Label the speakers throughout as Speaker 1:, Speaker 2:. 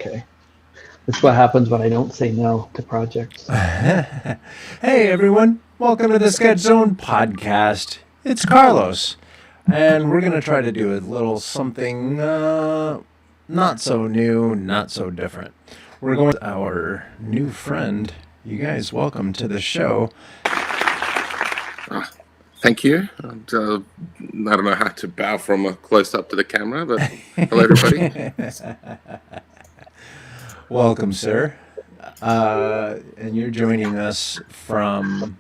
Speaker 1: Okay. That's what happens when I don't say no to projects.
Speaker 2: Hey everyone, welcome to the Sketch Zone podcast. It's Carlos, and we're going to try to do a little something not so new, not so different. We're going to our new friend. You guys, welcome to the show.
Speaker 3: Thank you. And, I don't know how to bow from a close up to the camera, but hello everybody.
Speaker 2: Welcome, sir. And you're joining us from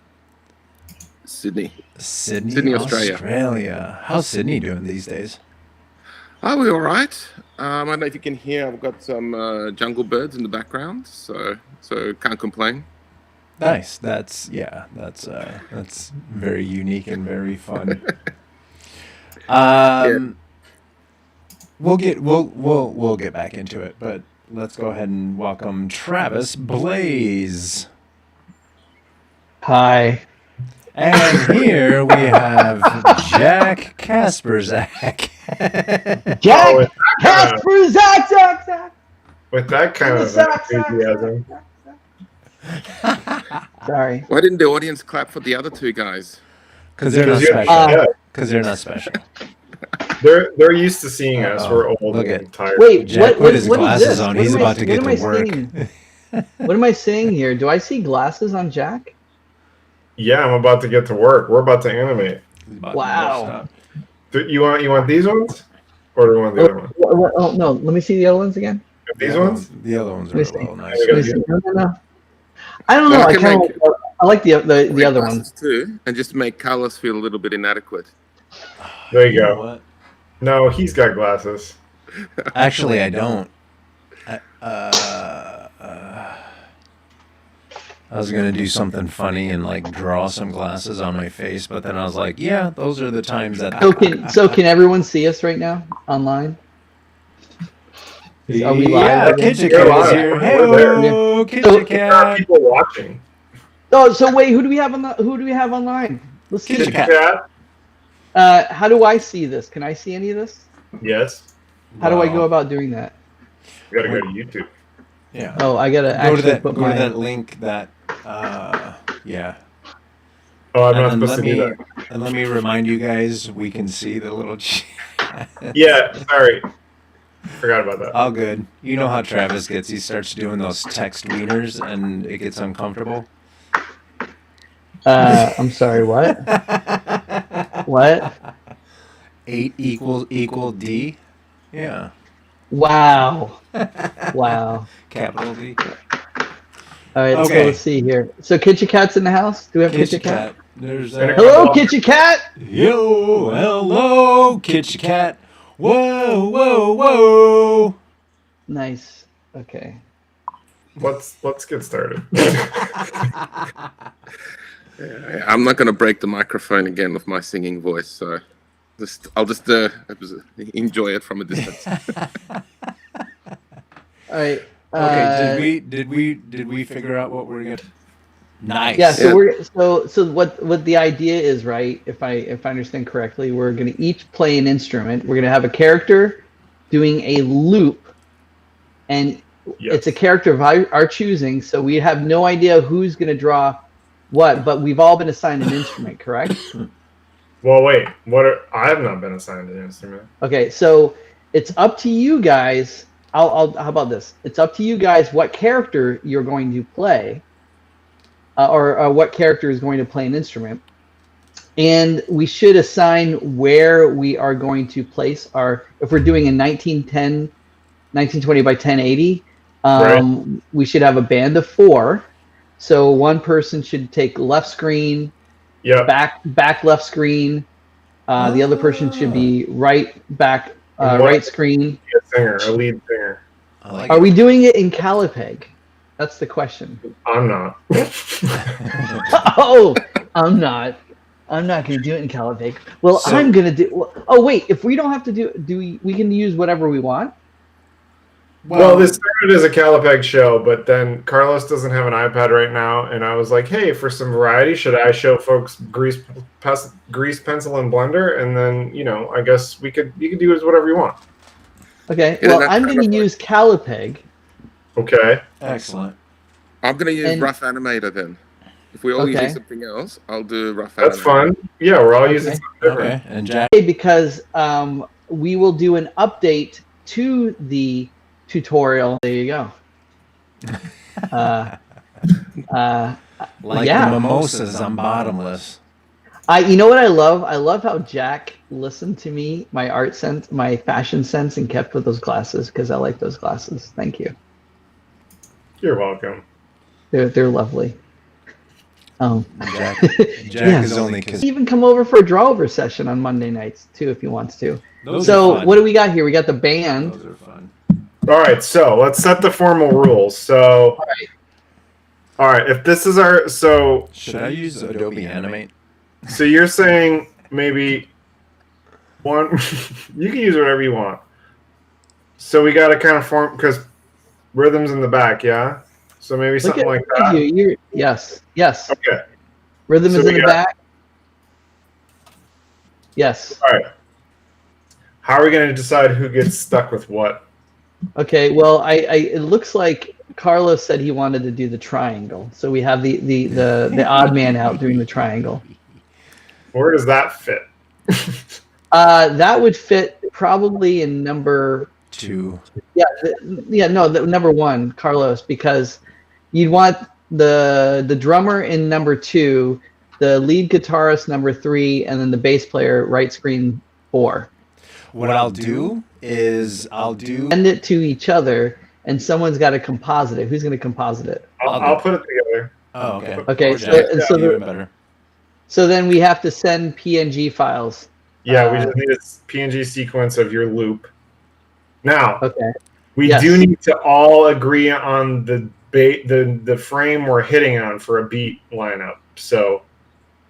Speaker 3: Sydney,
Speaker 2: Australia. How's Sydney doing these days?
Speaker 3: Are we all right? I don't know if you can hear. I've got some jungle birds in the background, so can't complain.
Speaker 2: Nice. That's very unique and very fun. We'll get back into it, but let's go ahead and welcome Travis Blaze.
Speaker 1: Hi.
Speaker 2: And here we have Jack Kasperzak.
Speaker 1: Jack Kasperzak, Zach.
Speaker 4: With that kind of enthusiasm.
Speaker 1: Sorry.
Speaker 3: Why didn't the audience clap for the other two guys?
Speaker 2: Because they're not special. Because they're not special.
Speaker 4: They're used to seeing us. We're old and tired.
Speaker 1: Wait,
Speaker 2: Jack put his glasses on. He's about to get to work.
Speaker 1: What am I seeing here? Do I see glasses on Jack?
Speaker 4: Yeah, I'm about to get to work. We're about to animate.
Speaker 1: Wow.
Speaker 4: You want these ones, or do you want the other ones?
Speaker 1: Oh no, let me see the other ones again.
Speaker 4: These ones?
Speaker 2: The other ones are a little nice.
Speaker 1: No. I don't know. I like the other ones
Speaker 3: too, and just make Carlos feel a little bit inadequate.
Speaker 4: There you go. No, he's got glasses.
Speaker 2: Actually, I don't. I was gonna do something funny and like draw some glasses on my face, but then I was like, yeah, those are the times that.
Speaker 1: So can everyone see us right now online?
Speaker 2: Are we live? Yeah, Kitchen Cat is here. Hello, Kitchen Cat.
Speaker 4: There are people watching.
Speaker 1: Oh, so wait, who do we have online? Let's see.
Speaker 2: Kitchen Cat.
Speaker 1: How do I see this? Can I see any of this?
Speaker 4: Yes.
Speaker 1: How do I go about doing that?
Speaker 4: You gotta go to YouTube.
Speaker 2: Yeah.
Speaker 1: Oh, I gotta
Speaker 2: go to that link that. Yeah.
Speaker 4: Oh, I'm not supposed to do that.
Speaker 2: And let me remind you guys, we can see the little chat.
Speaker 4: Yeah, sorry. Forgot about that.
Speaker 2: All good. You know how Travis gets. He starts doing those text wieners, and it gets uncomfortable.
Speaker 1: I'm sorry, what? What?
Speaker 2: 8 equal D? Yeah.
Speaker 1: Wow. Wow.
Speaker 2: Capital D.
Speaker 1: All right, so let's see here. So Kitchen Cat's in the house? Do we have Kitchen Cat?
Speaker 2: There's
Speaker 1: hello, Kitchen Cat!
Speaker 2: Yo, hello, Kitchen Cat. Whoa, whoa, whoa.
Speaker 1: Nice. Okay.
Speaker 4: Let's get started.
Speaker 3: I'm not going to break the microphone again with my singing voice, so I'll just enjoy it from a distance.
Speaker 1: All right.
Speaker 2: Okay. Did we figure out what we're gonna? Nice.
Speaker 1: Yeah. So what the idea is, right? If I understand correctly, we're gonna each play an instrument. We're gonna have a character doing a loop, and it's a character of our choosing. So we have no idea who's gonna draw what, but we've all been assigned an instrument, correct?
Speaker 4: Well, wait. I have not been assigned an instrument.
Speaker 1: Okay, so it's up to you guys. How about this? It's up to you guys what character you're going to play, or what character is going to play an instrument, and we should assign where we are going to place our. If we're doing a 1920 by 1080, we should have a band of 4. So one person should take left screen, back left screen. The other person should be right back. Right screen.
Speaker 4: A lead singer.
Speaker 1: Are we doing it in Callipeg? That's the question.
Speaker 4: I'm not.
Speaker 1: Oh, I'm not. I'm not going to do it in Callipeg. Well, I'm going to do. Oh, wait. If we don't have to we can use whatever we want.
Speaker 4: Well, this started as a Callipeg show, but then Carlos doesn't have an iPad right now, and I was like, "Hey, for some variety, should I show folks grease, pencil, and blender?" And then, I guess you could do whatever you want.
Speaker 1: Okay. Well, I'm going to use Callipeg
Speaker 4: Okay.
Speaker 2: Excellent.
Speaker 3: I'm gonna use
Speaker 1: And-
Speaker 3: rough animator then. If we're all using
Speaker 1: Okay.
Speaker 3: something else, I'll do rough
Speaker 4: That's
Speaker 3: animator.
Speaker 4: fun. Yeah, we're all using
Speaker 1: Okay.
Speaker 4: something different.
Speaker 2: Okay. And Jack.
Speaker 1: Because we will do an update to the tutorial. There you go.
Speaker 2: Like
Speaker 1: Yeah.
Speaker 2: the mimosas, I'm bottomless.
Speaker 1: You know what I love? I love how Jack listened to me, my art sense, my fashion sense, and kept with those glasses because I like those glasses. Thank you.
Speaker 4: You're welcome.
Speaker 1: They're lovely.
Speaker 2: Jack
Speaker 1: Yeah.
Speaker 2: is only because
Speaker 1: Even come over for a draw-over session on Monday nights too if he wants to.
Speaker 2: those are
Speaker 1: So
Speaker 2: fun.
Speaker 1: what do we got here? We got the band.
Speaker 2: Those are fun.
Speaker 4: All right, so let's set the formal rules. So, all right, if this is our
Speaker 2: Should I use Adobe Animate?
Speaker 4: so you're saying maybe one. You can use whatever you want. So we got to kind of form because rhythms in the back, yeah. So maybe
Speaker 1: Look
Speaker 4: something
Speaker 1: at,
Speaker 4: like
Speaker 1: look at
Speaker 4: that.
Speaker 1: you. Yes.
Speaker 4: Okay.
Speaker 1: Rhythm
Speaker 4: So
Speaker 1: is
Speaker 4: we
Speaker 1: in the
Speaker 4: got-
Speaker 1: back. Yes.
Speaker 4: All right. How are we going to decide who gets stuck with what?
Speaker 1: Okay. Well, it looks like Carlos said he wanted to do the triangle, so we have the odd man out doing the triangle.
Speaker 4: Where does that fit?
Speaker 1: That would fit probably in number.
Speaker 2: 2.
Speaker 1: Number 1, Carlos, because you'd want the drummer in number 2, the lead guitarist number 3, and then the bass player right screen 4.
Speaker 2: What I'll do is
Speaker 1: Send it to each other, and someone's got to composite it. Who's going to composite it?
Speaker 4: I'll put it together.
Speaker 2: Oh, okay.
Speaker 1: Okay,
Speaker 2: Or
Speaker 1: so-
Speaker 2: Jack,
Speaker 1: and so
Speaker 2: even
Speaker 1: the-
Speaker 2: better.
Speaker 1: So then we have to send PNG files.
Speaker 4: Yeah, we just need a PNG sequence of your loop. Now,
Speaker 1: Okay.
Speaker 4: we
Speaker 1: Yes.
Speaker 4: do need to all agree on the frame we're hitting on for a beat lineup. So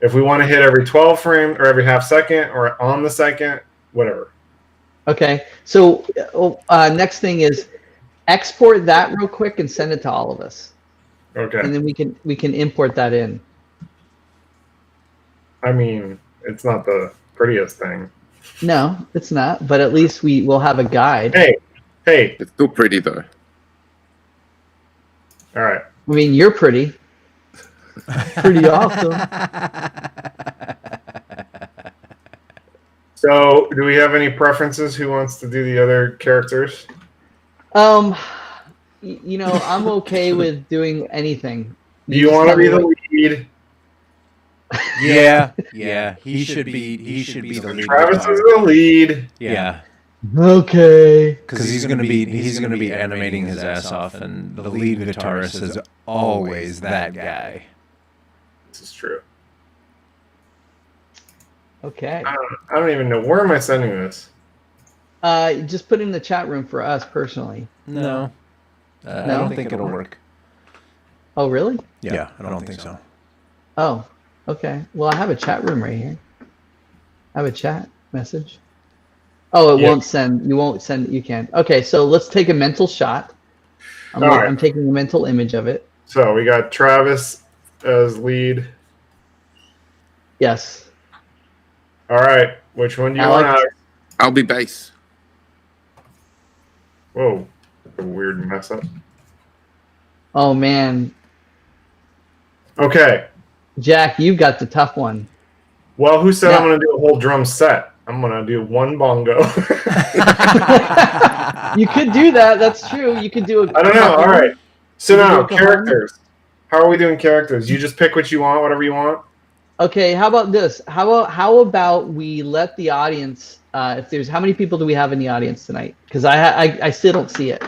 Speaker 4: if we want to hit every 12 frame or every half second or on the second, whatever.
Speaker 1: Okay. So next thing is export that real quick and send it to all of us,
Speaker 4: Okay.
Speaker 1: and then we can import that in.
Speaker 4: I mean, it's not the prettiest thing.
Speaker 1: No, it's not. But at least we'll have a guide.
Speaker 4: Hey,
Speaker 3: It's still pretty though.
Speaker 4: all right.
Speaker 1: I mean, you're pretty. Pretty awesome.
Speaker 4: So, do we have any preferences? Who wants to do the other characters?
Speaker 1: I'm okay with doing anything.
Speaker 4: Do you want to be the lead?
Speaker 2: Yeah. He should be the lead.
Speaker 4: Travis
Speaker 2: guitar.
Speaker 4: is the lead.
Speaker 2: Yeah,
Speaker 1: Okay.
Speaker 2: because he's gonna be animating his ass off, and the lead guitarist is always that guy.
Speaker 4: This is true.
Speaker 1: Okay.
Speaker 4: I don't even know. Where am I sending this?
Speaker 1: Just put it in the chat room for us personally.
Speaker 2: No, I
Speaker 1: No?
Speaker 2: don't think it'll work.
Speaker 1: Oh, really?
Speaker 2: Yeah, I don't think so.
Speaker 1: Oh, okay. Well, I have a chat room right here. I have a chat message. Oh, it
Speaker 4: Yeah.
Speaker 1: won't send. You won't send. You can. Okay, so let's take a mental shot.
Speaker 4: All right.
Speaker 1: I'm taking a mental image of it.
Speaker 4: So we got Travis as lead.
Speaker 1: Yes.
Speaker 4: All right. Which one do you
Speaker 1: Alex?
Speaker 4: want?
Speaker 3: I'll be bass.
Speaker 4: Whoa. A weird mess up.
Speaker 1: Oh man,
Speaker 4: Okay.
Speaker 1: Jack, you got the tough one.
Speaker 4: Well, who said
Speaker 1: Yeah.
Speaker 4: I'm going to do a whole drum set? I'm going to do one bongo.
Speaker 1: You could do that. That's true. You could do a.
Speaker 4: I don't know. All right. So
Speaker 1: You can
Speaker 4: now,
Speaker 1: do a cajon?
Speaker 4: characters. How are we doing characters? You just pick what you want, whatever you want?
Speaker 1: Okay. How about this? How about we let the audience? If there's how many people do we have in the audience tonight? Because I still don't see it.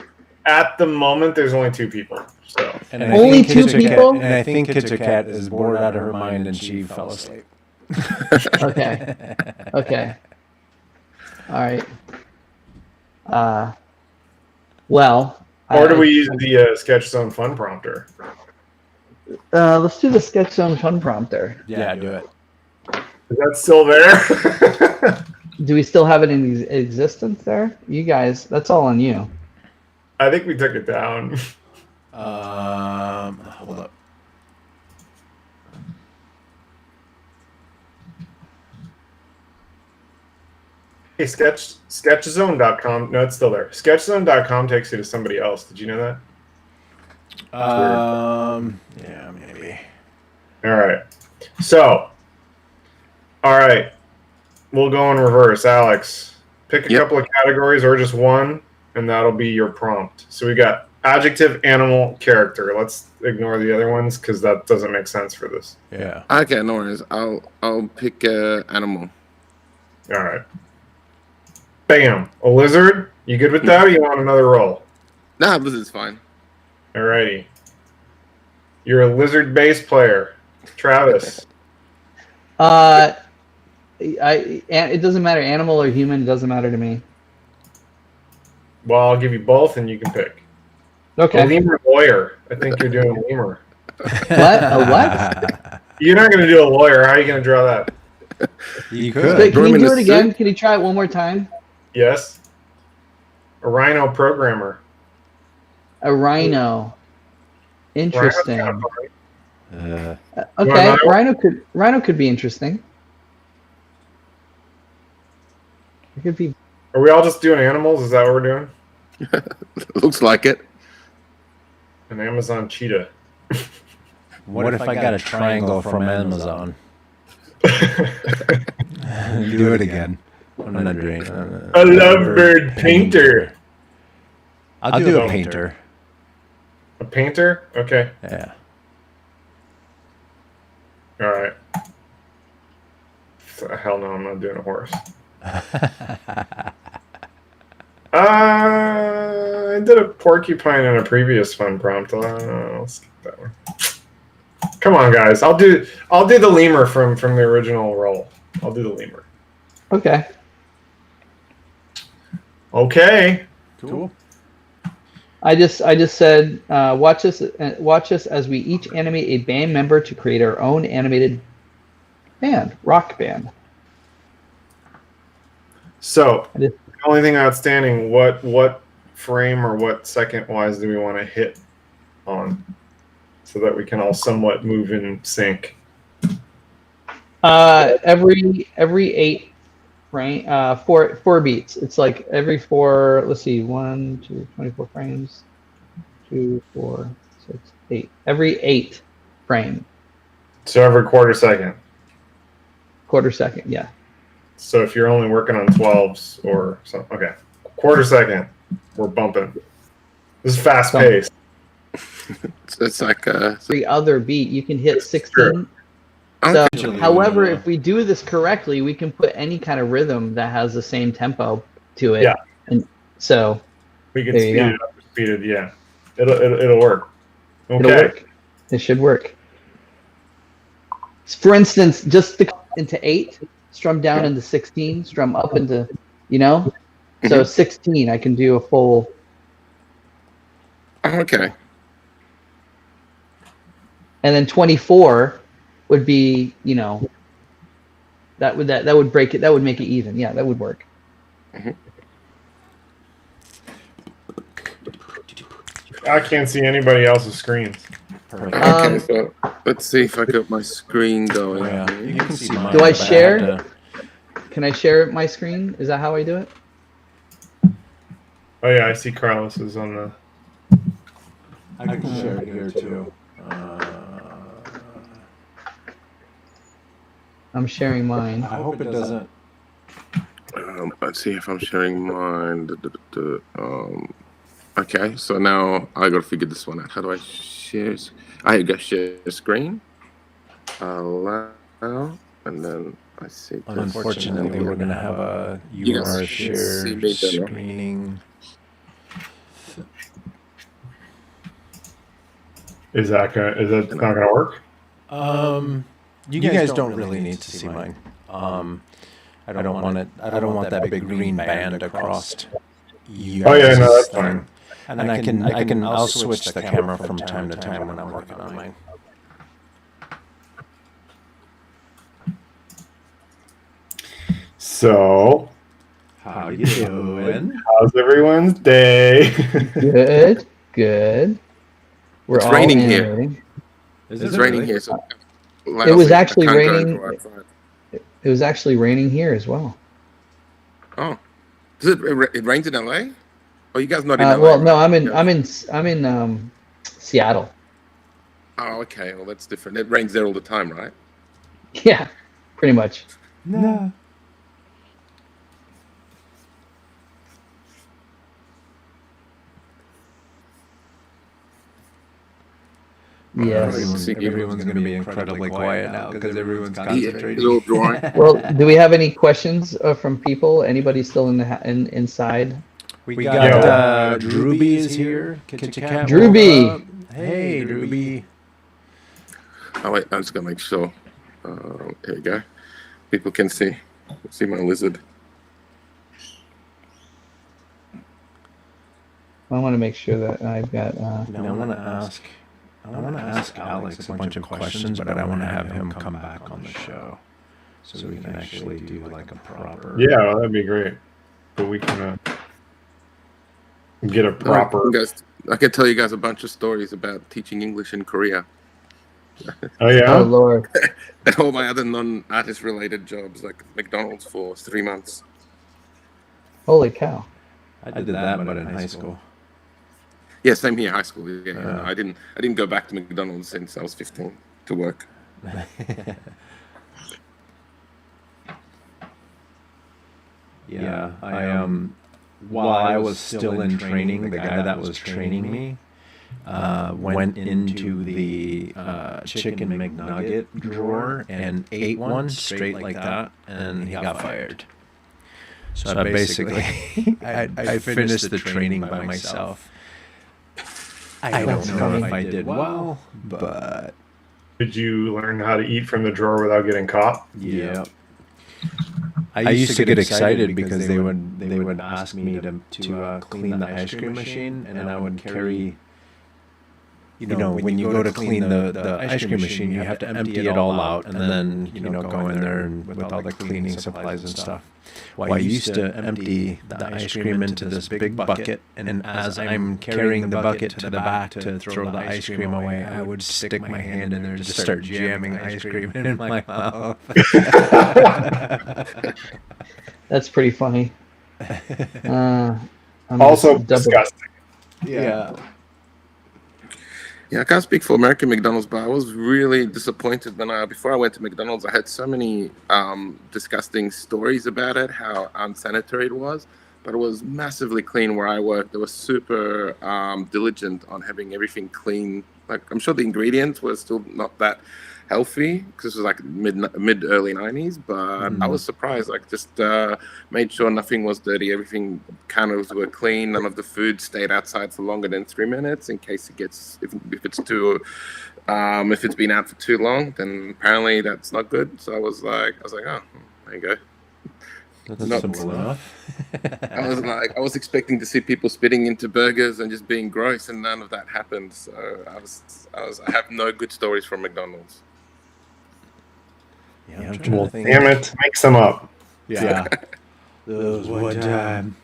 Speaker 4: At the moment, there's only 2 people. So
Speaker 2: And
Speaker 1: Only
Speaker 2: think
Speaker 1: 2
Speaker 2: Kitcha Cat-
Speaker 1: people?
Speaker 2: and I think Kitcha Cat is bored out of her mind and she fell asleep.
Speaker 1: Okay. Okay. All right. Well.
Speaker 4: Or do we use the Sketch Zone Fun Prompter?
Speaker 1: Let's do the Sketch Zone Fun Prompter.
Speaker 2: Yeah, do it.
Speaker 4: Is that still there?
Speaker 1: Do we still have it in existence there? You guys, that's all on you.
Speaker 4: I think we took it down.
Speaker 2: Hold up.
Speaker 4: Hey, sketchzone.com. No, it's still there. Sketchzone.com takes you to somebody else. Did you know that?
Speaker 2: Yeah, maybe.
Speaker 4: All right. So, all right. We'll go in reverse. Alex, pick a couple of categories or just one, and that'll be your prompt. So we got adjective, animal, character. Let's ignore the other ones because that doesn't make sense for this.
Speaker 2: Yeah.
Speaker 3: Okay, no worries. I'll pick animal.
Speaker 4: All right. Bam. A lizard. You good with that, or you want another roll?
Speaker 3: Nah, lizard's fine.
Speaker 4: All righty. You're a lizard bass player, Travis.
Speaker 1: It doesn't matter, animal or human. It doesn't matter to me.
Speaker 4: Well, I'll give you both, and you can pick.
Speaker 1: Okay.
Speaker 4: A lemur lawyer. I think you're doing a lemur.
Speaker 1: What? A what?
Speaker 4: You're not going to do a lawyer. How are you going to draw that?
Speaker 2: You
Speaker 1: Can
Speaker 2: could.
Speaker 1: you do it again? Can you try it one more time?
Speaker 4: Yes. A rhino programmer.
Speaker 1: A rhino. Interesting.
Speaker 4: Rhino's
Speaker 1: Okay, rhino could be interesting. It could be.
Speaker 4: Are we all just doing animals? Is that what we're doing?
Speaker 3: Looks like it.
Speaker 4: An Amazon cheetah.
Speaker 2: What if I got a triangle from Amazon? Do it again. I'm not doing it.
Speaker 4: A lovebird painter.
Speaker 2: I'll do a painter.
Speaker 4: A painter? Okay.
Speaker 2: Yeah.
Speaker 4: All right. Hell no, I'm not doing a horse. I did a porcupine in a previous fun prompt. I'll skip that one. Come on, guys. I'll do the lemur from the original roll. I'll do the lemur.
Speaker 1: Okay.
Speaker 4: Okay.
Speaker 2: Cool.
Speaker 1: I just said watch us as we each animate a band member to create our own animated band, rock band.
Speaker 4: So the only thing outstanding, what frame or what second wise do we want to hit on so that we can all somewhat move in sync?
Speaker 1: Every 8 frame, 4 beats. It's like every 4. Let's see, 1, 2, 24 frames. 2, 4, 6, 8. Every 8 frame.
Speaker 4: So every quarter second.
Speaker 1: Quarter second, yeah.
Speaker 4: So if you're only working on 12s or something, okay. Quarter second, we're bumping. This is fast paced.
Speaker 3: It's like
Speaker 1: every other beat you can hit 16.
Speaker 4: Sure.
Speaker 1: So, however, if we do this correctly, we can put any kind of rhythm that has the same tempo to it.
Speaker 4: Yeah.
Speaker 1: And so
Speaker 4: we can speed it up, speed it. Yeah, it'll work. Okay.
Speaker 1: It'll work. It should work. For instance, just into 8, strum down into 16, strum up into, So 16, I can do a full.
Speaker 3: Okay.
Speaker 1: And then 24 would be, that would break it. That would make it even. Yeah, that would work.
Speaker 4: I can't see anybody else's screens.
Speaker 3: Okay, so let's see if I got my screen going.
Speaker 2: Yeah, you can see mine.
Speaker 1: Do I share? Can I share my screen? Is that how I do it?
Speaker 4: Oh yeah, I see Carlos is on the.
Speaker 2: I can share it here too.
Speaker 1: I'm sharing mine.
Speaker 2: I hope it doesn't.
Speaker 3: Let's see if I'm sharing mine. Okay, so now I gotta figure this one out. How do I share? I got share screen. Allow, and then I see.
Speaker 2: Unfortunately, we're gonna have a UR share screening.
Speaker 4: Is that not gonna work?
Speaker 2: You guys don't really need to see mine. I don't want it. I don't want that big green band across.
Speaker 4: Oh yeah, no, that's fine.
Speaker 2: And I'll switch the camera from time to time when I'm working on mine.
Speaker 4: So,
Speaker 2: how you doing?
Speaker 4: How's everyone's day?
Speaker 1: Good.
Speaker 3: It's raining here. It's raining here. So
Speaker 1: it was actually raining. It was actually raining here as well.
Speaker 3: Oh, it rained in LA? Oh, you guys not in LA?
Speaker 1: Well, no, I'm in Seattle.
Speaker 3: Oh, okay. Well, that's different. It rains there all the time, right?
Speaker 1: Yeah, pretty much.
Speaker 2: No.
Speaker 1: Yes.
Speaker 2: Everyone's going to be incredibly quiet now because everyone's concentrating.
Speaker 3: They're all drawing.
Speaker 1: Well, do we have any questions from people? Anybody still inside?
Speaker 2: We got Drewby is here. Kitchen Cat.
Speaker 1: Drewby.
Speaker 2: Hey, Drewby.
Speaker 3: Oh wait, I'm just gonna make sure. Here you go. People can see my lizard.
Speaker 1: I want to make sure that I've got.
Speaker 2: Now I want to ask Alex a bunch of questions, but I want to have him come back on the show so we can actually do like a proper.
Speaker 4: Yeah, well, that'd be great. But we can get a proper.
Speaker 3: I can tell you guys a bunch of stories about teaching English in Korea.
Speaker 4: Oh yeah.
Speaker 1: Oh Lord.
Speaker 3: And all my other non-artist related jobs, like McDonald's for 3 months.
Speaker 1: Holy cow.
Speaker 2: I did that, but in high school.
Speaker 3: Yeah, same here, high school. Yeah, I didn't go back to McDonald's since I was 15 to work.
Speaker 2: Yeah, while I was still in training, the guy that was training me went into the chicken McNugget drawer and ate one straight like that, and he got fired. So I basically, I finished the training by myself. I don't know if I did well, but...
Speaker 4: Did you learn how to eat from the drawer without getting caught?
Speaker 2: Yeah. I used to get excited because they would ask me to clean the ice cream machine, and I would carry... You know, when you go to clean the ice cream machine, you have to empty it all out and then, go in there and with all the cleaning supplies and stuff. Well, I used to empty the ice cream into this big bucket, and as I'm carrying the bucket to the back to throw the ice cream away, I would stick my hand in there and just start jamming ice cream in my mouth.
Speaker 1: That's pretty funny.
Speaker 4: Also disgusting.
Speaker 2: Yeah.
Speaker 3: Yeah, I can't speak for American McDonald's, but I was really disappointed when before I went to McDonald's, I had so many disgusting stories about it, how unsanitary it was, but it was massively clean where I worked. They were super diligent on having everything clean. Like, I'm sure the ingredients were still not that healthy because this was like mid early 90s, but I was surprised. Like, just made sure nothing was dirty, everything counters were clean, none of the food stayed outside for longer than 3 minutes in case it gets if it's too if it's been out for too long, then apparently that's not good. So I was like, oh, there you go.
Speaker 2: That's simple enough.
Speaker 3: I was expecting to see people spitting into burgers and just being gross, and none of that happened. So I have no good stories from McDonald's.
Speaker 2: Yeah,
Speaker 4: well, damn it, make some up.
Speaker 2: Yeah. Those one time.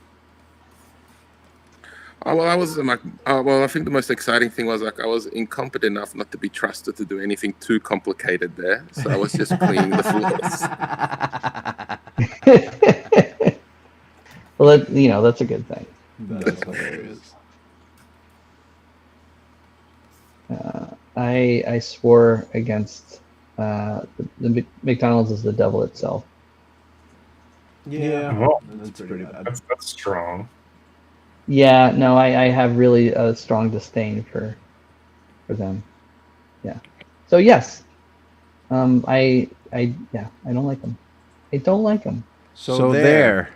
Speaker 3: Oh, well, I think the most exciting thing was I was incompetent enough not to be trusted to do anything too complicated there. So I was just cleaning the floors.
Speaker 1: Well, that's a good thing.
Speaker 2: That's hilarious.
Speaker 1: I swore against the McDonald's is the devil itself.
Speaker 2: Yeah,
Speaker 4: well,
Speaker 2: that's pretty bad.
Speaker 4: That's strong.
Speaker 1: Yeah, no, I have really a strong disdain for them. Yeah. So yes, I don't like them. I don't like them.
Speaker 2: So there.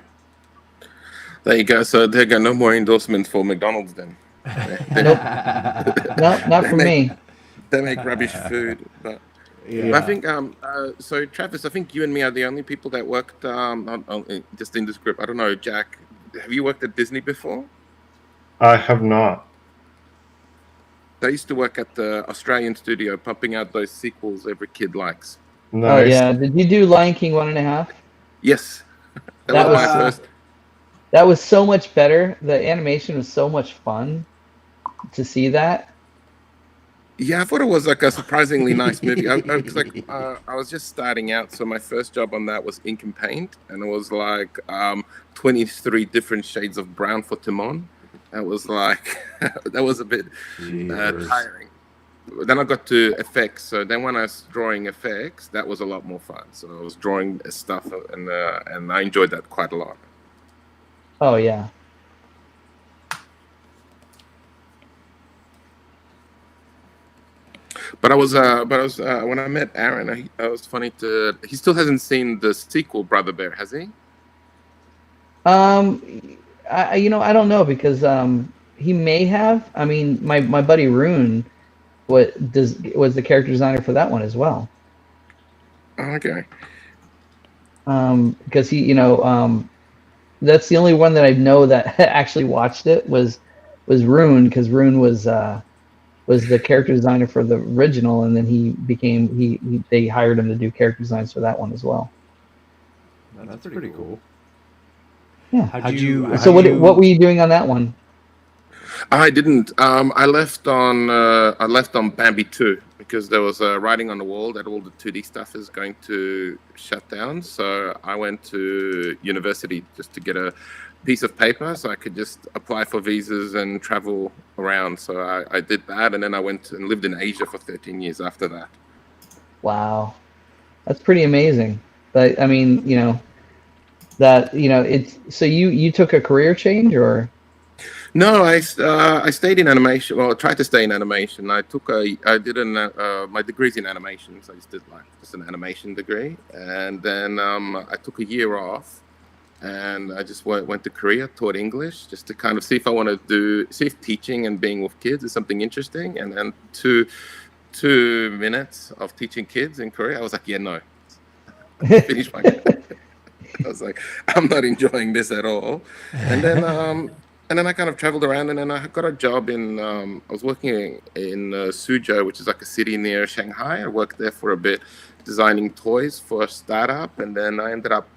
Speaker 3: There you go. So there go no more endorsements for McDonald's then.
Speaker 1: Nope. No, not for me.
Speaker 3: They make rubbish food, but.
Speaker 2: Yeah.
Speaker 3: I think so. Travis, I think you and me are the only people that worked just in this group. I don't know, Jack. Have you worked at Disney before?
Speaker 4: I have not.
Speaker 3: I used to work at the Australian studio, pumping out those sequels every kid likes.
Speaker 4: Nice.
Speaker 1: Oh yeah, did you do Lion King 1.5?
Speaker 3: Yes,
Speaker 1: That was
Speaker 3: my first.
Speaker 1: That was so much better. The animation was so much fun to see that.
Speaker 3: Yeah, I thought it was like a surprisingly nice movie. I was just starting out, so my first job on that was ink and paint, and it was like 23 different shades of brown for Timon. That was like that was a bit
Speaker 2: Jeepers.
Speaker 3: tiring. Then I got to effects. So then when I was drawing effects, that was a lot more fun. So I was drawing stuff, and I enjoyed that quite a lot.
Speaker 1: Oh yeah.
Speaker 3: But I was when I met Aaron, I was funny to. He still hasn't seen the sequel, Brother Bear, has he?
Speaker 1: I I don't know because he may have. I mean, my buddy Rune was the character designer for that one as well.
Speaker 3: Okay.
Speaker 1: Because he, that's the only one that I know that actually watched it was Rune, because Rune was the character designer for the original, and then they hired him to do character designs for that one as well.
Speaker 2: That's pretty cool.
Speaker 1: Yeah.
Speaker 2: So
Speaker 1: what were you doing on that one?
Speaker 3: I didn't. I left on Bambi 2 because there was a writing on the wall that all the 2D stuff is going to shut down. So I went to university just to get a piece of paper so I could just apply for visas and travel around. So I did that, and then I went and lived in Asia for 13 years after that.
Speaker 1: Wow, that's pretty amazing. But I mean, it's so you took a career change, or?
Speaker 3: No, I stayed in animation. Well, I tried to stay in animation. I did my degree's in animation, so I just did just an animation degree, and then I took a year off, and I just went to Korea, taught English, just to kind of see if teaching and being with kids is something interesting. And then 2 minutes of teaching kids in Korea, I was like, yeah, no, finish my. I was like, I'm not enjoying this at all, and then. And then I kind of traveled around, and then I got a job I was working in Suzhou, which is like a city near Shanghai. I worked there for a bit, designing toys for a startup, and then I ended up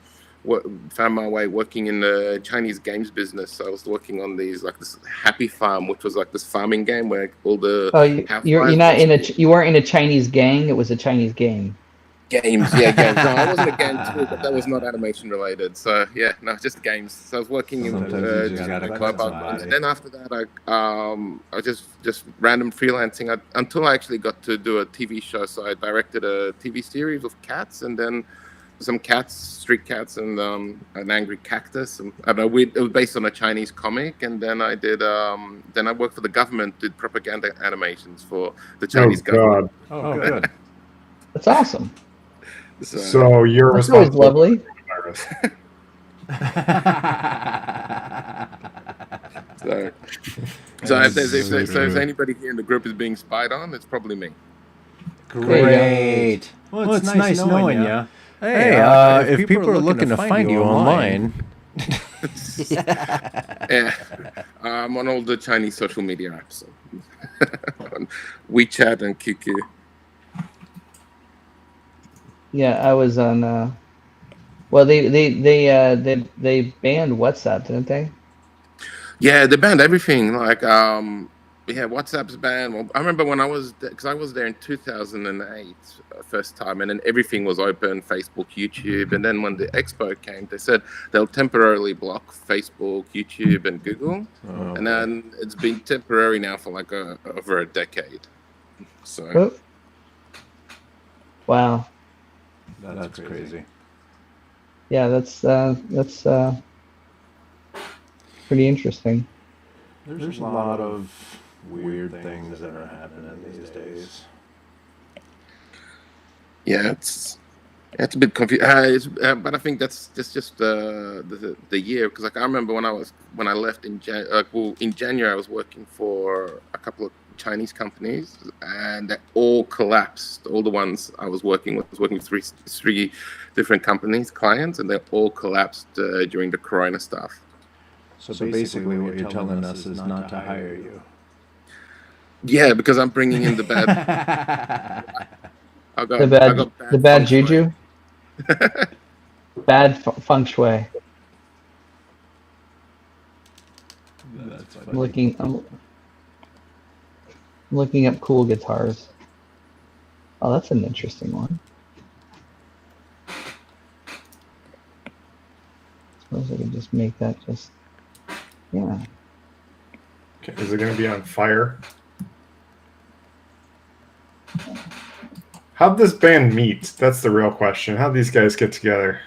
Speaker 3: found my way working in the Chinese games business. So I was working on this Happy Farm, which was like this farming game where all the
Speaker 1: you weren't in a Chinese gang. It was a Chinese game.
Speaker 3: Games. No, I wasn't a game too, but that was not animation related. So yeah, no, just games. So I was working in mobile games, and then after that, I just random freelancing until I actually got to do a TV show. So I directed a TV series of cats, and then some cats, street cats, and an angry cactus. And I don't know, it was based on a Chinese comic, and then I did. Then I worked for the government, did propaganda animations for the Chinese government.
Speaker 2: Oh, good.
Speaker 1: That's awesome.
Speaker 4: So you're
Speaker 1: That's always lovely.
Speaker 3: So if anybody here in the group is being spied on, it's probably me.
Speaker 2: Great. Well, it's nice knowing you. Hey, if people are looking to find you online.
Speaker 3: Yeah, I'm on all the Chinese social media apps, on WeChat and QQ.
Speaker 1: Yeah, I was on. Well, they banned WhatsApp, didn't they?
Speaker 3: Yeah, they banned everything. WhatsApp's banned. Well, I remember when I was there in 2008, first time, and then everything was open: Facebook, YouTube. And then when the expo came, they said they'll temporarily block Facebook, YouTube, and Google. Oh, and then it's been temporary now for over a decade. So.
Speaker 1: Oh. Wow.
Speaker 2: That's crazy.
Speaker 1: Yeah, that's pretty interesting.
Speaker 2: There's a lot of weird things that are happening these days.
Speaker 3: Yeah, it's a bit confusing. But I think that's just the year, because I remember when I left in January, I was working for a couple of Chinese companies, and they all collapsed. All the ones I was working with three different companies, clients, and they all collapsed during the Corona stuff.
Speaker 2: So basically what you're telling us is not to hire you.
Speaker 3: Yeah, because I'm bringing in the bad.
Speaker 1: the bad juju. Bad feng shui.
Speaker 2: That's funny.
Speaker 1: I'm looking up cool guitars. Oh, that's an interesting one. Suppose I can just make that yeah.
Speaker 4: Is it going to be on fire? How'd this band meet? That's the real question. How'd these guys get together?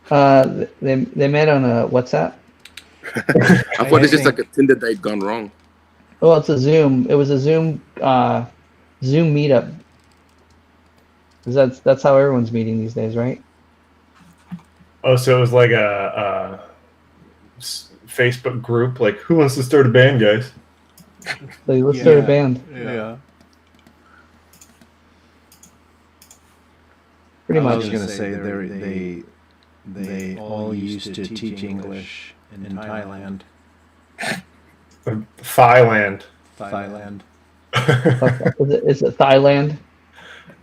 Speaker 1: They met on a WhatsApp.
Speaker 3: I thought it's just like a Tinder date gone wrong.
Speaker 1: Well, it's a Zoom. It was a Zoom meetup. 'Cause that's how everyone's meeting these days, right?
Speaker 4: Oh, so it was like a Facebook group. Like, who wants to start a band, guys?
Speaker 1: Like, let's start a band.
Speaker 2: Yeah.
Speaker 1: Pretty
Speaker 2: I
Speaker 1: much.
Speaker 2: was going to say they all used to teach English in Thailand.
Speaker 4: Thailand.
Speaker 2: Thailand.
Speaker 1: Is it Thailand?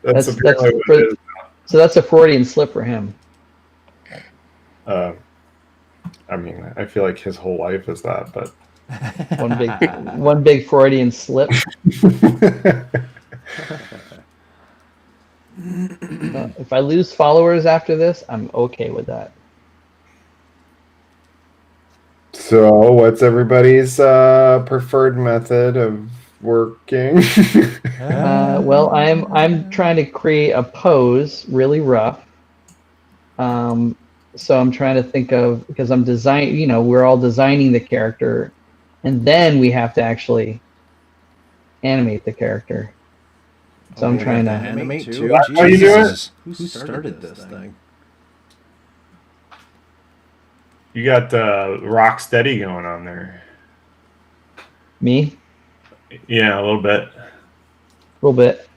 Speaker 4: That's apparently what it is.
Speaker 1: So that's a Freudian slip for him.
Speaker 4: I mean, I feel like his whole life is that, but
Speaker 1: one big Freudian slip. If I lose followers after this, I'm okay with that.
Speaker 4: So, what's everybody's preferred method of working?
Speaker 1: Well, I'm trying to create a pose really rough. So I'm trying to think of, because I'm we're all designing the character, and then we have to actually animate the character. So I'm trying to
Speaker 2: animate too.
Speaker 4: How you doing?
Speaker 2: Who started this thing?
Speaker 4: You got rock steady going on there.
Speaker 1: Me,
Speaker 4: Yeah, a little bit.
Speaker 1: a little bit,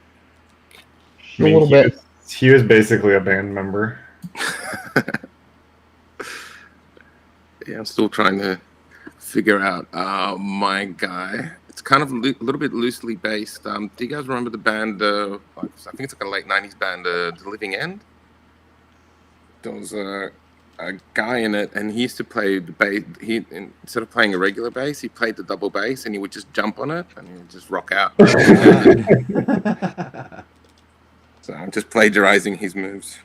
Speaker 4: I mean,
Speaker 1: a little bit.
Speaker 4: He was basically a band member.
Speaker 3: Yeah, I'm still trying to figure out my guy. It's kind of a little bit loosely based. Do you guys remember the band? I think it's like a late '90s band, The Living End. There was a guy in it, and he used to play the bass. Instead of playing a regular bass, he played the double bass, and he would just jump on it and he would just rock out. So I'm just plagiarizing his moves.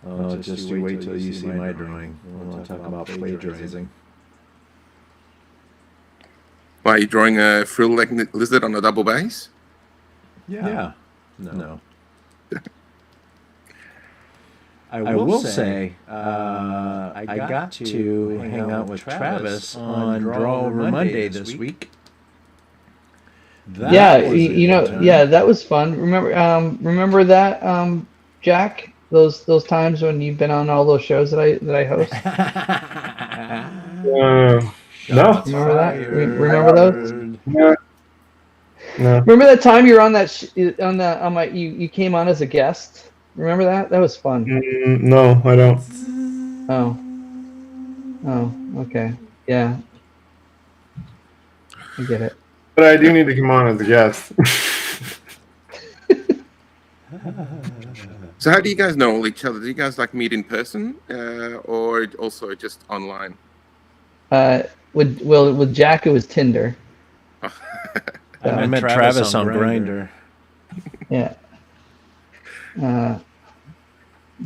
Speaker 2: Oh, just you wait till you see my drawing. We'll talk about plagiarizing.
Speaker 3: Why, are you drawing a frill-legged lizard on a double bass?
Speaker 2: Yeah. No. I will say, I got to hang out with Travis on Draw Over Monday this week.
Speaker 1: That was fun. Remember that, Jack? Those times when you've been on all those shows that I host.
Speaker 4: No.
Speaker 1: Remember that? Remember those?
Speaker 4: No.
Speaker 1: Remember that time you were on that you came on as a guest? Remember that? That was fun.
Speaker 4: No, I don't.
Speaker 1: Oh, okay. Yeah. I get it.
Speaker 4: But I do need to come on as a guest.
Speaker 3: So how do you guys know all each other? Do you guys like meet in person, or also just online?
Speaker 1: With Jack, it was Tinder.
Speaker 2: I met Travis on Grindr.
Speaker 1: Yeah.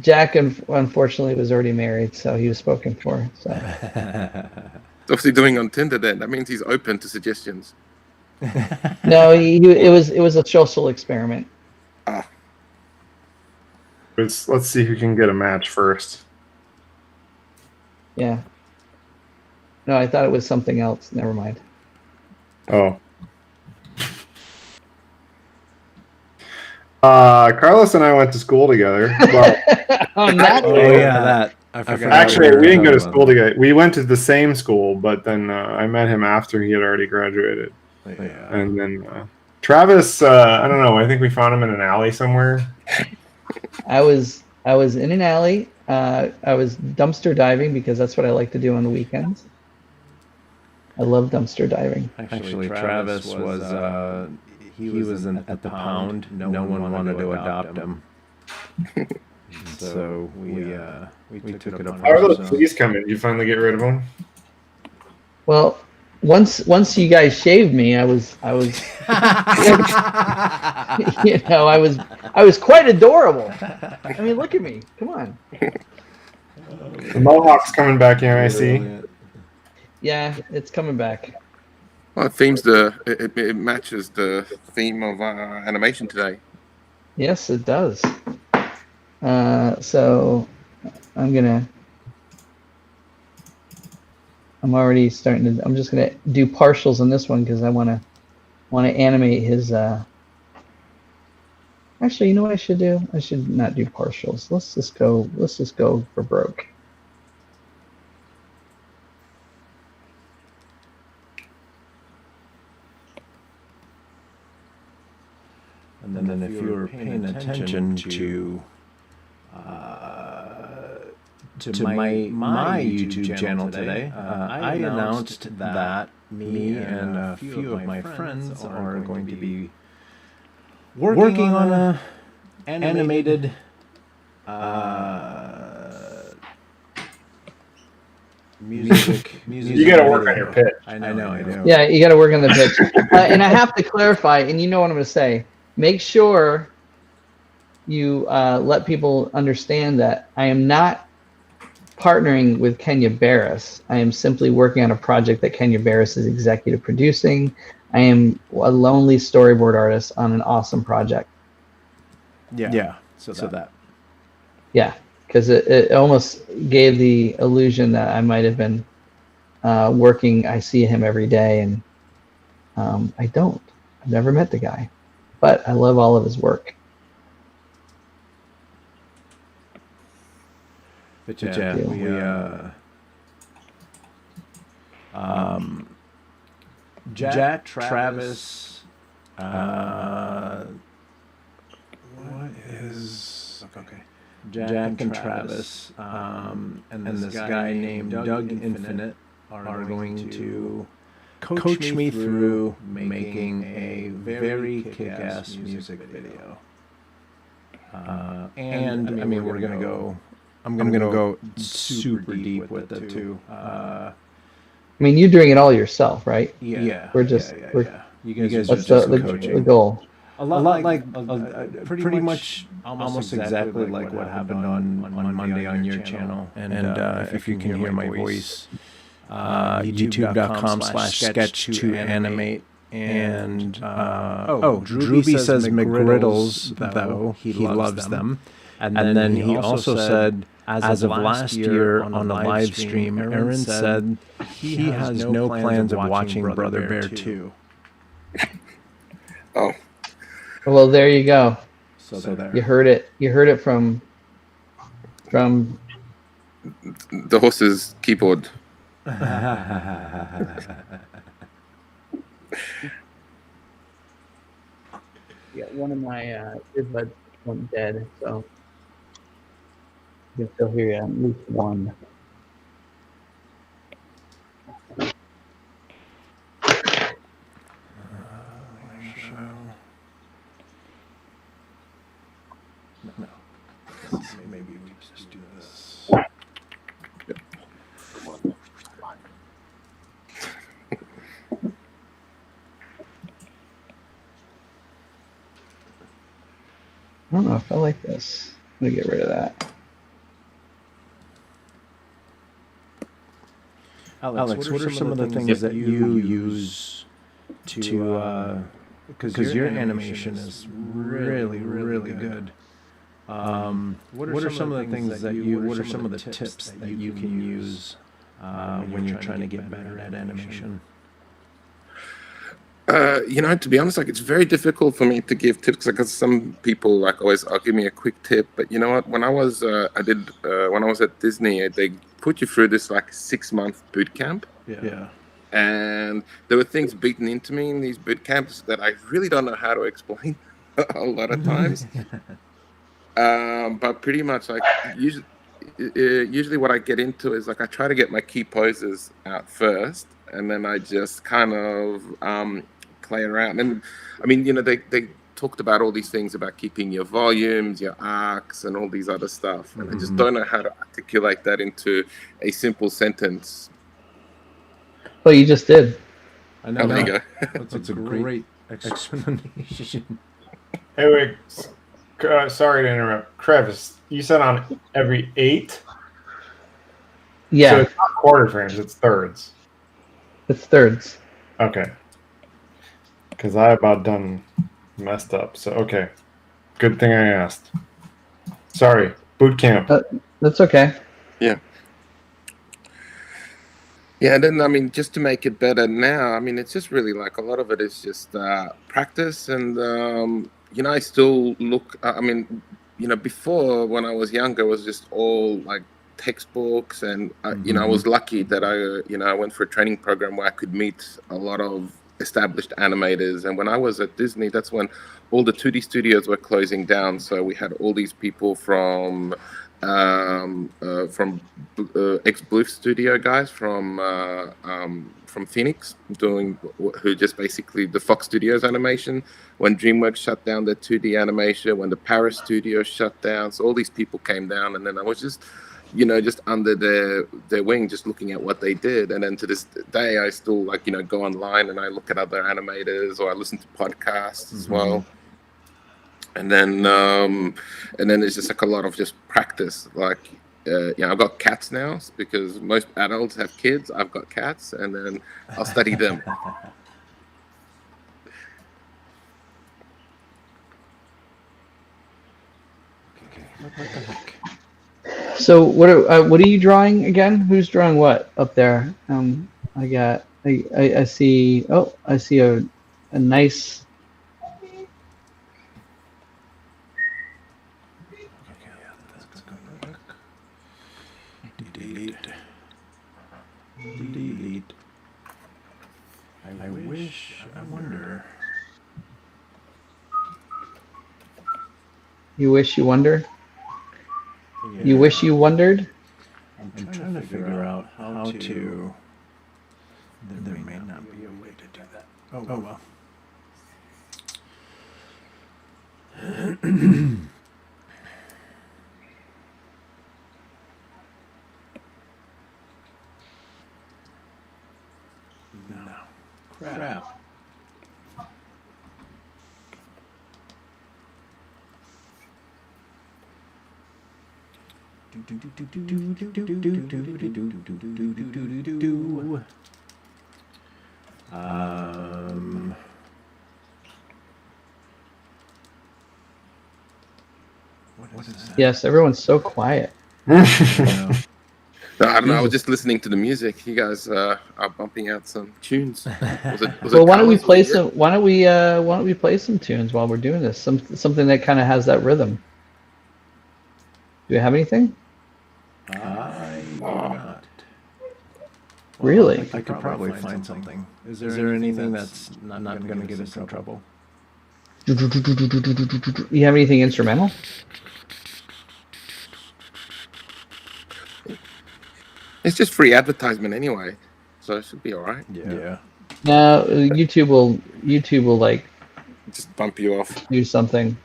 Speaker 1: Jack, unfortunately, was already married, so he was spoken for. So.
Speaker 3: What's he doing on Tinder then? That means he's open to suggestions.
Speaker 1: No, it was a social experiment.
Speaker 4: Let's see who can get a match first.
Speaker 1: Yeah. No, I thought it was something else. Never mind.
Speaker 4: Oh. Carlos and I went to school together. Well,
Speaker 2: that. I forgot.
Speaker 4: Actually, we didn't go to school together. We went to the same school, but then I met him after he had already graduated.
Speaker 2: Yeah.
Speaker 4: And then Travis, I don't know. I think we found him in an alley somewhere.
Speaker 1: I was in an alley. I was dumpster diving because that's what I like to do on the weekends. I love dumpster diving.
Speaker 2: Actually, Travis was he was at the pound. No one wanted to adopt him. So we took it upon
Speaker 4: How are those
Speaker 2: ourselves.
Speaker 4: fleas coming? Did you finally get rid of them?
Speaker 1: Well, once you guys shaved me, I was I was quite adorable. I mean, look at me. Come on.
Speaker 4: The mohawk's coming back in, I see.
Speaker 1: Yeah, it's coming back.
Speaker 3: Well, it matches the theme of animation today.
Speaker 1: Yes, it does. So I'm already starting to. I'm just gonna do partials on this one because I want to animate his. Actually, you know what I should do? I should not do partials. Let's just go for broke.
Speaker 2: And then if you were paying attention to my YouTube channel today, I announced that me and a few of my friends are going to be working on a animated music.
Speaker 4: You got to work on your pitch.
Speaker 2: I know, I do.
Speaker 1: Yeah, you got to work on the pitch. And I have to clarify, and you know what I'm going to say. Make sure you let people understand that I am not partnering with Kenya Barris. I am simply working on a project that Kenya Barris is executive producing. I am a lonely storyboard artist on an awesome project.
Speaker 2: Yeah. So that.
Speaker 1: Yeah, because it almost gave the illusion that I might have been working. I see him every day, and I don't. I've never met the guy, but I love all of his work.
Speaker 2: But yeah, Jack, Travis, what is okay? Jack and Travis, and this guy named Doug Infinite are going to coach me through making a very kick-ass music video. And I mean, we're gonna go. I'm gonna go super deep with it too.
Speaker 1: I mean, you're doing it all yourself, right?
Speaker 2: Yeah.
Speaker 1: We're just
Speaker 2: You guys
Speaker 1: that's
Speaker 2: are just
Speaker 1: the
Speaker 2: coaching.
Speaker 1: goal.
Speaker 2: A lot like pretty much almost exactly like what happened on Monday on your channel. And if you can hear my voice, youtube.com/sketch2animate. And Drewby says McGriddles, though he loves them. And then he also said, as of last year on the live stream, Aaron said he has no plans of watching Brother Bear 2.
Speaker 3: Oh.
Speaker 1: Well, there you go.
Speaker 2: So there.
Speaker 1: You heard it. You heard it from
Speaker 3: The horse's keyboard.
Speaker 1: Yeah, one of my earbuds went dead, so you can still hear you at least one.
Speaker 2: No. Maybe we just do this.
Speaker 1: I don't know if I like this. I'm gonna get rid of that.
Speaker 2: Alex, what are some of the things that you use to because your animation is really, really good. What are some of the things that you? What are some of the tips that you can use when you're trying to get better at animation?
Speaker 3: To be honest, like it's very difficult for me to give tips because some people like always, "I'll give me a quick tip." But you know what? When I was when I was at Disney, they put you through this like 6-month boot camp.
Speaker 2: Yeah.
Speaker 3: And there were things beaten into me in these boot camps that I really don't know how to explain a lot of times. But pretty much like usually what I get into is like I try to get my key poses out first, and then I just kind of play around. And I mean, they talked about all these things about keeping your volumes, your arcs, and all these other stuff. And I just don't know how to articulate that into a simple sentence.
Speaker 1: Well, you just did.
Speaker 3: I know. There you go.
Speaker 2: That's a great explanation.
Speaker 4: Hey, wait. Sorry to interrupt. Travis, you said on every 8?
Speaker 1: Yeah.
Speaker 4: So it's not quarter frames, it's thirds.
Speaker 1: It's thirds.
Speaker 4: Okay. Because I about done messed up. So, okay. Good thing I asked. Sorry. Boot camp.
Speaker 1: That's okay.
Speaker 3: Yeah. Yeah, and then I mean, just to make it better now, I mean, it's just really like a lot of it is just practice, and I still look. I mean, before when I was younger, it was just all like textbooks, and I was lucky that I went for a training program where I could meet a lot of established animators. And when I was at Disney, that's when all the 2D studios were closing down, so we had all these people from ex-Bluth studio guys from Phoenix who just basically the Fox Studios animation when DreamWorks shut down their 2D animation, when the Paris studio shut down. So all these people came down, and then I was just under their wing, just looking at what they did. And then to this day, I still go online and I look at other animators, or I listen to podcasts as well. And then there's just like a lot of just practice. I've got cats now because most adults have kids. I've got cats, and then I'll study them.
Speaker 2: What the heck?
Speaker 1: So what are you drawing again? Who's drawing what up there? I see. Oh, I see a nice.
Speaker 2: Delete. I wonder.
Speaker 1: You wish you wonder?
Speaker 2: Yeah.
Speaker 1: You wish you wondered?
Speaker 2: I'm trying to figure out how to... There may not be a way to do that. Oh well. No. Crap. What is that?
Speaker 1: Yes, everyone's so quiet.
Speaker 3: I don't know. I was just listening to the music. You guys are bumping out some tunes.
Speaker 1: Well, why don't we play some? Why don't we play some tunes while we're doing this? Something that kind of has that rhythm. Do you have anything?
Speaker 2: I do not.
Speaker 1: Really?
Speaker 2: I could probably find something. Is there anything that's not going to get us in trouble?
Speaker 1: You have anything instrumental?
Speaker 3: It's just free advertisement anyway, so it should be all right.
Speaker 2: Yeah.
Speaker 1: No, YouTube will like
Speaker 3: just bump you off.
Speaker 1: Do something.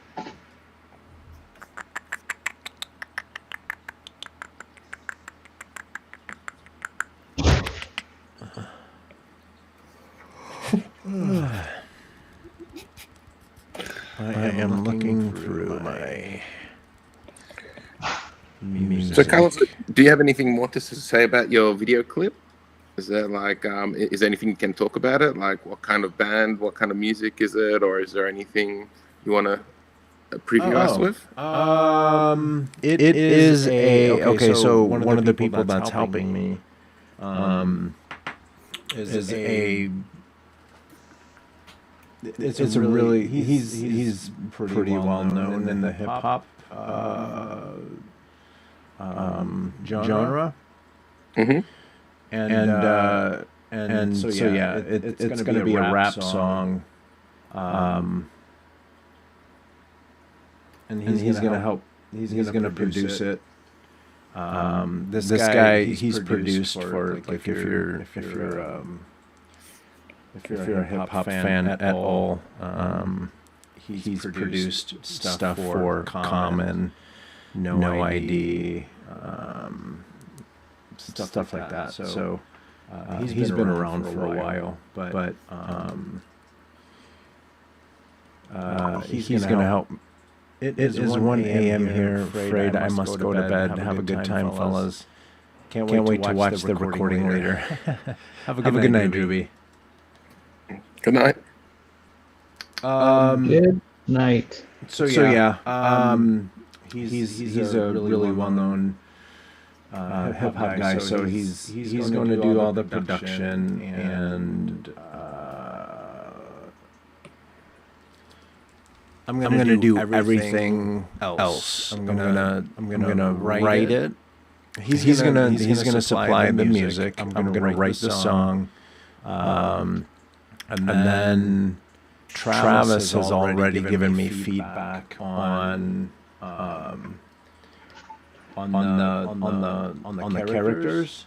Speaker 2: I am looking through my music.
Speaker 3: So, Carlos, do you have anything more to say about your video clip? Is there is there anything you can talk about it? Like, what kind of band, what kind of music is it, or is there anything you want to preview us with?
Speaker 2: It is a okay. So one of the people that's helping me, is a. It's a really he's pretty well known in the hip hop genre.
Speaker 3: Mm-hmm.
Speaker 2: And so yeah, it's going to be a rap song. And he's going to help. He's going to produce it. This guy he's produced for like if you're a hip hop fan at all, he's produced stuff for Common, No ID, stuff like that. So he's been around for a while, but he's going to help. It is 1 a.m. here. Afraid I must go to bed. Have a good time, fellas. Can't wait to watch the recording later. Have a good night, Drewby.
Speaker 3: Good night.
Speaker 1: Good night.
Speaker 2: So he's a really well-known hip hop guy. So he's going to do all the production and I'm gonna do everything else. I'm gonna write it. He's gonna supply the music. I'm gonna write the song. And then Travis has already given me feedback on the characters.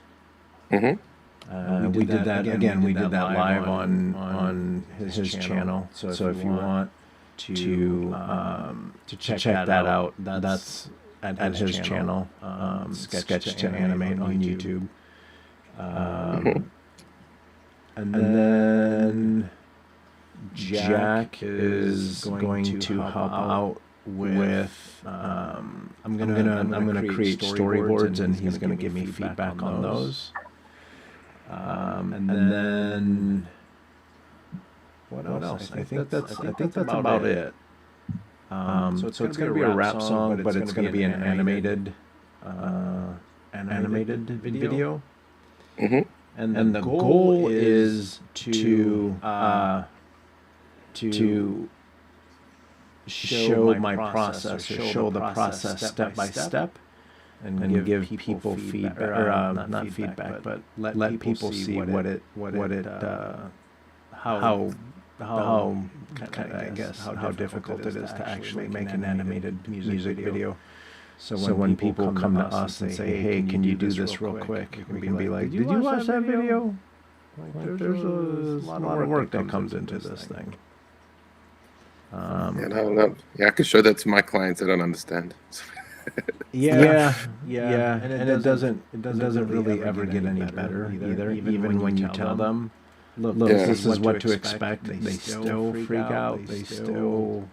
Speaker 3: Mm-hmm.
Speaker 2: We did that again. We did that live on his channel. So if you want to check that out, that's at his channel. Sketch to Animate on YouTube. And then Jack is going to help out with. I'm gonna create storyboards, and he's gonna give me feedback on those. And then what else? I think that's about it. So it's gonna be a rap song, but it's gonna be an animated video.
Speaker 3: Mm-hmm.
Speaker 2: And the goal is to show my process, or show the process step by step, and give people feedback, or not feedback, but let people see how difficult it is to actually make an animated music video. So when people come to us and say, "Hey, can you do this real quick?" we can be like, "Did you watch that video?" Like, there's a lot of work that comes into this thing.
Speaker 3: I can show that to my clients. I don't understand.
Speaker 2: Yeah, and it doesn't really ever get any better either. Even when you tell them, look, this is what to expect, they still freak out. They still,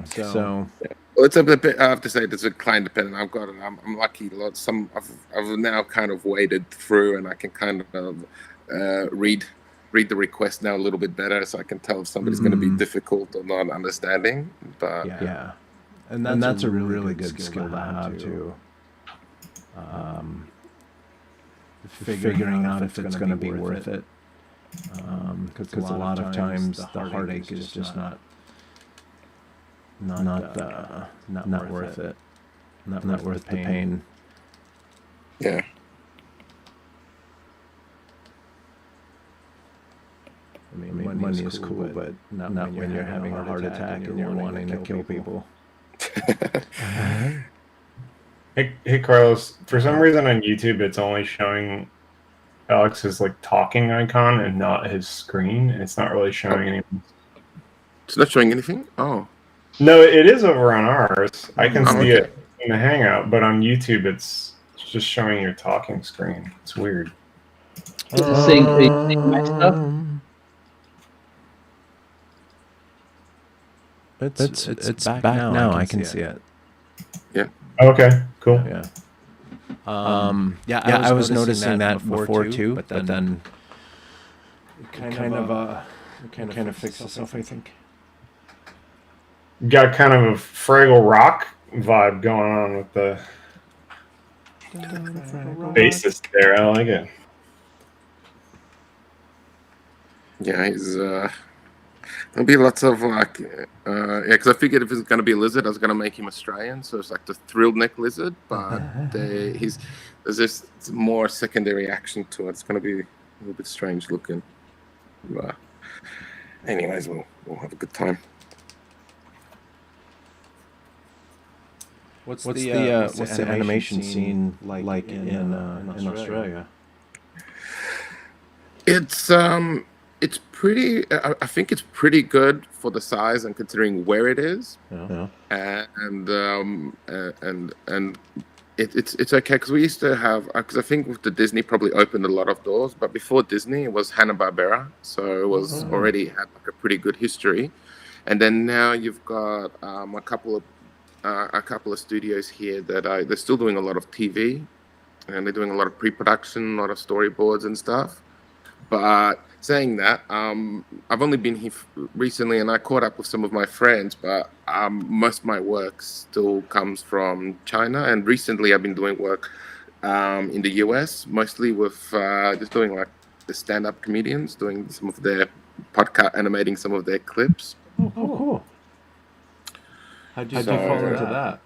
Speaker 2: so.
Speaker 3: Well, it's a bit. I have to say, it's a client dependent. I'm lucky. I've now kind of waded through, and I can kind of read the request now a little bit better, so I can tell if somebody's going to be difficult or not understanding. But
Speaker 2: yeah. And that's a really good skill to have too. Figuring out if it's going to be worth it. Because a lot of times the heartache is just not worth it. Not worth the pain.
Speaker 3: Yeah.
Speaker 2: I mean, money is cool, but not when you're having a heart attack and you're wanting to kill people.
Speaker 4: Hey Carlos, for some reason on YouTube it's only showing Alex's talking icon and not his screen. It's not really showing anything.
Speaker 3: It's not showing anything? Oh.
Speaker 4: No, it is over on ours. I can see it in the Hangout, but on YouTube it's just showing your talking screen. It's weird.
Speaker 1: Saying my stuff.
Speaker 2: It's back now. I can see it.
Speaker 3: Yeah.
Speaker 4: Okay. Cool.
Speaker 2: Yeah. I was noticing that before too, but then it kind of fixed itself, I think.
Speaker 4: Got kind of a Fraggle Rock vibe going on with the bassist there. I like it.
Speaker 3: Yeah, he's there'll be lots of because I figured if it's going to be a lizard, I was going to make him Australian, so it's like the thrilled neck lizard, but there's this more secondary action to it. It's going to be a little bit strange looking. But anyways, we'll have a good time.
Speaker 2: What's the animation scene like in Australia?
Speaker 3: It's pretty. I think it's pretty good for the size and considering where it is.
Speaker 2: Yeah.
Speaker 3: And it's okay because we used to have because I think with the Disney probably opened a lot of doors, but before Disney it was Hanna-Barbera, so it was already had a pretty good history, and then now you've got a couple of studios here that they're still doing a lot of TV. and they're doing a lot of pre-production, a lot of storyboards and stuff. But saying that, I've only been here recently, and I caught up with some of my friends. But most of my work still comes from China, and recently I've been doing work in the US, mostly with just doing like the stand-up comedians, doing some of their podcast, animating some of their clips.
Speaker 2: Oh, cool. How'd you fall into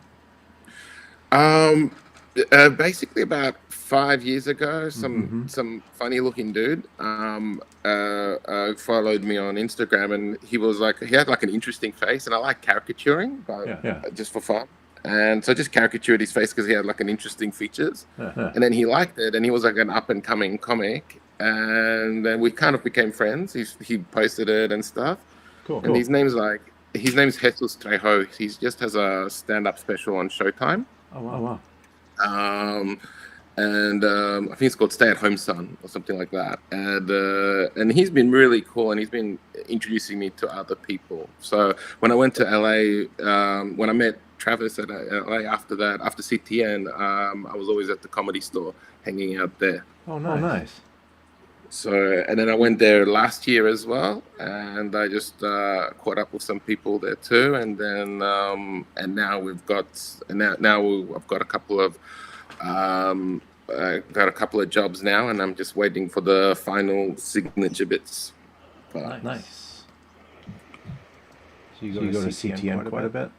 Speaker 2: that?
Speaker 3: Basically about 5 years ago, some funny looking dude followed me on Instagram, and he had like an interesting face, and I like caricaturing, but just for fun. And so I just caricatured his face because he had like an interesting features. And then he liked it, and he was like an up and coming comic, and then we kind of became friends. He posted it and stuff.
Speaker 2: Cool.
Speaker 3: And his name's Jesus Trejo. He just has a stand-up special on Showtime.
Speaker 2: Oh wow.
Speaker 3: I think it's called Stay at Home Son or something like that. And he's been really cool, and he's been introducing me to other people. So when I went to LA, when I met Travis at LA after CTN, I was always at the Comedy Store hanging out there.
Speaker 2: Oh, nice.
Speaker 3: So, and then I went there last year as well, and I just caught up with some people there too. And then, and now I've got a couple of, got a couple of jobs now, and I'm just waiting for the final signature bits. But,
Speaker 2: Nice. So you go to CTN quite a bit?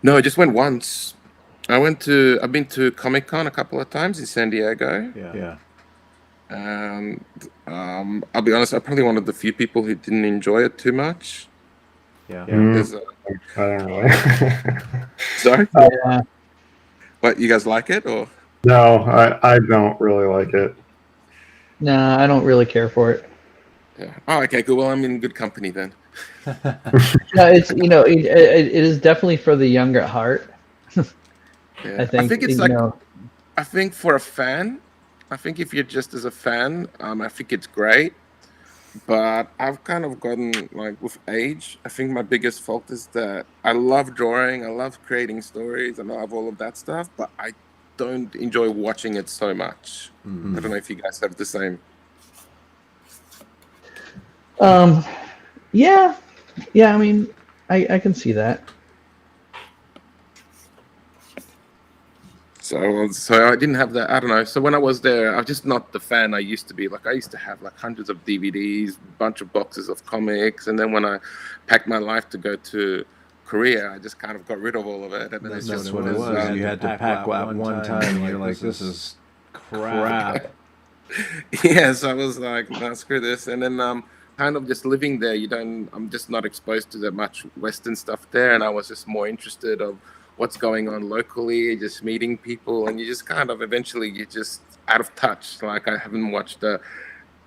Speaker 3: No, I just went once. I've been to Comic-Con a couple of times in San Diego.
Speaker 2: Yeah.
Speaker 3: I'll be honest, I'm probably one of the few people who didn't enjoy it too much.
Speaker 4: I don't really.
Speaker 3: Sorry?
Speaker 1: Yeah.
Speaker 3: What, you guys like it, or?
Speaker 4: No, I don't really like it.
Speaker 1: Nah, I don't really care for it.
Speaker 3: Yeah. Oh, okay, good. Well, I'm in good company then.
Speaker 1: No, it's it is definitely for the young at heart.
Speaker 3: Yeah.
Speaker 1: I think
Speaker 3: it's like, I think for a fan, I think if you're just as a fan, I think it's great. But I've kind of gotten, like, with age, I think my biggest fault is that I love drawing, I love creating stories, and I love all of that stuff, but I don't enjoy watching it so much. I don't know if you guys have the same.
Speaker 1: Yeah. I mean, I can see that.
Speaker 3: So I didn't have that. I don't know. So when I was there, I'm just not the fan I used to be. Like, I used to have like hundreds of DVDs, a bunch of boxes of comics, and then when I packed my life to go to Korea, I just kind of got rid of all of it. And then
Speaker 2: That's
Speaker 3: it's just
Speaker 2: what it was. You had to pack out one time, and you're like, this is crap.
Speaker 3: Yeah, so I was like, no, screw this. And then kind of just living there, I'm just not exposed to that much Western stuff there, and I was just more interested of what's going on locally, just meeting people, and you just kind of eventually you're just out of touch. Like, I haven't watched I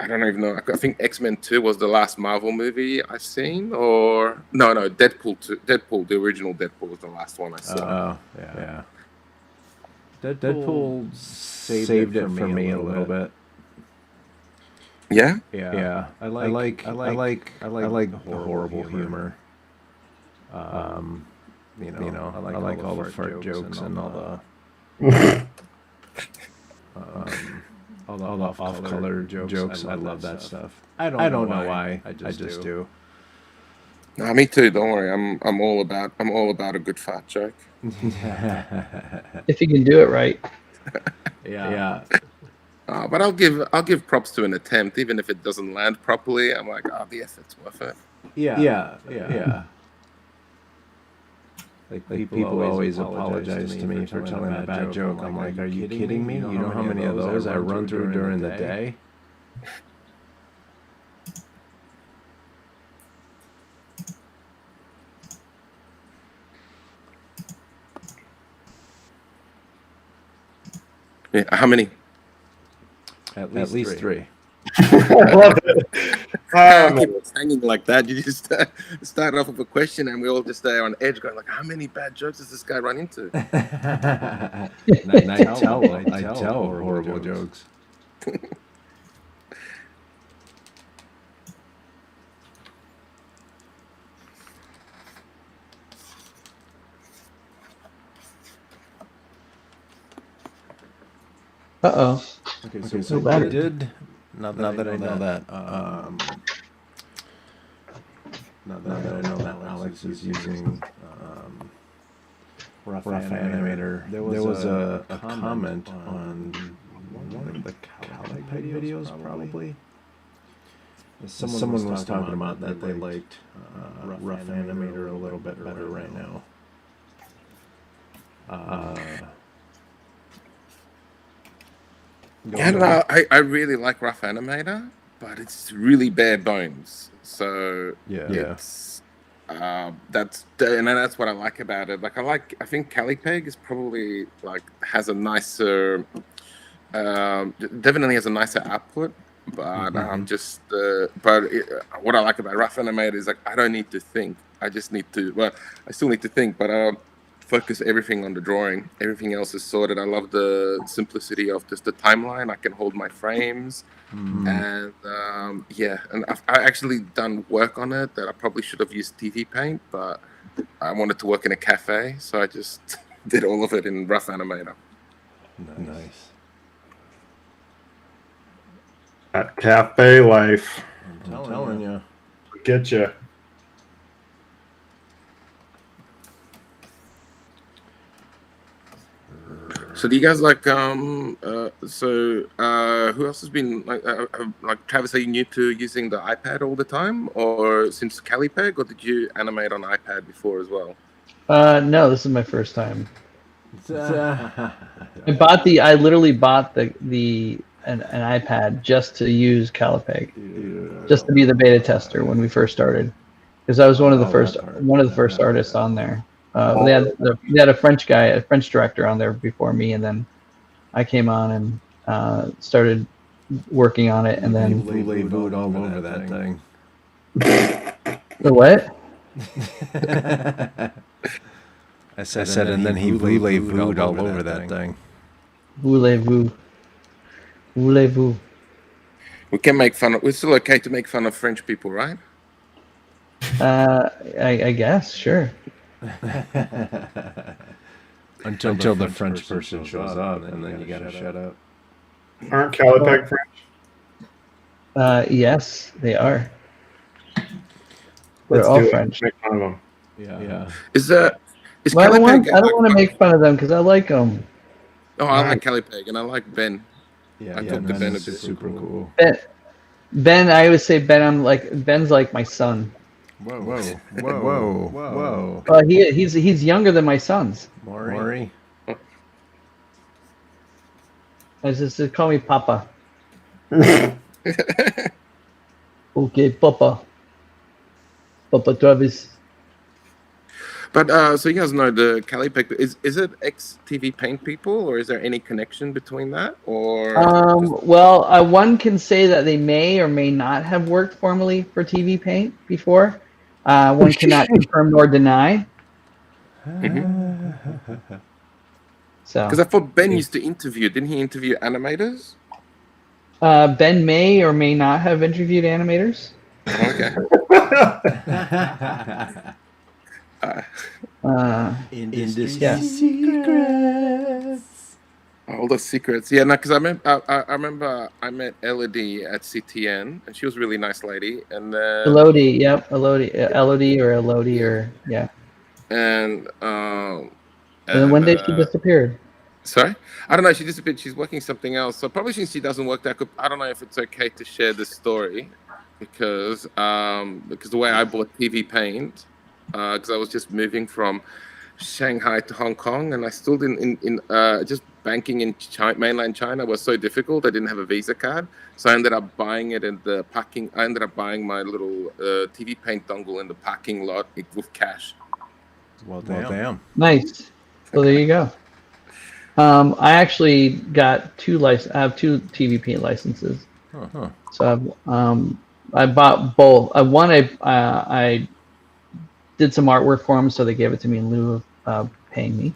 Speaker 3: don't even know. I think X-Men 2 was the last Marvel movie I've seen, or no, Deadpool 2. Deadpool, the original Deadpool was the last one I saw.
Speaker 2: Oh, yeah. Deadpool saved it for me a little bit.
Speaker 3: Yeah?
Speaker 2: Yeah. I like the horrible humor. I like all the fart jokes and all the all the off-color jokes. I love that stuff. I don't know why. I just do.
Speaker 3: No, me too. Don't worry. I'm all about a good fart joke.
Speaker 1: If you can do it right.
Speaker 2: Yeah.
Speaker 3: But I'll give props to an attempt, even if it doesn't land properly. I'm like, the effort's worth it.
Speaker 2: Yeah. Like people always apologize to me for telling a bad joke. I'm like, are you kidding me? You know how many of those I run through during the day?
Speaker 3: Yeah, how many?
Speaker 2: At least three.
Speaker 4: I love it.
Speaker 3: I keep hanging like that. You just start off with a question, and we all just stay on edge, going like, "How many bad jokes does this guy run into?"
Speaker 2: I tell horrible jokes.
Speaker 1: Uh-oh.
Speaker 2: Okay,
Speaker 1: So
Speaker 2: so
Speaker 1: bad.
Speaker 2: I did. Now that I know that. Now that I know that Alex is using Rough Animator, there was a comment on one of the Callipeg videos, probably. Someone was talking about that they liked Rough Animator a little bit better right now.
Speaker 3: I don't know. I really like Rough Animator, but it's really bare bones. So it's that's what I like about it. Like I think Callipeg is probably like has a nicer, definitely has a nicer output. But what I like about Rough Animator is like I don't need to think. I just need to. Well, I still need to think, but focus everything on the drawing. Everything else is sorted. I love the simplicity of just the timeline. I can hold my frames, and and I actually done work on it that I probably should have used TV Paint, but I wanted to work in a cafe, so I just did all of it in Rough Animator.
Speaker 2: Nice.
Speaker 4: That cafe life.
Speaker 2: I'm telling you.
Speaker 4: Get you.
Speaker 3: So do you guys like who else has been like Travis, are you new to using the iPad all the time, or since Callipeg, or did you animate on iPad before as well?
Speaker 1: No, this is my first time. I literally bought an iPad just to use Callipeg, just to be the beta tester when we first started, because I was one of the first artists on there. They had a French director on there before me, and then I came on and started working on it, and then
Speaker 2: voodoo all over that thing.
Speaker 1: The what?
Speaker 2: I said, and then he voulez-vous all over that thing.
Speaker 1: Voulez-vous. Voulez-vous.
Speaker 3: We can make fun of. It's still okay to make fun of French people, right?
Speaker 1: I guess, sure.
Speaker 2: Until the French person shows up, and then you gotta shut up.
Speaker 4: Aren't Callipeg French?
Speaker 1: Yes, they are.
Speaker 4: Let's
Speaker 1: They're all
Speaker 4: do
Speaker 1: French.
Speaker 4: Make fun of them.
Speaker 2: Yeah.
Speaker 3: Is
Speaker 1: Well, I don't want to make fun of them because I like them.
Speaker 3: Oh, I like Callipeg and I like Ben.
Speaker 2: Yeah,
Speaker 3: Ben
Speaker 2: is super cool.
Speaker 1: Ben, I always say Ben's like my son.
Speaker 2: Whoa.
Speaker 1: He's younger than my sons.
Speaker 2: Maury.
Speaker 1: I just call me Papa. Okay, Papa. Papa Travis.
Speaker 3: But so you guys know the Callipeg, is it ex-TV Paint people, or is there any connection between that? Or
Speaker 1: one can say that they may or may not have worked formally for TV Paint before. One cannot confirm nor deny. So,
Speaker 3: because I thought Ben used to interview. Didn't he interview animators?
Speaker 1: Ben may or may not have interviewed animators.
Speaker 3: Okay.
Speaker 2: Industry
Speaker 1: secrets.
Speaker 3: All the secrets. Yeah, no, because I remember I met Elodie at CTN, and she was a really nice lady. And then
Speaker 1: Elodie, yep, Elodie, yeah.
Speaker 3: And
Speaker 1: then one day she disappeared.
Speaker 3: Sorry? I don't know. She disappeared. She's working something else. So probably since she doesn't work that good, I don't know if it's okay to share this story because the way I bought TV Paint, because I was just moving from Shanghai to Hong Kong, and I still didn't just banking in mainland China was so difficult. I didn't have a Visa card, so I ended up buying it in the parking. I ended up buying my little TV Paint dongle in the parking lot with cash.
Speaker 2: Well, damn.
Speaker 1: Nice. So there you go. I actually got I have two TV Paint licenses. So I bought both. I did some artwork for them, so they gave it to me in lieu of paying me.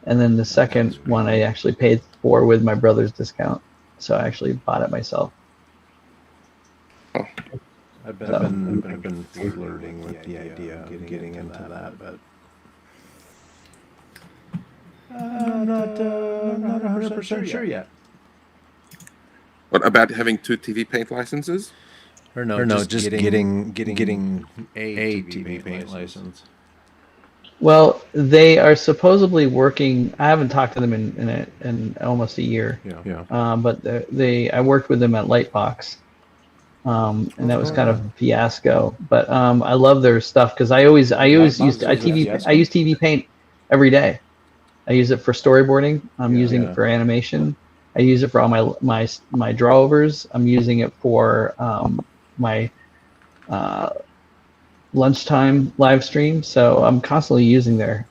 Speaker 1: And then the second one I actually paid for with my brother's discount. So I actually bought it myself.
Speaker 2: I've been flirting with the idea of getting into that, but I'm not 100% sure yet.
Speaker 3: What about having 2 TV Paint licenses?
Speaker 2: Or no, just getting a TV Paint license.
Speaker 1: Well, they are supposedly working. I haven't talked to them in almost a year.
Speaker 2: Yeah.
Speaker 1: But I worked with them at Lightbox, and that was kind of a fiasco. But I love their stuff because I use TV Paint every day. I use it for storyboarding. I'm using it for animation. I use it for all my drawovers. I'm using it for my lunchtime live stream. So I'm constantly using their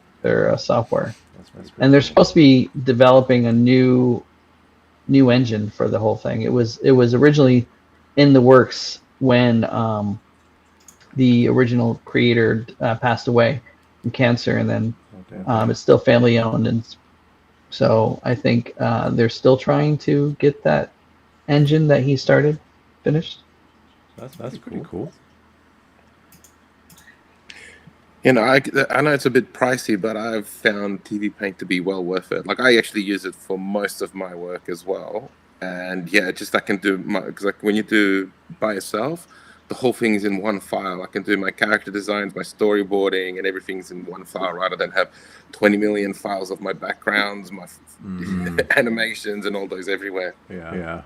Speaker 1: software. And they're supposed to be developing a new engine for the whole thing. It was originally in the works when the original creator passed away from cancer, and then it's still family owned, and so I think they're still trying to get that engine that he started finished.
Speaker 2: That's pretty cool.
Speaker 3: You know, I know it's a bit pricey, but I've found TV Paint to be well worth it. Like, I actually use it for most of my work as well. And yeah, just I can do because like when you do by yourself, the whole thing is in one file. I can do my character designs, my storyboarding, and everything's in one file rather than have 20 million files of my backgrounds, my animations, and all those everywhere.
Speaker 2: Yeah.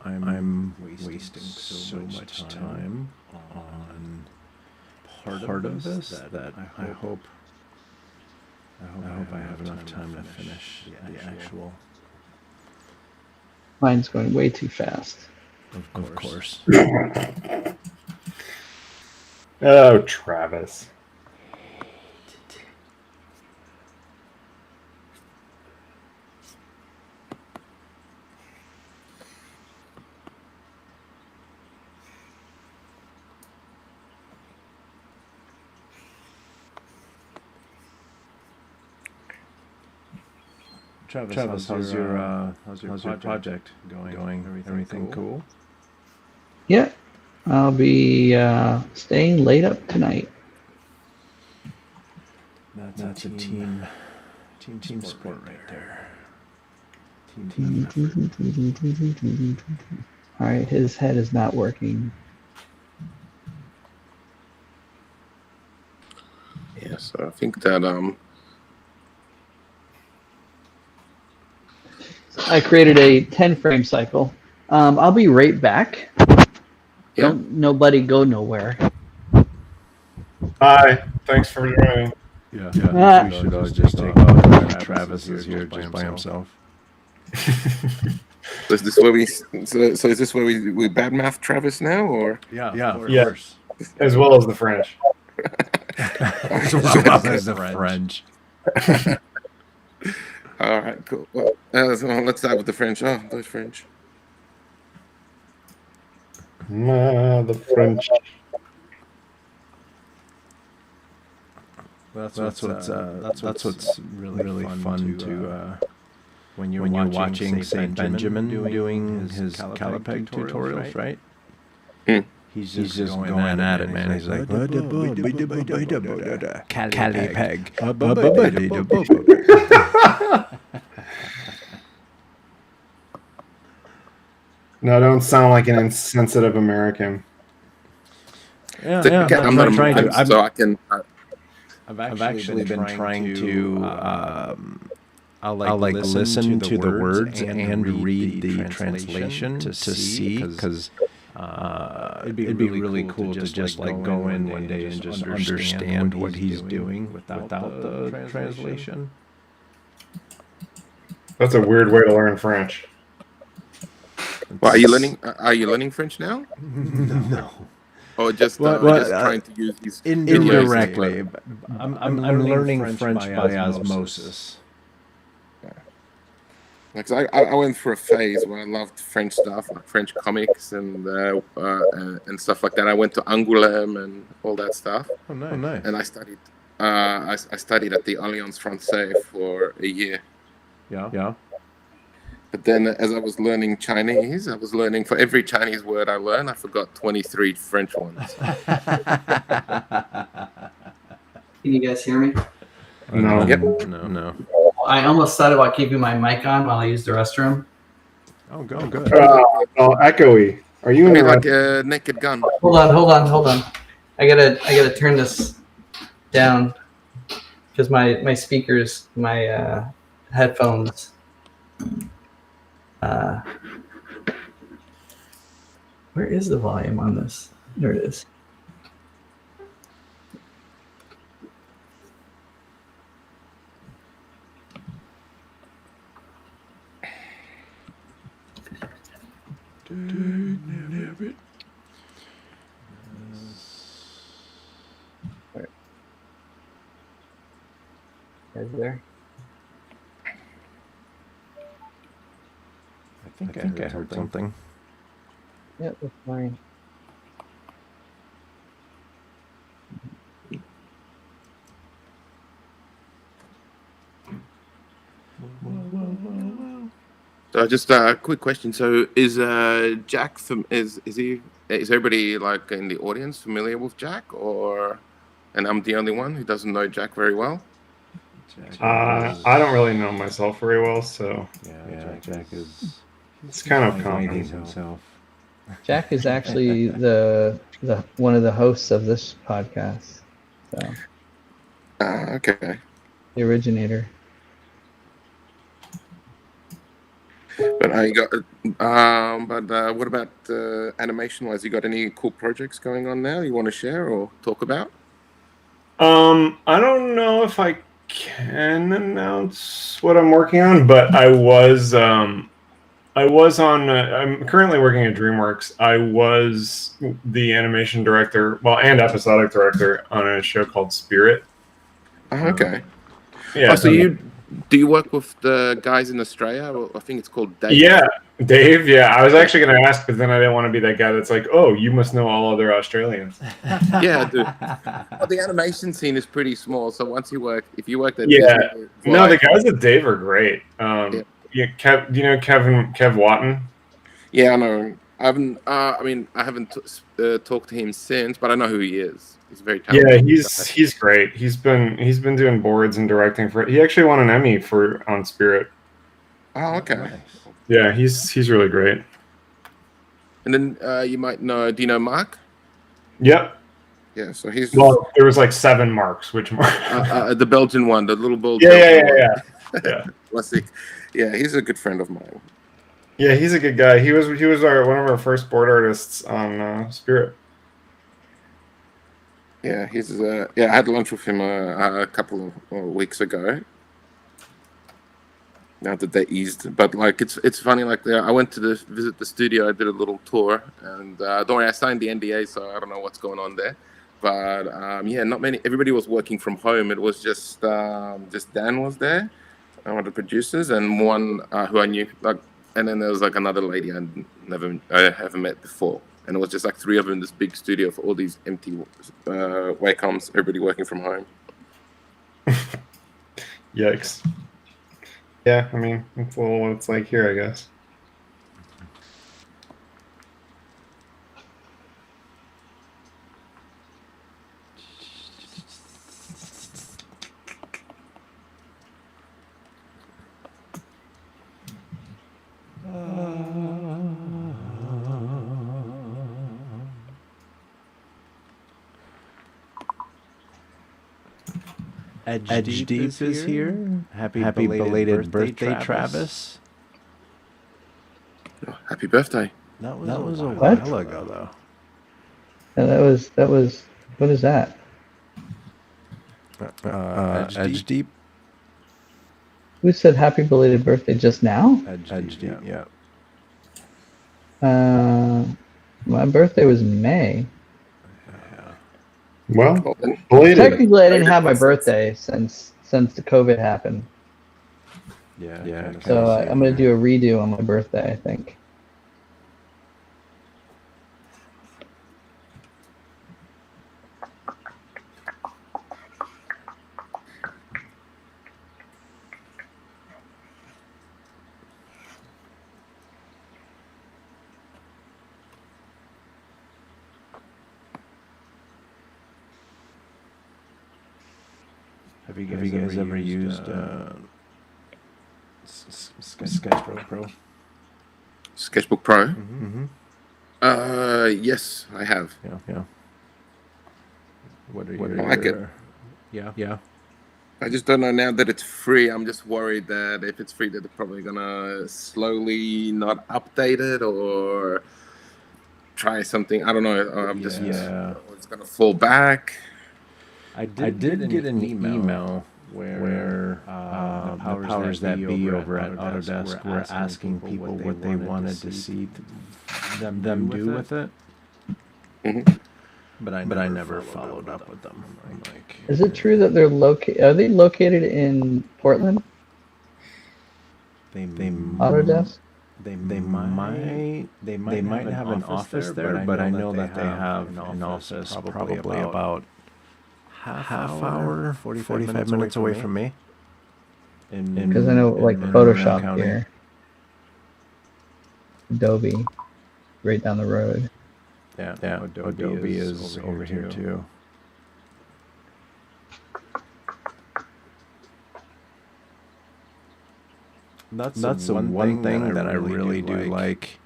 Speaker 2: I'm wasting so much time on part of this that I hope I have enough time to finish the actual.
Speaker 1: Mine's going way too fast.
Speaker 2: Of course.
Speaker 4: Oh, Travis.
Speaker 2: Travis, how's your project going? Everything cool?
Speaker 1: Yeah, I'll be staying late up tonight.
Speaker 2: That's a team sport right there.
Speaker 1: All right, his head is not working.
Speaker 3: Yeah, so I think that
Speaker 1: I created a 10 frame cycle. I'll be right back.
Speaker 3: Yeah.
Speaker 1: Don't nobody go nowhere.
Speaker 4: Hi, thanks for joining.
Speaker 2: Yeah. We should just take off. Travis is here just by himself.
Speaker 3: So is this where we badmouth Travis now, or?
Speaker 2: Yeah, of
Speaker 4: Yeah.
Speaker 2: course.
Speaker 4: As well as the French.
Speaker 2: As well as the French.
Speaker 3: All right, cool. Well, let's start with the French. Oh, those French.
Speaker 4: The French.
Speaker 2: That's what's really fun to when you're watching say Benjamin doing his Callipeg tutorials, right? He's just going at it, man. He's like Callipeg.
Speaker 4: No, don't sound like an insensitive American.
Speaker 2: Yeah.
Speaker 3: I'm not trying to. So I can.
Speaker 2: I've actually been trying to. I'll listen to the words and read the translation to see, because it'd be really cool to just like go in one day and just understand what he's doing without the translation.
Speaker 4: That's a weird way to learn French.
Speaker 3: Well, are you learning French now?
Speaker 2: No.
Speaker 3: Or just trying to use these
Speaker 2: indirectly? I'm learning French by osmosis.
Speaker 3: Because I went through a phase where I loved French stuff, like French comics and stuff like that. I went to Angoulême and all that stuff.
Speaker 2: Oh, nice.
Speaker 3: And I studied. I studied at the Alliance Française for a year.
Speaker 2: Yeah.
Speaker 3: But then as I was learning Chinese, I was learning for every Chinese word I learned, I forgot 23 French ones.
Speaker 5: Can you guys hear me?
Speaker 4: No.
Speaker 3: Yep.
Speaker 2: No.
Speaker 5: I almost thought about keeping my mic on while I use the restroom.
Speaker 2: Oh, good.
Speaker 4: Oh, echoey. Are you in the
Speaker 3: Like a Naked Gun.
Speaker 5: Hold on. I gotta turn this down because my speakers, my headphones. Where is the volume on this? There it is. Is there?
Speaker 2: I think I heard something.
Speaker 1: Yeah, that's fine.
Speaker 3: So just a quick question. So is Jack is everybody like in the audience familiar with Jack, or and I'm the only one who doesn't know Jack very well?
Speaker 4: I don't really know myself very well, so
Speaker 2: Jack is.
Speaker 4: it's kind of
Speaker 2: Hiding
Speaker 4: common.
Speaker 2: himself.
Speaker 1: Jack is actually the one of the hosts of this podcast. So
Speaker 3: Okay.
Speaker 1: the originator.
Speaker 3: But you got. What about animation wise? You got any cool projects going on now you want to share or talk about?
Speaker 4: I don't know if I can announce what I'm working on, but I was on. I'm currently working at DreamWorks. I was the animation director, and episodic director on a show called Spirit.
Speaker 3: Oh, okay.
Speaker 4: Yeah.
Speaker 3: So do you work with the guys in Australia? Well, I think it's called Dave.
Speaker 4: Yeah, Dave. Yeah, I was actually going to ask, but then I didn't want to be that guy that's like, oh, you must know all other Australians.
Speaker 3: Yeah, dude. Well, the animation scene is pretty small, so if you worked at
Speaker 4: Yeah.
Speaker 3: Disney,
Speaker 4: No, the guys at Dave are great.
Speaker 3: Yeah.
Speaker 4: Do you know Kev Watton?
Speaker 3: Yeah, I know. I haven't talked to him since, but I know who he is. He's very talented.
Speaker 4: Yeah, he's great. He's been doing boards and directing for. He actually won an Emmy on Spirit.
Speaker 3: Oh, okay.
Speaker 2: Nice.
Speaker 4: Yeah, he's really great.
Speaker 3: And then you might know. Do you know Mark?
Speaker 4: Yep.
Speaker 3: Yeah. So he's
Speaker 4: there was like 7 Marks. Which Mark?
Speaker 3: The Belgian one, the little Belgian.
Speaker 4: Yeah.
Speaker 3: Classic. Yeah, he's a good friend of mine.
Speaker 4: Yeah, he's a good guy. He was one of our first board artists on Spirit.
Speaker 3: Yeah, I had lunch with him a couple of weeks ago. Now that they eased, but like it's funny. Like I went to visit the studio. I did a little tour, and don't worry, I signed the NDA, so I don't know what's going on there. But not many. Everybody was working from home. It was just Dan was there, one of the producers, and one who I knew. And then there was like another lady I haven't met before. And it was just like 3 of them in this big studio for all these empty Wacom's, everybody working from home.
Speaker 4: Yikes. Yeah, I mean, it's a little what it's like here, I guess.
Speaker 2: Edge Deep is here. Happy belated birthday, Travis.
Speaker 3: Oh, happy birthday.
Speaker 2: That was a
Speaker 1: What?
Speaker 2: while ago, though.
Speaker 1: And that was what is that?
Speaker 2: Edge Deep.
Speaker 1: Who said happy belated birthday just now?
Speaker 2: Edge Deep, yeah.
Speaker 1: My birthday was in May.
Speaker 4: Well, belated.
Speaker 1: Technically, I didn't have my birthday since the COVID happened.
Speaker 2: Yeah.
Speaker 1: So I'm gonna do a redo on my birthday, I think.
Speaker 2: Have you guys ever used Sketchbook Pro?
Speaker 3: Sketchbook Pro.
Speaker 2: Mm-hmm.
Speaker 3: Yes, I have.
Speaker 2: Yeah. What are you?
Speaker 3: I like it.
Speaker 2: Yeah.
Speaker 3: I just don't know now that it's free. I'm just worried that if it's free, that they're probably gonna slowly not update it or try something. I don't know. I'm just it's gonna fall back.
Speaker 2: I did get an email where the powers that be over at Autodesk were asking people what they wanted to see them do with it.
Speaker 3: Mm-hmm.
Speaker 2: But I never followed up with them. I'm like,
Speaker 1: is it true that they're are they located in Portland?
Speaker 2: They
Speaker 1: Autodesk?
Speaker 2: They might have an office there, but I know that they have an office probably about half hour, 45 minutes away from me.
Speaker 1: Because I know like Photoshop here, Adobe, right down the road.
Speaker 2: Yeah. Adobe is over here too. That's the one thing that I really do like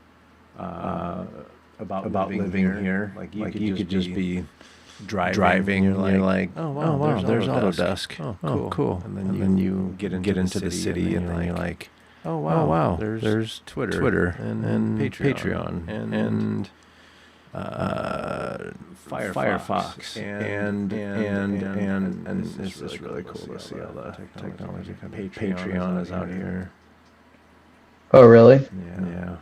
Speaker 2: about living here. Like you could just be driving and you're like, oh wow, there's Autodesk. Oh, cool. And then you get into the city and then you're like, oh wow, there's Twitter and Patreon and Firefox and it's just really cool to see all the technology. Patreon is out here.
Speaker 1: Oh really?
Speaker 2: Yeah.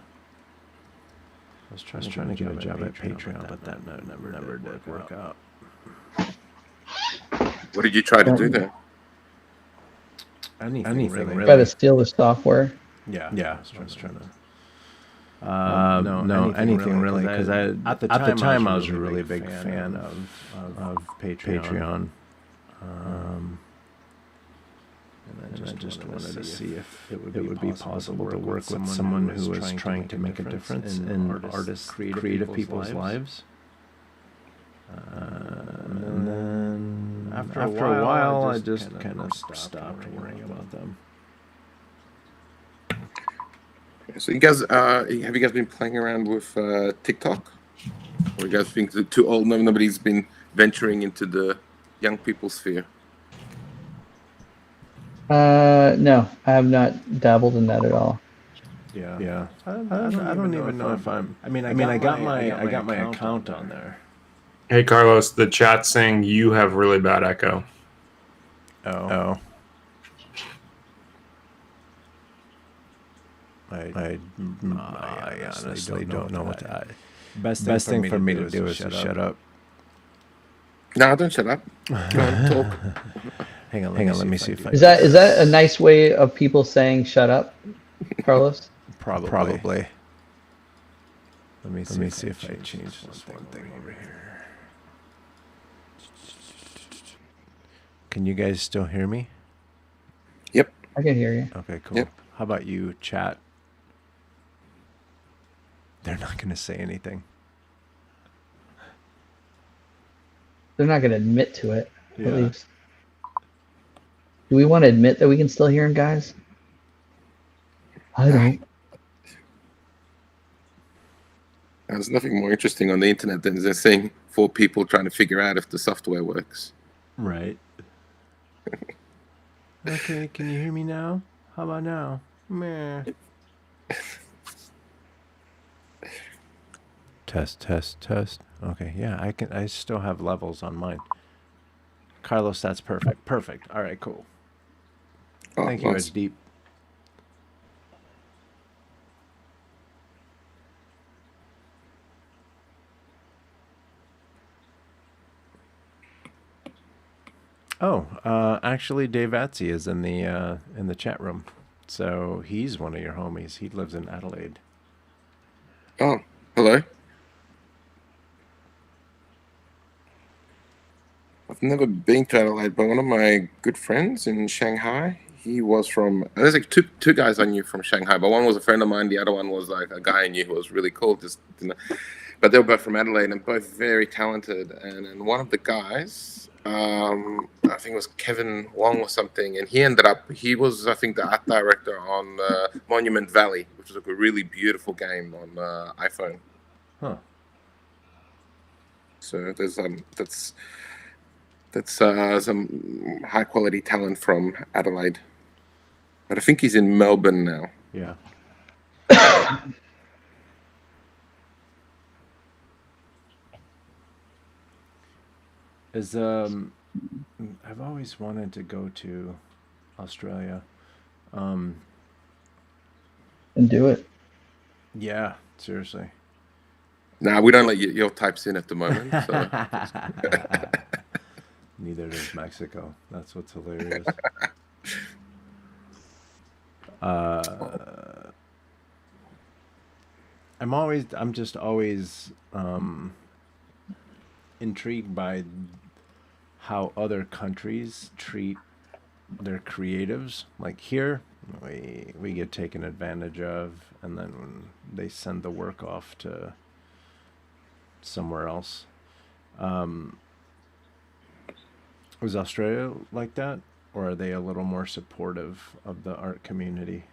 Speaker 2: I was trying to get a job at Patreon, but that never did work out.
Speaker 3: What did you try to do there?
Speaker 2: Anything really.
Speaker 1: Try to steal the software.
Speaker 2: Yeah. I was trying to. No, anything really, because at the time I was a really big fan of Patreon. And I just wanted to see if it would be possible to work with someone who was trying to make a difference in artists, creative people's lives. And then after a while, I just kind of stopped worrying about them.
Speaker 3: So you guys, have you guys been playing around with TikTok? Or you guys think too old? Nobody's been venturing into the young people sphere.
Speaker 1: No, I have not dabbled in that at all.
Speaker 2: Yeah. I don't even know if I'm. I mean, I got my account on there.
Speaker 4: Hey Carlos, the chat's saying you have really bad echo.
Speaker 2: Oh. I honestly don't know what to. Best thing for me to do is to shut up.
Speaker 3: No, don't shut up. Go on, talk.
Speaker 2: Hang on. Let me see if I.
Speaker 1: Is that a nice way of people saying "shut up," Carlos?
Speaker 2: Probably. Let me see if I change this one thing over here. Can you guys still hear me?
Speaker 3: Yep.
Speaker 1: I can hear you.
Speaker 2: Okay, cool.
Speaker 3: Yep.
Speaker 2: How about you, chat? They're not going to say anything.
Speaker 1: They're not going to admit to it, at least. Do we want to admit that we can still hear him, guys? I don't.
Speaker 3: There's nothing more interesting on the internet than just seeing 4 people trying to figure out if the software works.
Speaker 2: Right. Okay, can you hear me now? How about now? Meh. Test. Okay, yeah, I still have levels on mine. Carlos, that's perfect. All right, cool.
Speaker 3: Oh,
Speaker 2: Thank you,
Speaker 3: nice.
Speaker 2: Edge Deep. Oh, actually, Dave Atsy is in the chat room, so he's one of your homies. He lives in Adelaide.
Speaker 3: Oh, hello. I've never been to Adelaide, but one of my good friends in Shanghai, he was from. There's like two guys I knew from Shanghai, but one was a friend of mine. The other one was like a guy I knew who was really cool. But they were both from Adelaide and both very talented. And one of the guys I think it was Kevin Wong or something, and he was, I think, the art director on Monument Valley, which was like a really beautiful game on iPhone.
Speaker 2: Huh.
Speaker 3: So there's that's some high quality talent from Adelaide, but I think he's in Melbourne now.
Speaker 2: Yeah. I've always wanted to go to Australia.
Speaker 1: And do it.
Speaker 2: Yeah, seriously.
Speaker 3: Nah, we don't let your types in at the moment. So.
Speaker 2: Neither does Mexico. That's what's hilarious. I'm just always intrigued by how other countries treat their creatives. Like here, we get taken advantage of, and then when they send the work off to somewhere else. Was Australia like that, or are they a little more supportive of the art community?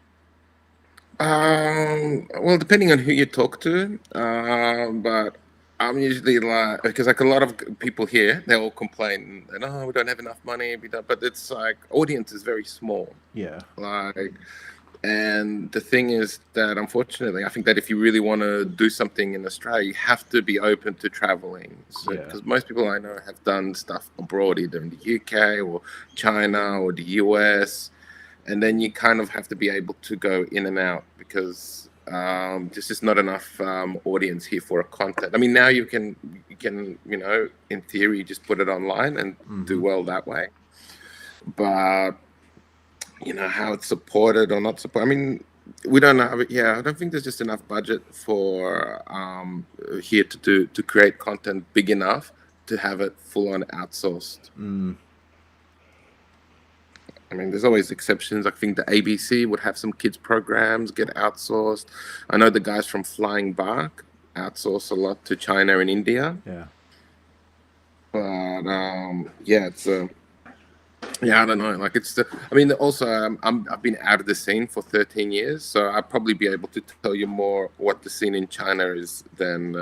Speaker 3: Well, depending on who you talk to, but I'm usually like, because like a lot of people here, they all complain that, oh, we don't have enough money, but it's like audience is very small.
Speaker 2: Yeah.
Speaker 3: Like, and the thing is that unfortunately, I think that if you really want to do something in Australia, you have to be open to traveling. So,
Speaker 2: Yeah.
Speaker 3: because most people I know have done stuff abroad, either in the UK or China or the US. And then you kind of have to be able to go in and out because there's just not enough audience here for a content. I mean, now you can in theory, just put it online and do well that way. But how it's supported or not supported. I mean, we don't know. Yeah, I don't think there's just enough budget for here to create content big enough to have it full on outsourced. I mean, there's always exceptions. I think the ABC would have some kids programs get outsourced. I know the guys from Flying Bark outsource a lot to China and India.
Speaker 2: Yeah.
Speaker 3: But yeah, it's I don't know. Like I mean, also I've been out of the scene for 13 years, so I'll probably be able to tell you more what the scene in China is than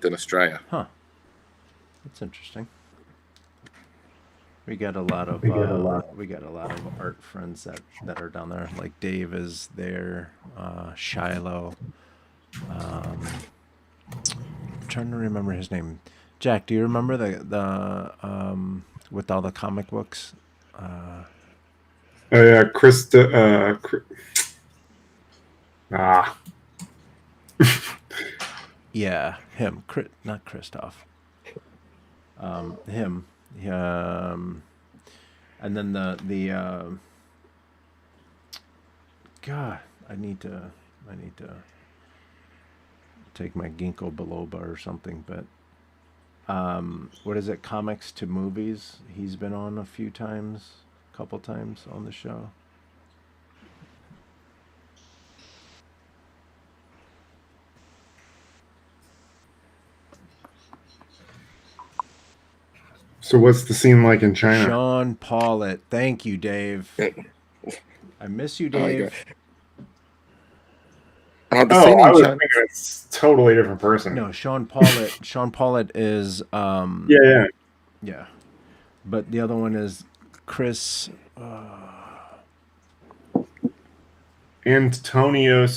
Speaker 3: Australia.
Speaker 2: Huh. That's interesting. We got a lot of art friends that are down there. Like Dave is there, Shiloh. I'm trying to remember his name. Jack, do you remember the with all the comic books?
Speaker 4: Oh yeah,
Speaker 2: Yeah, him. Not Christoph. Him. And then the God, I need to take my ginkgo biloba or something, but what is it? Comics to Movies. He's been on a couple times on the show.
Speaker 4: So what's the scene like in China?
Speaker 2: Sean Paulett. Thank you, Dave. I miss you, Dave.
Speaker 4: I was thinking it's a totally different person.
Speaker 2: No, Sean Paulett. Sean Paulett is yeah. But the other one is Chris
Speaker 4: Antonio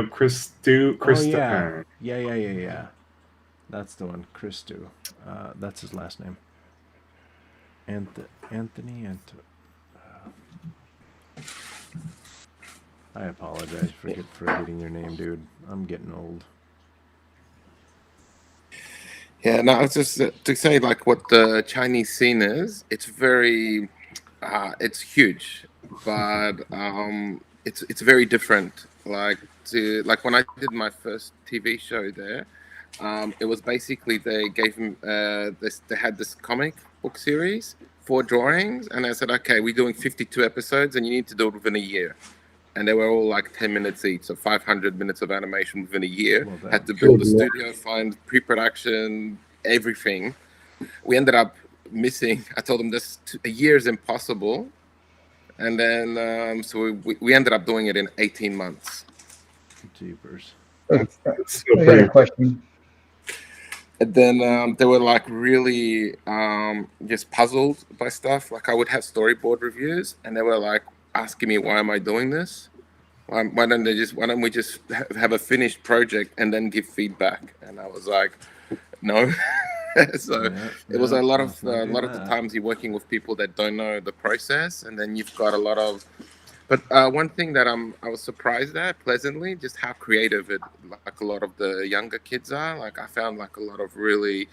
Speaker 4: Christou.
Speaker 2: Oh, yeah. That's the one, Christou. That's his last name. Anthony. I apologize for forgetting your name, dude. I'm getting old.
Speaker 3: Yeah, no, it's just to say like what the Chinese scene is. It's very, it's huge, but it's very different. Like when I did my first TV show there. It was basically they gave him they had this comic book series, 4 drawings, and I said, okay, we're doing 52 episodes, and you need to do it within a year. And they were all like 10 minutes each, so 500 minutes of animation within a year.
Speaker 2: Well,
Speaker 3: had to build a studio, find pre-production, everything. We ended up missing. I told them this a year is impossible, and then so we ended up doing it in 18 months.
Speaker 2: Jeepers.
Speaker 4: That's
Speaker 1: I
Speaker 4: still
Speaker 1: got
Speaker 4: pretty
Speaker 1: a question.
Speaker 3: And then they were like really just puzzled by stuff. Like I would have storyboard reviews, and they were like asking me, "Why am I doing this? Why don't we just have a finished project and then give feedback?" And I was like, "No." So it was a lot of the times you're working with people that don't know the process, and then you've got a lot of. But one thing that I was surprised at pleasantly, just how creative like a lot of the younger kids are. Like I found like a lot of really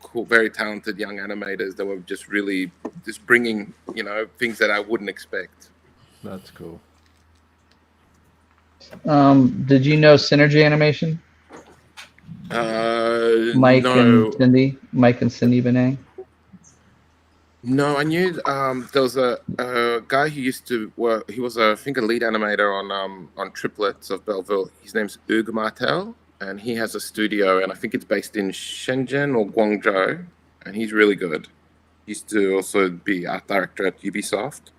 Speaker 3: cool, very talented young animators that were just really just bringing things that I wouldn't expect.
Speaker 2: That's cool.
Speaker 1: Did you know Synergy Animation? Mike
Speaker 3: No.
Speaker 1: and Cindy Benet?
Speaker 3: No, I knew there was a guy who used to work. He was, I think, a lead animator on Triplets of Belleville. His name's Hugues Martel, and he has a studio, and I think it's based in Shenzhen or Guangzhou, and he's really good. He used to also be art director at Ubisoft.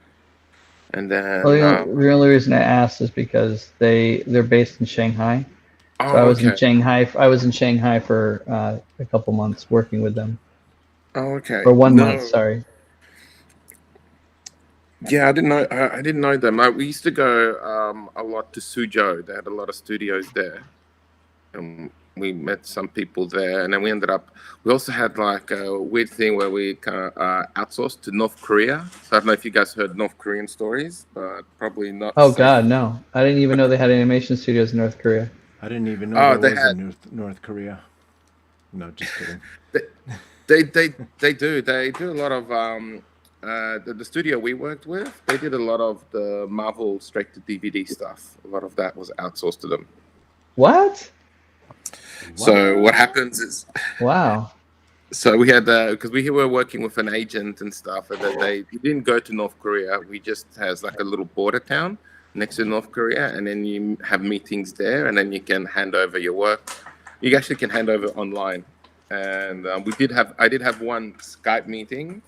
Speaker 3: And then
Speaker 1: Well, the only reason I asked is because they're based in Shanghai. So I was in Shanghai. I was in Shanghai for a couple months working with them.
Speaker 3: Oh, okay.
Speaker 1: For 1 month, sorry.
Speaker 3: Yeah, I didn't know. I didn't know them. We used to go a lot to Suzhou. They had a lot of studios there, and we met some people there. And then we ended up. We also had like a weird thing where we kind of outsourced to North Korea. So I don't know if you guys heard North Korean stories, but probably not.
Speaker 1: Oh God, no! I didn't even know they had animation studios in North Korea.
Speaker 2: I didn't even know there was a North Korea. No, just kidding.
Speaker 3: They do. They do a lot of the studio we worked with. They did a lot of the Marvel straight to DVD stuff. A lot of that was outsourced to them.
Speaker 1: What?
Speaker 3: So what happens is,
Speaker 1: wow.
Speaker 3: So we had because we were working with an agent and stuff, and we didn't go to North Korea. We just has like a little border town next to North Korea, and then you have meetings there, and then you can hand over your work. You actually can hand over online. And I did have one Skype meeting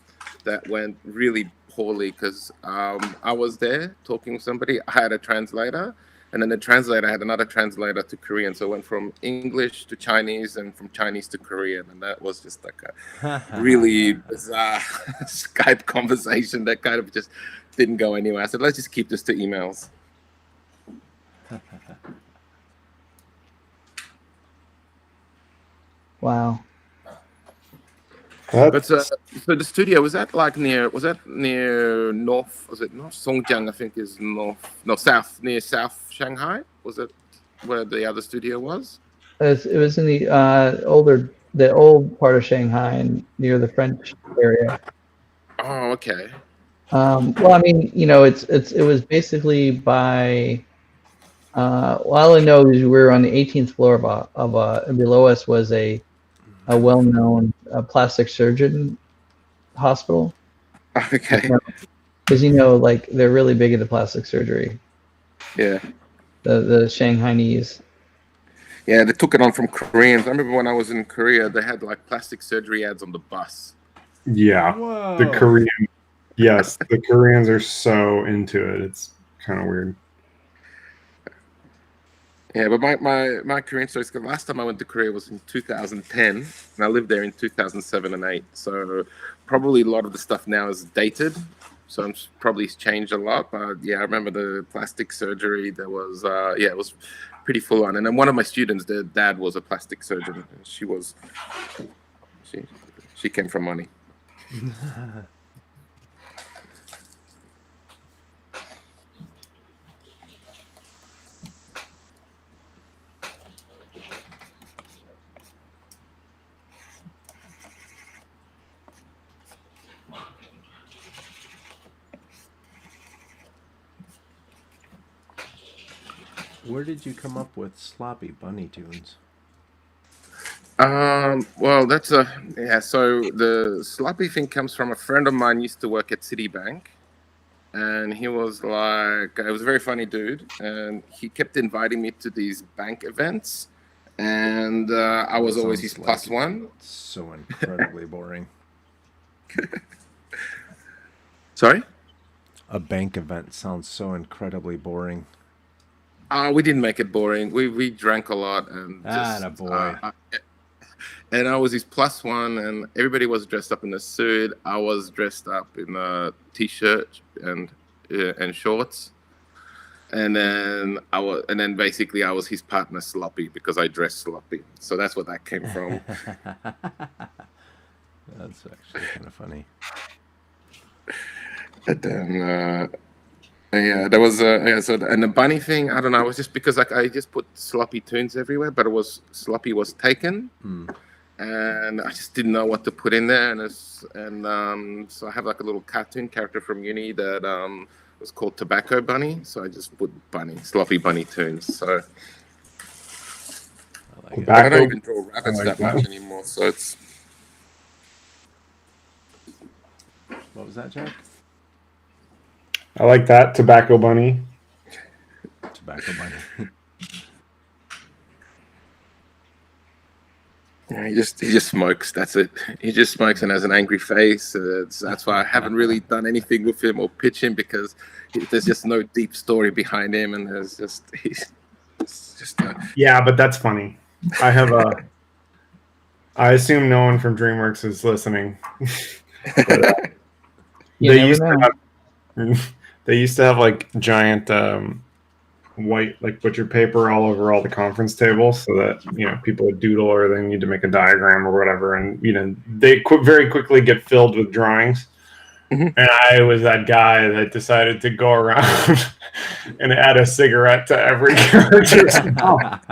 Speaker 3: that went really poorly because I was there talking with somebody. I had a translator, and then the translator had another translator to Korean. So it went from English to Chinese and from Chinese to Korean. And that was just like a really bizarre Skype conversation that kind of just didn't go anywhere. I said, let's just keep this to emails.
Speaker 1: Wow.
Speaker 3: But so the studio was that near north? Was it North Songjiang? I think is south, near South Shanghai. Was it where the other studio was?
Speaker 1: It was in the old part of Shanghai and near the French area.
Speaker 3: Oh, okay.
Speaker 1: Well, I mean, it was basically by. All I know is we were on the 18th floor and below us was a well-known plastic surgeon hospital.
Speaker 3: Okay.
Speaker 1: Because like they're really big into plastic surgery.
Speaker 3: Yeah.
Speaker 1: The Shanghainese.
Speaker 3: Yeah, they took it on from Koreans. I remember when I was in Korea, they had like plastic surgery ads on the bus.
Speaker 4: Yeah.
Speaker 2: Whoa.
Speaker 4: The Koreans are so into it. It's kind of weird.
Speaker 3: Yeah, but my Korean stories, because last time I went to Korea was in 2010, and I lived there in 2007 and 8. So probably a lot of the stuff now is dated. So it's probably changed a lot. But yeah, I remember the plastic surgery. There was, it was pretty full on. And then one of my students, their dad was a plastic surgeon. And she came from money.
Speaker 2: Where did you come up with Sloppy Bunny Tunes?
Speaker 3: Well, so the sloppy thing comes from a friend of mine used to work at Citibank, and he was like, it was a very funny dude, and he kept inviting me to these bank events, and I was always his plus one.
Speaker 2: So incredibly boring.
Speaker 3: Sorry?
Speaker 2: A bank event sounds so incredibly boring.
Speaker 3: We didn't make it boring. We drank a lot and just
Speaker 2: boy.
Speaker 3: And I was his plus one, and everybody was dressed up in a suit. I was dressed up in a t-shirt and shorts, and then basically I was his partner Sloppy because I dressed sloppy. So that's what that came from.
Speaker 2: That's actually kind of funny.
Speaker 3: And then there was so and the bunny thing. I don't know. It was just because like I just put sloppy tunes everywhere, but sloppy was taken. And I just didn't know what to put in there, so I have like a little cartoon character from uni that was called Tobacco Bunny, so I just put Sloppy Bunny tunes. So I don't even draw rabbits that much anymore. So it's.
Speaker 2: What was that, Jack?
Speaker 4: I like that Tobacco Bunny.
Speaker 2: Tobacco Bunny.
Speaker 3: Yeah, he just smokes. That's it. He just smokes and has an angry face. That's why I haven't really done anything with him or pitch him because there's just no deep story behind him, and he's just.
Speaker 4: Yeah, but that's funny. I assume no one from DreamWorks is listening. But, they used to have like giant white like butcher paper all over all the conference tables so that people would doodle or they need to make a diagram or whatever, and they very quickly get filled with drawings. And I was that guy that decided to go around and add a cigarette to every character's mouth.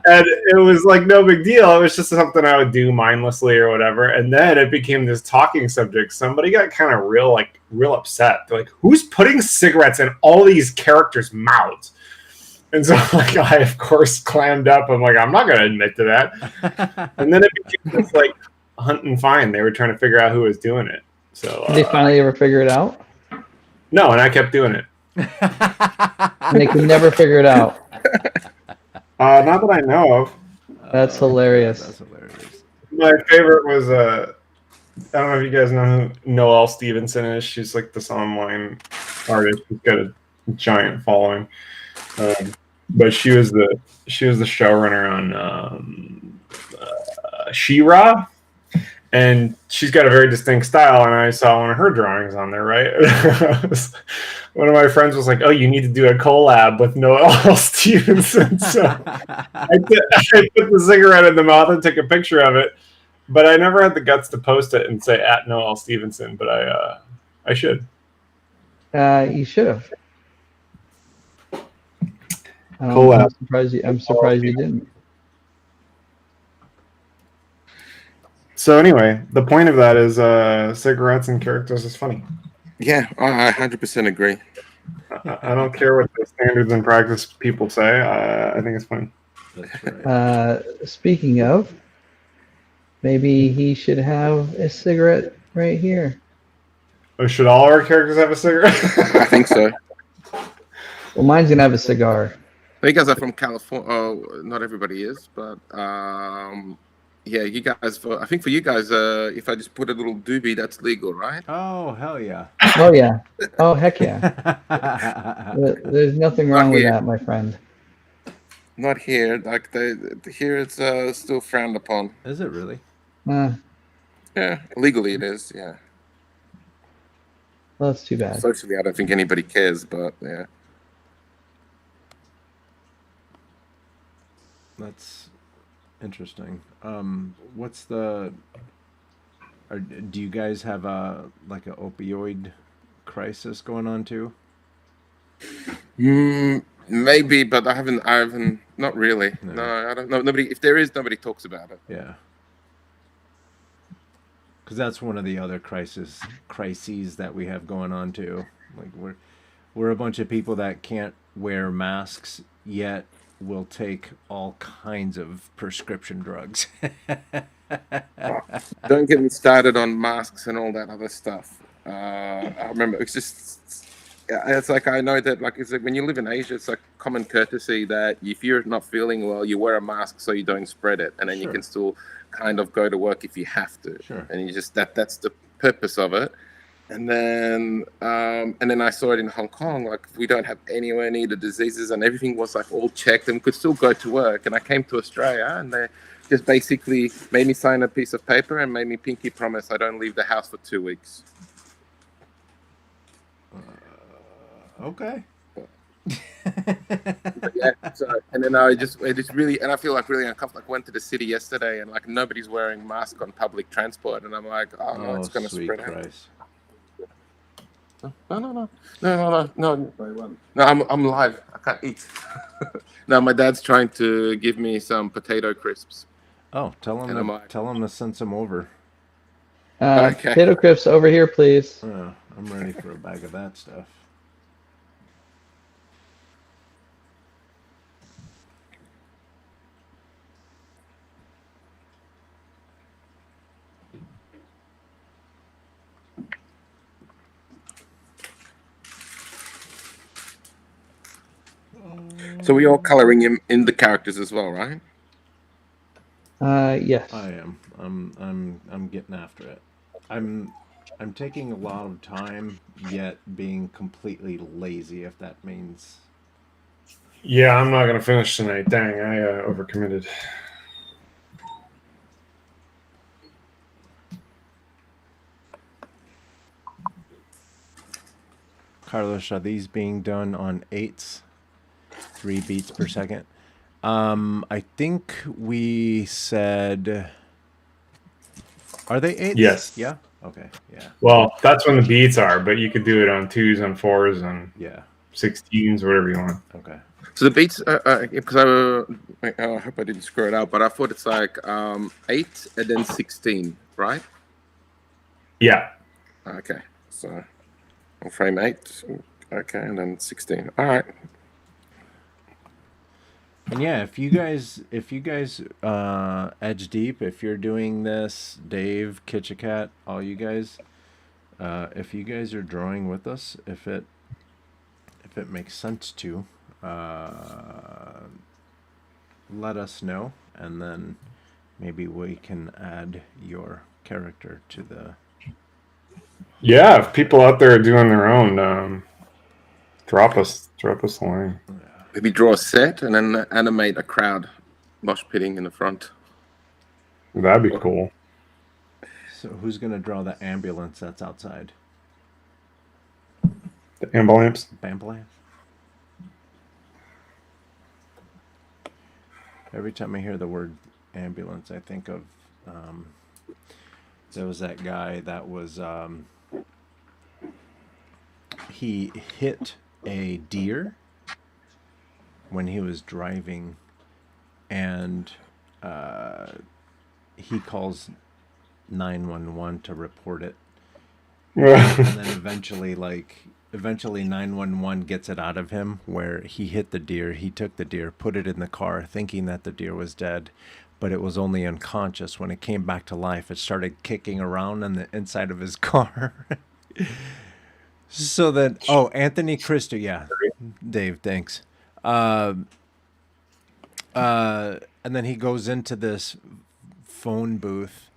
Speaker 4: And it was like no big deal. It was just something I would do mindlessly or whatever. And then it became this talking subject. Somebody got kind of real upset. They're like, who's putting cigarettes in all these characters' mouths? And so like I of course clammed up. I'm like, I'm not gonna admit to that. And then it became this like hunt and find. They were trying to figure out who was doing it. So
Speaker 1: did they finally ever figure it out?
Speaker 4: No, and I kept doing it.
Speaker 1: And they could never figure it out.
Speaker 4: Not that I know of.
Speaker 1: That's hilarious.
Speaker 2: That's hilarious.
Speaker 4: My favorite was I don't know if you guys know who Noelle Stevenson is. She's like this online artist. She's got a giant following. But she was the showrunner on She-Ra. And she's got a very distinct style, and I saw one of her drawings on there, right? One of my friends was like, "Oh, you need to do a collab with Noelle Stevenson." So I put the cigarette in the mouth and took a picture of it, but I never had the guts to post it and say at Noelle Stevenson. But I should.
Speaker 1: You should have.
Speaker 4: Collab.
Speaker 1: I'm surprised you didn't.
Speaker 4: So anyway, the point of that is cigarettes and characters is funny.
Speaker 3: Yeah, I 100% agree.
Speaker 4: I don't care what the standards and practice people say. I think it's funny.
Speaker 2: That's right.
Speaker 1: Speaking of, maybe he should have a cigarette right here.
Speaker 4: Oh, should all our characters have a cigarette?
Speaker 3: I think so.
Speaker 1: Well, mine's gonna have a cigar.
Speaker 3: You guys are from California. Oh, not everybody is, but yeah, you guys. I think for you guys, if I just put a little doobie, that's legal, right?
Speaker 2: Oh, hell yeah.
Speaker 1: Oh yeah. Oh heck yeah. There's nothing wrong with that, my friend.
Speaker 3: Not here. Like here, it's still frowned upon.
Speaker 2: Is it really?
Speaker 3: Yeah, legally it is. Yeah.
Speaker 1: Well, that's too bad.
Speaker 3: Socially, I don't think anybody cares, but yeah.
Speaker 2: That's interesting. What's the? Do you guys have a like an opioid crisis going on too?
Speaker 3: Maybe, but I haven't. Not really. No, I don't know. Nobody. If there is, nobody talks about it.
Speaker 2: Yeah. Because that's one of the other crises that we have going on too. Like we're a bunch of people that can't wear masks yet will take all kinds of prescription drugs.
Speaker 3: Don't get me started on masks and all that other stuff. I remember it's like I know that it's like when you live in Asia, it's like common courtesy that if you're not feeling well, you wear a mask so you don't spread it, and then you can still kind of go to work if you have to.
Speaker 2: Sure.
Speaker 3: And you just that's the purpose of it. And then I saw it in Hong Kong. Like, we don't have anywhere near the diseases, and everything was like all checked, and we could still go to work. And I came to Australia, and they just basically made me sign a piece of paper and made me pinky promise I don't leave the house for 2 weeks.
Speaker 2: Okay.
Speaker 3: Yeah, and then I just really, and I feel like really uncomfortable. I went to the city yesterday, and like nobody's wearing masks on public transport, and I'm like, oh no, it's gonna spread out. No. I'm live. I can't eat. No, my dad's trying to give me some potato crisps.
Speaker 2: Oh, tell him to send some over.
Speaker 3: Okay.
Speaker 1: Potato crisps over here, please.
Speaker 2: I'm ready for a bag of that stuff.
Speaker 3: So we're all coloring him in the characters as well, right?
Speaker 1: Yes.
Speaker 2: I am. I'm getting after it. I'm taking a lot of time, yet being completely lazy, if that means.
Speaker 4: Yeah, I'm not gonna finish tonight. Dang, I overcommitted.
Speaker 2: Carlos, are these being done on 8s? 3 beats per second? I think we said... Are they 8s?
Speaker 4: Yes.
Speaker 2: Yeah? Okay, yeah.
Speaker 4: Well, that's when the beats are, but you could do it on 2s, on 4s, on 16s, whatever you want.
Speaker 2: Okay.
Speaker 3: So the beats, because I hope I didn't screw it up, but I thought it's like 8 and then 16, right?
Speaker 4: Yeah.
Speaker 3: Okay, so on frame 8, okay, and then 16. All right.
Speaker 2: And yeah, if you guys edge deep, if you're doing this, Dave, Kitchacat, all you guys, if you guys are drawing with us, if it makes sense to, let us know, and then maybe we can add your character to the...
Speaker 4: Yeah, if people out there are doing their own, drop us a line.
Speaker 3: Maybe draw a set and then animate a crowd mosh pitting in the front.
Speaker 4: That'd be cool.
Speaker 2: So who's gonna draw the ambulance that's outside?
Speaker 4: The ambulance?
Speaker 2: Ambulance? Every time I hear the word ambulance, I think of there was that guy that was he hit a deer when he was driving, and he calls 911 to report it. And then eventually 911 gets it out of him where he hit the deer, he took the deer, put it in the car thinking that the deer was dead, but it was only unconscious. When it came back to life, it started kicking around on the inside of his car. So then, Anthony Cristo, yeah, Dave, thanks. And then he goes into this phone booth,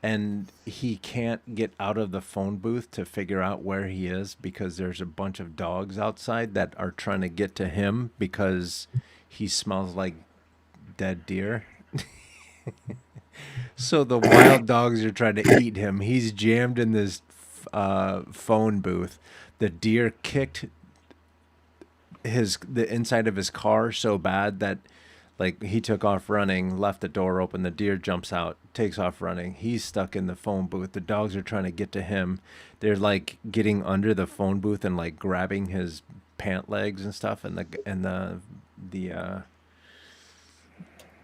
Speaker 2: and he can't get out of the phone booth to figure out where he is because there's a bunch of dogs outside that are trying to get to him because he smells like dead deer. So the wild dogs are trying to eat him. He's jammed in this phone booth. The deer kicked the inside of his car so bad that he took off running, left the door open, the deer jumps out, takes off running. He's stuck in the phone booth. The dogs are trying to get to him. They're getting under the phone booth and grabbing his pant legs and stuff, and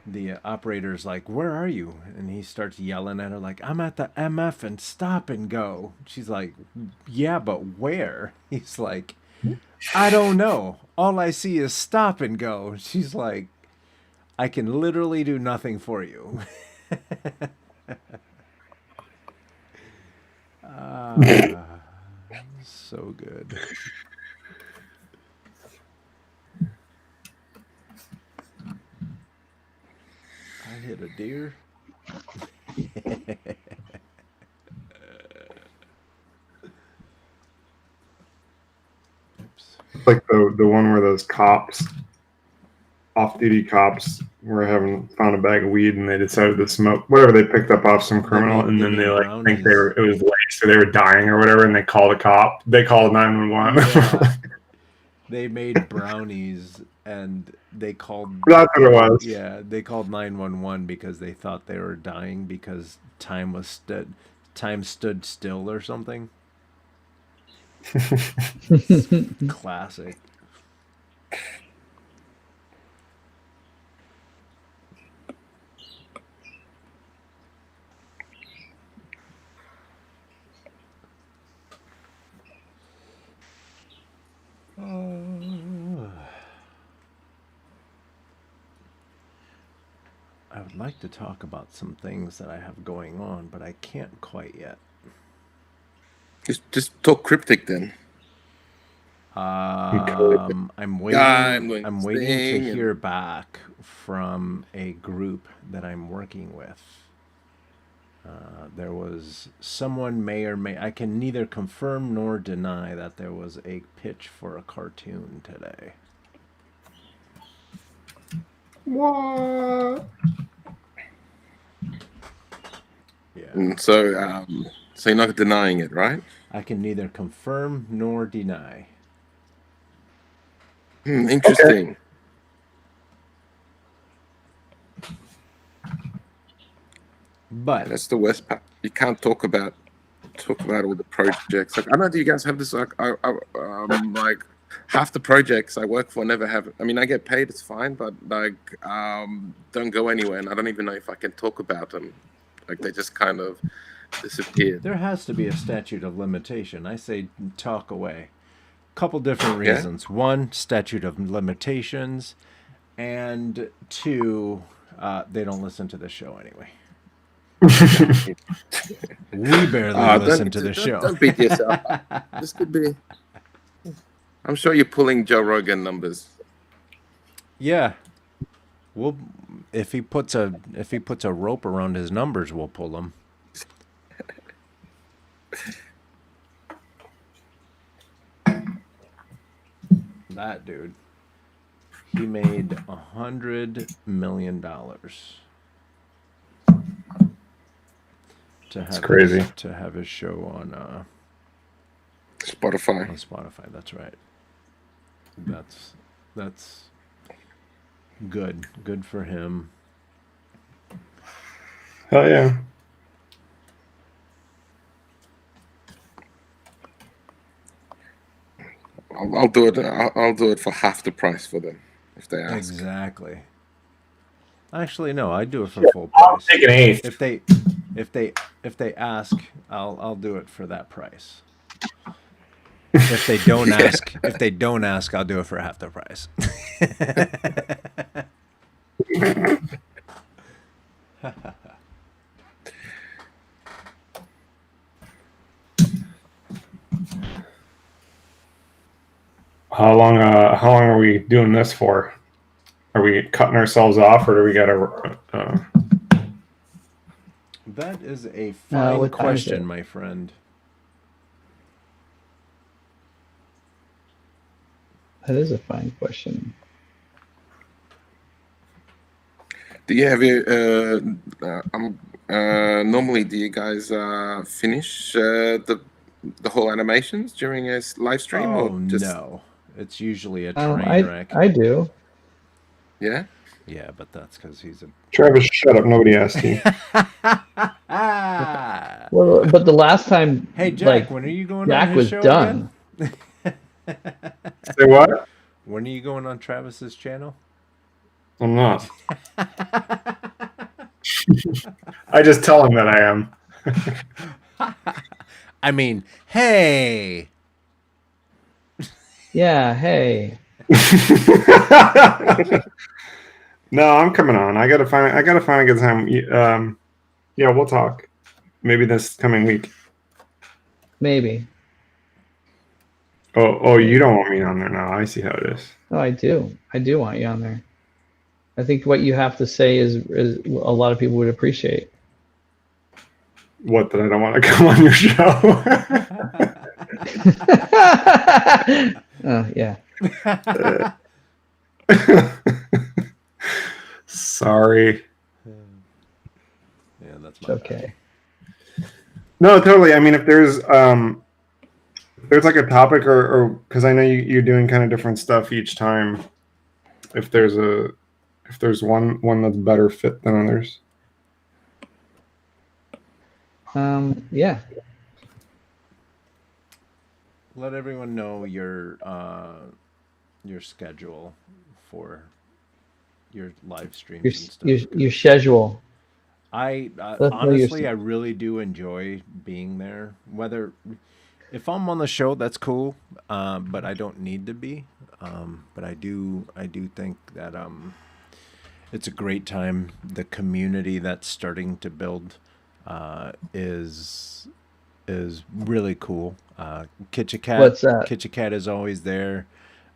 Speaker 2: the operator's like, "Where are you?" And he starts yelling at her "I'm at the MF and Stop and Go." She's like, "Yeah, but where?" He's like, "I don't know. All I see is Stop and Go." She's like, "I can literally do nothing for you." So good. I hit a deer.
Speaker 4: It's like the one where those cops, off-duty cops, were having found a bag of weed and they decided to smoke whatever they picked up off some criminal, and then they like think it was laced, so they were dying or whatever, and they called a cop. They called 911.
Speaker 2: Yeah. They made brownies and they called.
Speaker 4: That's what it was.
Speaker 2: Yeah, they called 911 because they thought they were dying because time stood still or something. Classic. I would like to talk about some things that I have going on, but I can't quite yet.
Speaker 3: Just talk cryptic then.
Speaker 2: I'm waiting. I'm waiting to hear back from a group that I'm working with. There was someone I can neither confirm nor deny that there was a pitch for a cartoon today.
Speaker 4: What?
Speaker 2: Yeah.
Speaker 3: So you're not denying it, right?
Speaker 2: I can neither confirm nor deny.
Speaker 3: Interesting.
Speaker 2: But
Speaker 3: that's the worst part. You can't talk about all the projects. Like, I don't know. Do you guys have this? Like, like half the projects I work for never have. I mean, I get paid. It's fine, but like, don't go anywhere, and I don't even know if I can talk about them. Like, they just kind of disappear.
Speaker 2: There has to be a statute of limitation. I say talk away. Couple different reasons. Yeah? One, statute of limitations, and two, they don't listen to the show anyway. We barely listen to the show.
Speaker 3: Don't beat yourself up. This could be. I'm sure you're pulling Joe Rogan numbers.
Speaker 2: Yeah. We'll if he puts a rope around his numbers, we'll pull them. That dude. He made $100 million. That's
Speaker 4: crazy.
Speaker 2: To have his show on
Speaker 3: Spotify.
Speaker 2: On Spotify, that's right. That's good. Good for him.
Speaker 4: Hell yeah.
Speaker 3: I'll do it. I'll do it for half the price for them if they ask.
Speaker 2: Exactly. Actually, no, I do it for full price.
Speaker 4: I'll take an eighth.
Speaker 2: If they ask, I'll do it for that price. If they don't ask, I'll do it for half the price.
Speaker 4: How long are we doing this for? Are we cutting ourselves off, or do we gotta?
Speaker 2: That is a fine question, my friend.
Speaker 1: That is a fine question.
Speaker 3: Do you have normally do you guys finish the whole animations during a live stream?
Speaker 2: Oh,
Speaker 3: or just...
Speaker 2: no. It's usually a train wreck.
Speaker 1: I do.
Speaker 3: Yeah?
Speaker 2: Yeah, but that's because he's a...
Speaker 4: Travis, shut up. Nobody asked you.
Speaker 1: Well, but the last time...
Speaker 2: Hey, Jack, when are you going on his show
Speaker 1: done.
Speaker 4: Say what?
Speaker 2: When are you going on Travis's channel?
Speaker 4: I'm not. I just tell him that I am.
Speaker 2: I mean, hey...
Speaker 1: Yeah, hey.
Speaker 4: No, I'm coming on. I gotta find a good time. Yeah, we'll talk. Maybe this coming week.
Speaker 1: Maybe.
Speaker 4: Oh, you don't want me on there now. I see how it is.
Speaker 1: Oh, I do. I do want you on there. I think what you have to say is a lot of people would appreciate.
Speaker 4: What, that I don't want to come on your show?
Speaker 1: Yeah.
Speaker 4: Sorry.
Speaker 2: Yeah, that's
Speaker 1: It's
Speaker 2: my
Speaker 1: okay.
Speaker 4: No, totally. I mean, if there's like a topic or because I know you're doing kind of different stuff each time. If there's one that's better fit than others.
Speaker 1: Yeah.
Speaker 2: Let everyone know your schedule for your live streams
Speaker 1: Your
Speaker 2: and stuff.
Speaker 1: your schedule.
Speaker 2: I
Speaker 1: Let know your
Speaker 2: honestly, I really do enjoy being there. Whether if I'm on the show, that's cool, but I don't need to be. But I do think that it's a great time. The community that's starting to build is really cool. Kitchacat,
Speaker 1: What's that?
Speaker 2: Kitchacat is always there.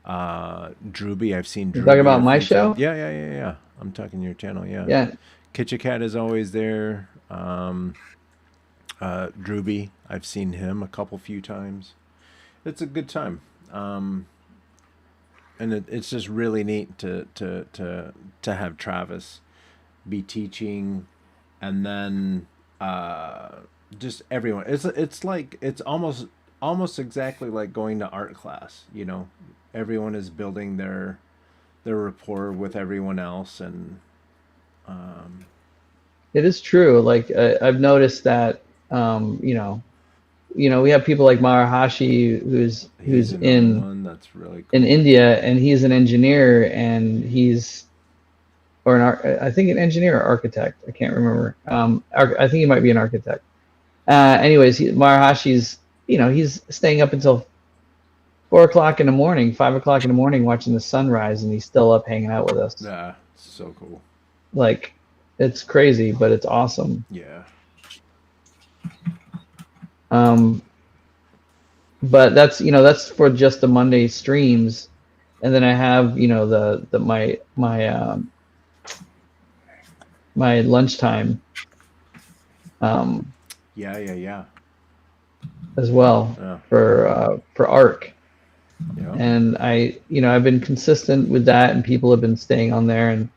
Speaker 2: Drewby, I've seen Drewby.
Speaker 1: You're talking about
Speaker 2: a
Speaker 1: my
Speaker 2: few
Speaker 1: show?
Speaker 2: times. Yeah. I'm talking your channel. Yeah.
Speaker 1: Yeah.
Speaker 2: Kitchacat is always there. Drewby, I've seen him a few times. It's a good time. And it's just really neat to have Travis be teaching, and then just everyone. It's like it's almost exactly like going to art class. You know, everyone is building their rapport with everyone else, and
Speaker 1: It is true. Like I've noticed that, we have people like Marahashi, who's
Speaker 2: another one that's really cool.
Speaker 1: in India, and he's an engineer, and he's I think an engineer or architect. I can't remember. I think he might be an architect. Anyways, Marahashi's, he's staying up until 4 o'clock in the morning, 5 o'clock in the morning, watching the sunrise, and he's still up hanging out with us.
Speaker 2: Yeah, so cool.
Speaker 1: Like, it's crazy, but it's awesome.
Speaker 2: Yeah.
Speaker 1: But that's for just the Monday streams, and then I have my lunchtime.
Speaker 2: Yeah.
Speaker 1: As well for ARC.
Speaker 2: Yeah.
Speaker 1: And I've been consistent with that, and people have been staying on there, and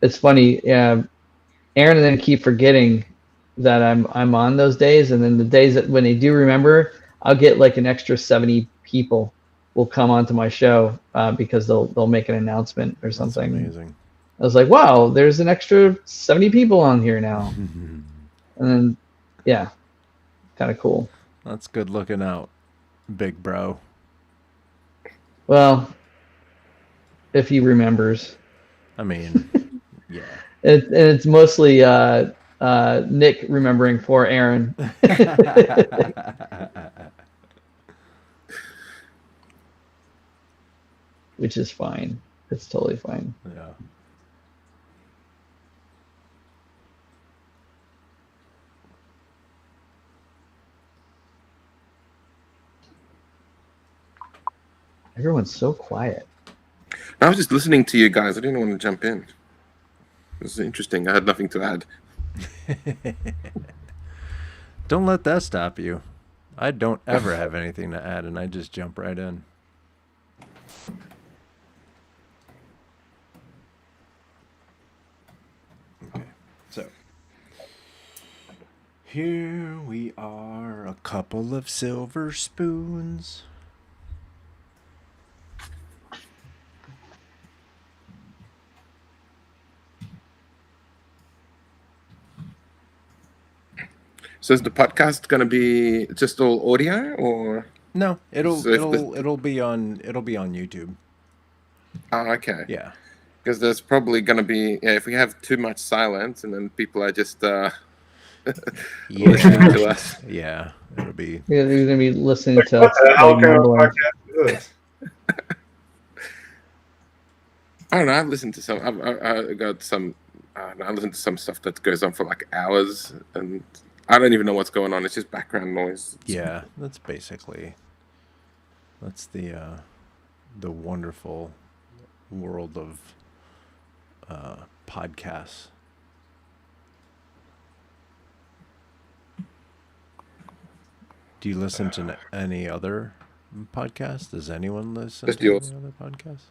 Speaker 1: it's funny. Aaron and then keep forgetting that I'm on those days, and then the days that when they do remember, I'll get like an extra 70 people will come onto my show because they'll make an announcement or something.
Speaker 2: That's amazing.
Speaker 1: I was like, wow, there's an extra 70 people on here now. And then, yeah, kind of cool.
Speaker 2: That's good looking out, big bro.
Speaker 1: Well, if he remembers.
Speaker 2: I mean, yeah.
Speaker 1: It's mostly Nick remembering for Aaron. Which is fine. It's totally fine.
Speaker 2: Yeah.
Speaker 1: Everyone's so quiet.
Speaker 3: I was just listening to you guys. I didn't want to jump in. It was interesting. I had nothing to add.
Speaker 2: Don't let that stop you. I don't ever have anything to add, and I just jump right in. Okay, so here we are, a couple of silver spoons.
Speaker 3: So is the podcast going to be just all audio, or
Speaker 2: no? It'll be on YouTube.
Speaker 3: Oh, okay.
Speaker 2: Yeah.
Speaker 3: Because there's probably going to be if we have too much silence, and then people are just listening to us.
Speaker 2: Yeah, it'll be.
Speaker 1: Yeah, they're gonna be listening to
Speaker 4: What
Speaker 1: us.
Speaker 4: the hell
Speaker 1: Like,
Speaker 4: kind of
Speaker 1: mumbling.
Speaker 4: podcast is this?
Speaker 3: I don't know. I've listened to some. I got some. I listened to some stuff that goes on for like hours, and I don't even know what's going on. It's just background noise.
Speaker 2: Yeah, that's the wonderful world of podcasts. Do you listen to any other podcast? Does anyone listen
Speaker 3: Just
Speaker 2: to
Speaker 3: yours.
Speaker 2: any other podcasts?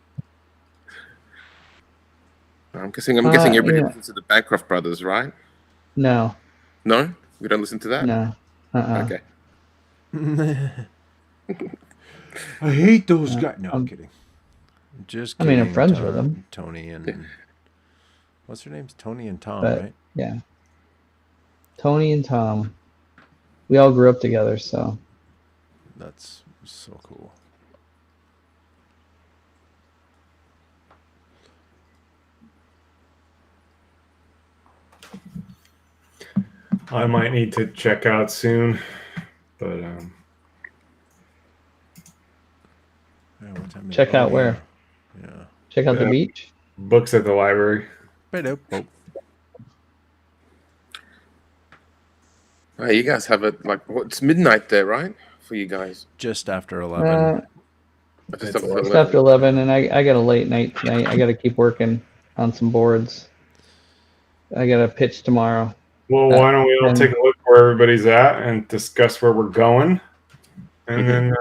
Speaker 3: I'm guessing everybody
Speaker 1: Yeah.
Speaker 3: listens to the Bancroft Brothers, right?
Speaker 1: No.
Speaker 3: No, we don't listen to that.
Speaker 1: No.
Speaker 3: Okay.
Speaker 2: I hate those guys. No, I'm kidding. Just
Speaker 1: I
Speaker 2: kidding.
Speaker 1: mean, I'm friends with them.
Speaker 2: Tony and what's their names? Tony and Tom,
Speaker 1: But
Speaker 2: right?
Speaker 1: yeah, Tony and Tom, we all grew up together, so
Speaker 2: That's so cool.
Speaker 4: I might need to check out soon, but
Speaker 2: Yeah, what time
Speaker 1: check out where?
Speaker 2: Yeah.
Speaker 1: Check out the beach.
Speaker 4: books at the library.
Speaker 2: Oh.
Speaker 3: Hey, you guys have it it's midnight there, right? For you guys.
Speaker 2: Just after 11.
Speaker 3: Just
Speaker 4: It's
Speaker 3: after
Speaker 1: Just
Speaker 3: 11.
Speaker 1: after 11, and I got a late night tonight. I got to keep working on some boards. I got a pitch tomorrow.
Speaker 4: Well, why don't we all
Speaker 1: and-
Speaker 4: take a look where everybody's at and discuss where we're going, and then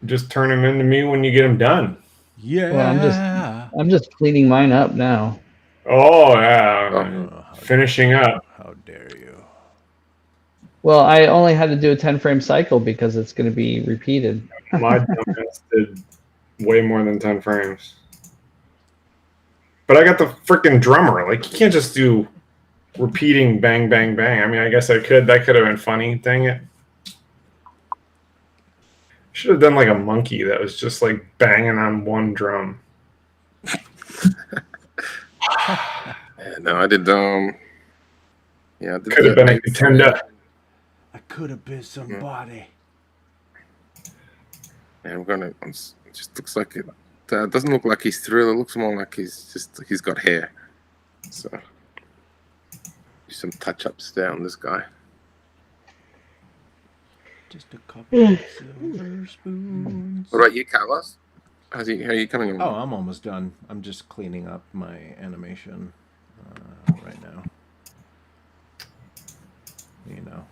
Speaker 4: just turn them into me when you get them done.
Speaker 2: Yeah.
Speaker 1: Well, I'm just cleaning mine up now.
Speaker 4: Oh yeah, finishing up.
Speaker 2: How dare you?
Speaker 1: Well, I only had to do a 10-frame cycle because it's going to be repeated.
Speaker 4: My dumbass did way more than 10 frames. But I got the freaking drummer. Like, you can't just do repeating bang, bang, bang. I mean, I guess I could. That could have been funny. Dang it. Should have done like a monkey that was just like banging on one drum.
Speaker 3: No, I did. Yeah, I did
Speaker 4: Could have been a contender.
Speaker 2: I could have been somebody.
Speaker 3: Yeah, it just looks like it. Doesn't look like he's thrilled. It looks more like he's got hair. So, do some touch-ups there on this guy.
Speaker 2: Just a couple of silver spoons.
Speaker 3: What about you, Carlos? How are you coming along?
Speaker 2: Oh, I'm almost done. I'm just cleaning up my animation right now. You know,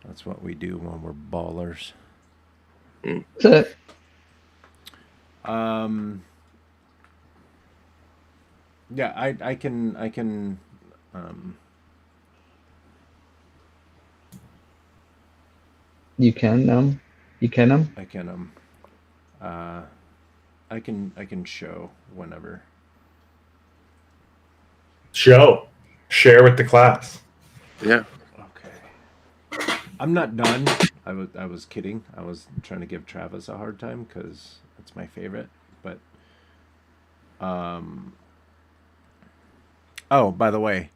Speaker 2: that's what we do when we're ballers. Yeah, I can
Speaker 1: You can
Speaker 2: I can show whenever.
Speaker 4: Share with the class.
Speaker 3: Yeah.
Speaker 2: Okay. I'm not done. I was kidding. I was trying to give Travis a hard time because it's my favorite. But oh, by the way,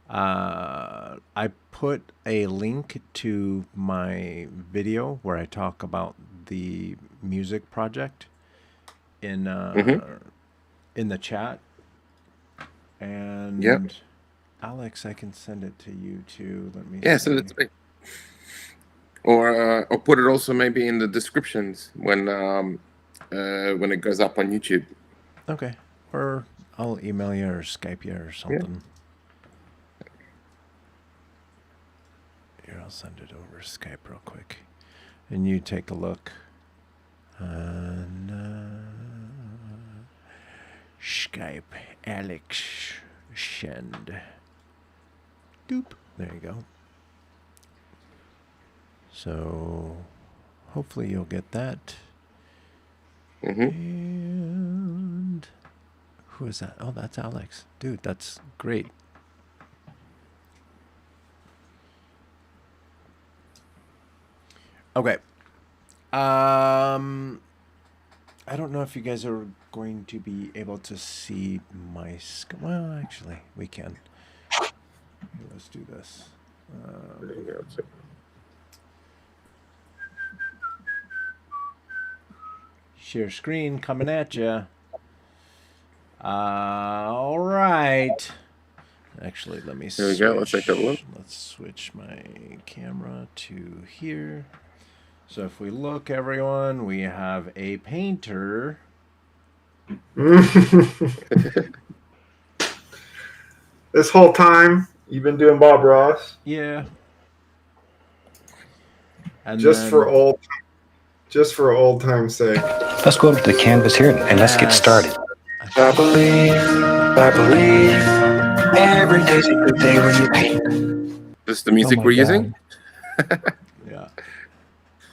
Speaker 2: I put a link to my video where I talk about the music project in the chat. And Alex, I can send it to you too. Let me.
Speaker 3: Yeah, send it to me. Or put it also maybe in the descriptions when it goes up on YouTube.
Speaker 2: Okay. Or I'll email you or Skype you or something. Here, I'll send it over Skype real quick, and you take a look. Skype Alex Shend. Doop. There you go. So hopefully you'll get that. And who is that? Oh, that's Alex. Dude, that's great. Okay. I don't know if you guys are going to be able to see my well, actually, we can. Let's do this. Share screen coming at you. All right. Actually, let me
Speaker 3: There we go. Let's take a look.
Speaker 2: Let's switch my camera to here. So if we look, everyone, we have a painter.
Speaker 4: This whole time, you've been doing Bob Ross?
Speaker 2: Yeah. And
Speaker 4: just
Speaker 2: then,
Speaker 4: for old time's sake.
Speaker 6: Let's go up to the canvas here and let's get started. I believe every day's a good day when you paint.
Speaker 3: This is the music
Speaker 1: my
Speaker 3: we're
Speaker 1: God.
Speaker 3: using?
Speaker 2: yeah.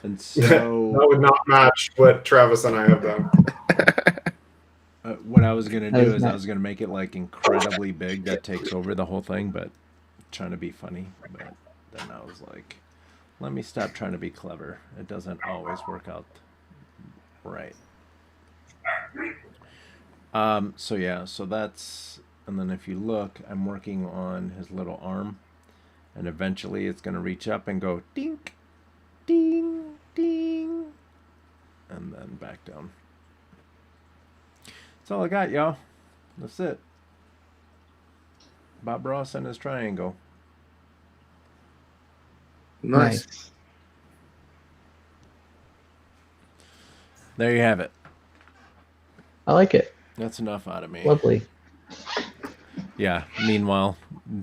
Speaker 2: And
Speaker 4: That
Speaker 2: so
Speaker 4: would not match what Travis and I have done.
Speaker 2: what I was going to
Speaker 1: That
Speaker 2: do
Speaker 1: is
Speaker 2: is I
Speaker 1: nice.
Speaker 2: was going to make it like incredibly big that takes over the whole thing, but trying to be funny. But then I was like, let me stop trying to be clever. It doesn't always work out right. So that's, and then if you look, I'm working on his little arm, and eventually it's going to reach up and go dink, ding, ding, and then back down. That's all I got, y'all. That's it. Bob Ross and his triangle.
Speaker 3: Nice.
Speaker 2: There you have it.
Speaker 1: I like it.
Speaker 2: That's enough out of me.
Speaker 1: Lovely.
Speaker 2: Yeah. Meanwhile,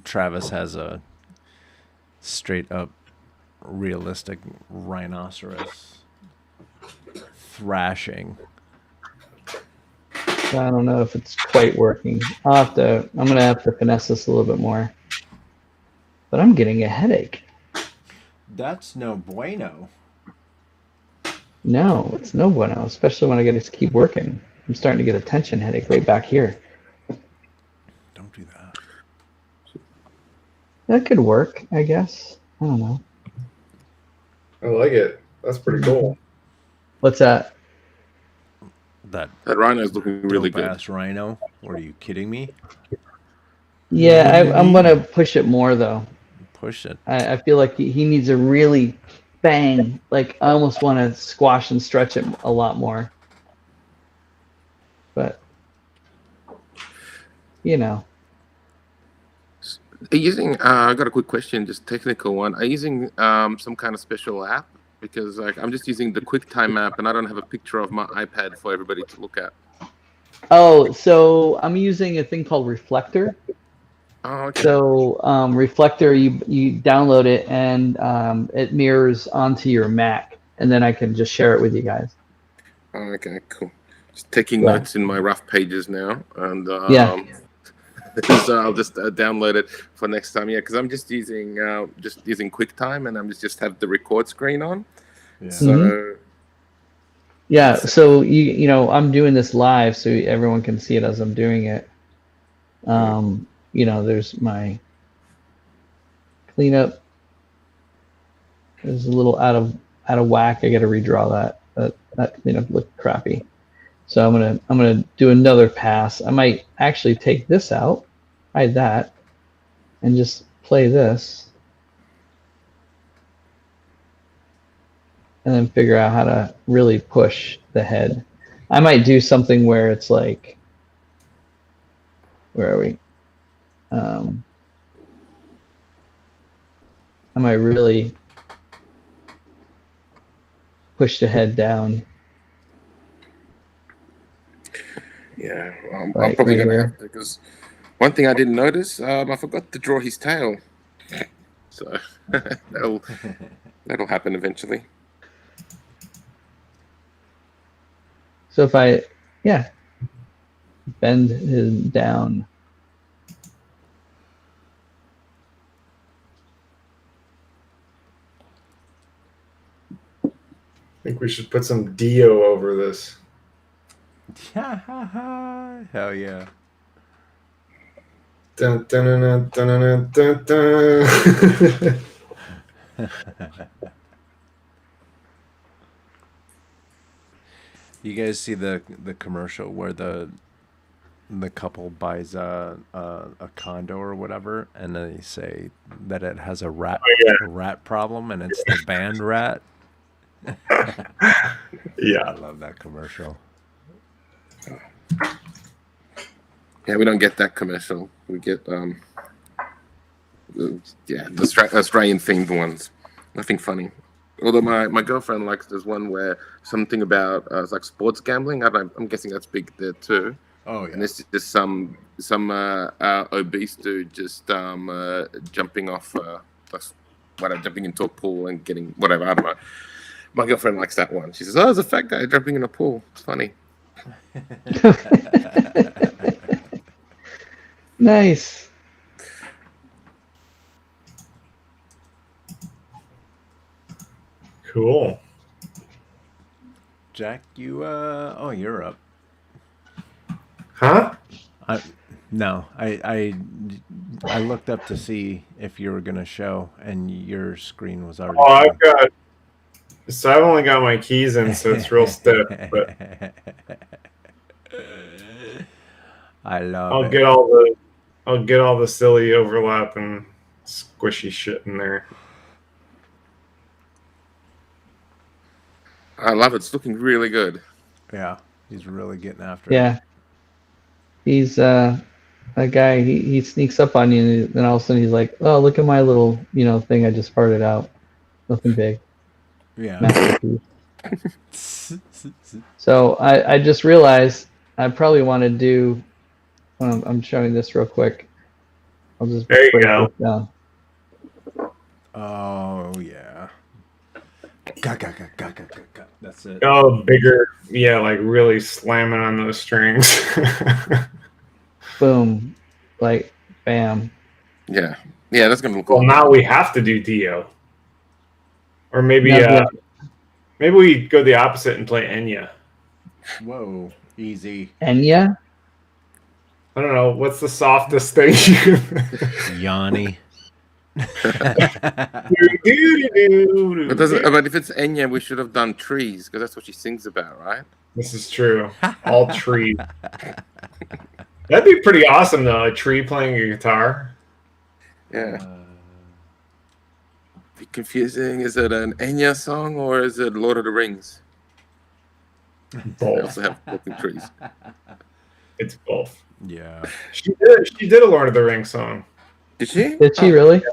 Speaker 2: Travis has a straight up realistic rhinoceros thrashing.
Speaker 1: I don't know if it's quite working. I'm gonna have to finesse this a little bit more. But I'm getting a headache.
Speaker 2: That's no bueno.
Speaker 1: No, it's no bueno, especially when I get to keep working. I'm starting to get a tension headache right back here.
Speaker 2: Don't do that.
Speaker 1: That could work, I guess. I don't know.
Speaker 4: I like it. That's pretty cool.
Speaker 1: What's that?
Speaker 2: That
Speaker 3: rhino's looking really good.
Speaker 2: ass rhino. What, are you kidding me?
Speaker 1: Yeah, I'm gonna push it more though.
Speaker 2: Push it.
Speaker 1: I feel like he needs a really bang. Like I almost want to squash and stretch it a lot more. But you know.
Speaker 3: Are you using? I got a quick question, just technical one. Are you using some kind of special app? Because like I'm just using the QuickTime app, and I don't have a picture of my iPad for everybody to look at.
Speaker 1: Oh, so I'm using a thing called Reflector.
Speaker 3: Oh, okay.
Speaker 1: So Reflector, you download it and it mirrors onto your Mac, and then I can just share it with you guys.
Speaker 3: Oh, okay, cool. Just taking
Speaker 1: Yeah.
Speaker 3: notes in my rough pages now, and
Speaker 1: Yeah.
Speaker 3: so I'll just download it for next time. Yeah, because I'm just using QuickTime, and I'm just have the record screen on.
Speaker 2: Yeah.
Speaker 3: So
Speaker 1: Yeah, so you know I'm doing this live, so everyone can see it as I'm doing it. You know, there's my cleanup. There's a little out of whack. I got to redraw that. That cleanup looked crappy. So I'm gonna do another pass. I might actually take this out, hide that, and just play this, and then figure out how to really push the head. I might do something where it's like, where are we? I might really push the head down.
Speaker 3: yeah, I'm
Speaker 1: Right,
Speaker 3: probably
Speaker 1: right
Speaker 3: gonna
Speaker 1: here.
Speaker 3: have to, because one thing I didn't notice, I forgot to draw his tail. So that'll happen eventually.
Speaker 1: So if I, bend him down.
Speaker 4: I think we should put some Dio over this.
Speaker 2: Hell yeah.
Speaker 4: Dun, dun, dun, dun, dun, dun, dun.
Speaker 2: You guys see the commercial where the couple buys a condo or whatever, and they say that it has a rat problem, and it's the band rat.
Speaker 4: Yeah.
Speaker 2: I love that commercial.
Speaker 3: Yeah, we don't get that commercial. We get the Australian themed ones. Nothing funny. Although my girlfriend likes this one where something about it's like sports gambling. I'm guessing that's big there too.
Speaker 2: Oh yeah.
Speaker 3: And this is just some obese dude just jumping off jumping into a pool and getting whatever. I don't know. My girlfriend likes that one. She says, "Oh, there's a fat guy jumping in a pool. It's funny."
Speaker 1: Nice.
Speaker 4: Cool.
Speaker 2: Jack, you're up.
Speaker 4: Huh?
Speaker 2: No, I looked up to see if you were gonna show, and your screen was already.
Speaker 4: Oh, I've only got my keys in, so it's real stiff. But
Speaker 2: I love
Speaker 4: I'll
Speaker 2: it.
Speaker 4: get all the silly overlap and squishy shit in there.
Speaker 3: I love it. It's looking really good.
Speaker 2: Yeah, he's really getting after it.
Speaker 1: Yeah. He's a guy. He sneaks up on you, and then all of a sudden he's like, "Oh, look at my little thing I just farted out. Nothing big."
Speaker 2: Yeah.
Speaker 1: Masterpiece. So I just realized I probably want to do. I'm showing this real quick. I'll just
Speaker 4: There you
Speaker 1: break
Speaker 4: go.
Speaker 1: this down.
Speaker 2: Oh yeah. That's it.
Speaker 4: Oh, bigger. Yeah, like really slamming on those strings.
Speaker 1: Boom, like bam.
Speaker 3: Yeah, that's gonna look
Speaker 4: Well,
Speaker 3: cool.
Speaker 4: now we have to do Dio. Or maybe
Speaker 1: Now,
Speaker 4: maybe we go the opposite and play Enya.
Speaker 2: Whoa, easy.
Speaker 1: Enya?
Speaker 4: I don't know. What's the softest thing you can...
Speaker 2: Yanni.
Speaker 3: But if it's Enya, we should have done trees because that's what she sings about, right?
Speaker 4: This is true. All trees. That'd be pretty awesome, though. A tree playing a guitar.
Speaker 3: Yeah. Be confusing. Is it an Enya song or is it Lord of the Rings? They
Speaker 4: Both.
Speaker 3: also have talking trees.
Speaker 4: It's both.
Speaker 2: Yeah.
Speaker 4: She did a Lord of the Rings song.
Speaker 3: Did she?
Speaker 1: Did she really?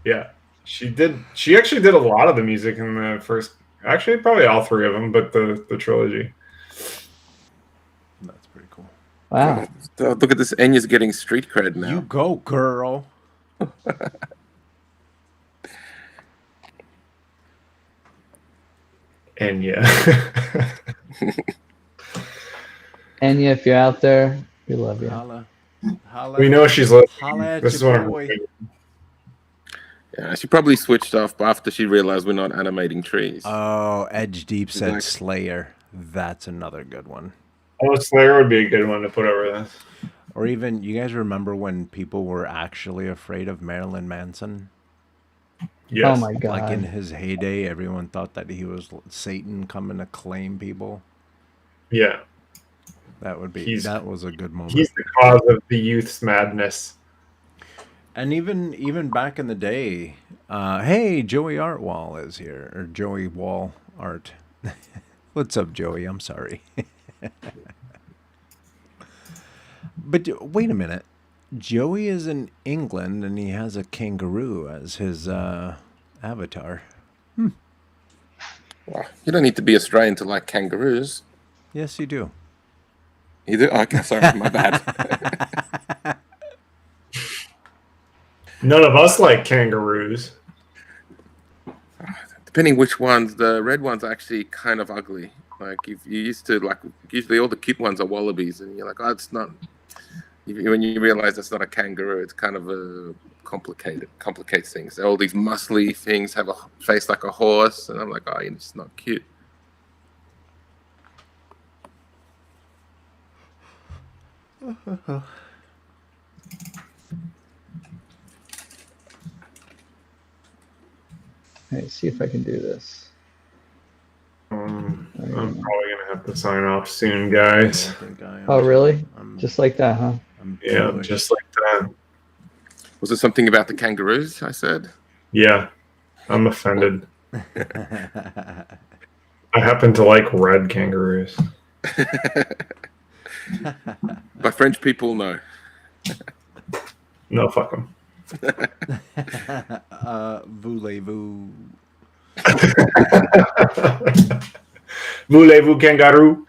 Speaker 4: Yeah, she did. She actually did a lot of the music in the first. Actually, probably all three of them, but the trilogy.
Speaker 2: That's pretty cool.
Speaker 1: Wow.
Speaker 3: So look at this. Enya's getting street cred now.
Speaker 2: You go, girl.
Speaker 4: And yeah.
Speaker 1: Enya, if you're out there, we love you.
Speaker 2: Holla.
Speaker 4: We know she's listening.
Speaker 2: Holla at
Speaker 4: This is
Speaker 2: your
Speaker 4: one of her
Speaker 2: boy.
Speaker 4: favorites.
Speaker 3: Yeah, she probably switched off after she realized we're not animating trees.
Speaker 2: Oh, Edge Deep said
Speaker 3: Exactly.
Speaker 2: Slayer. That's another good one.
Speaker 4: Oh, Slayer would be a good one to put over this.
Speaker 2: Or even, you guys remember when people were actually afraid of Marilyn Manson?
Speaker 4: Yes.
Speaker 1: Oh my god.
Speaker 2: Like in his heyday, everyone thought that he was Satan coming to claim people.
Speaker 4: Yeah.
Speaker 2: That would be. That was a good moment.
Speaker 4: He's the cause of the youth's madness.
Speaker 2: And even back in the day, hey, Joey Artwall is here, or Joey Wall Art. What's up, Joey? I'm sorry. But wait a minute. Joey is in England, and he has a kangaroo as his avatar.
Speaker 3: Well, you don't need to be Australian to like kangaroos.
Speaker 2: Yes, you do.
Speaker 3: You do? Okay, sorry, my bad.
Speaker 4: None of us like kangaroos.
Speaker 3: Depending which ones, the red ones are actually kind of ugly. Like if you used to like, usually all the cute ones are wallabies, and you're like, oh, it's not. When you realize that's not a kangaroo, it's kind of a complicates things. All these muscly things have a face like a horse, and I'm like, oh, it's not cute.
Speaker 1: Alright, see if I can do this.
Speaker 4: I'm probably gonna have to sign off soon, guys.
Speaker 1: Oh, really? Just like that, huh?
Speaker 4: Yeah, just like that.
Speaker 3: Was there something about the kangaroos I said?
Speaker 4: Yeah, I'm offended. I happen to like red kangaroos.
Speaker 3: But French people, no.
Speaker 4: No, fuck them.
Speaker 2: Voulez-vous?
Speaker 4: Voulez-vous kangaroo?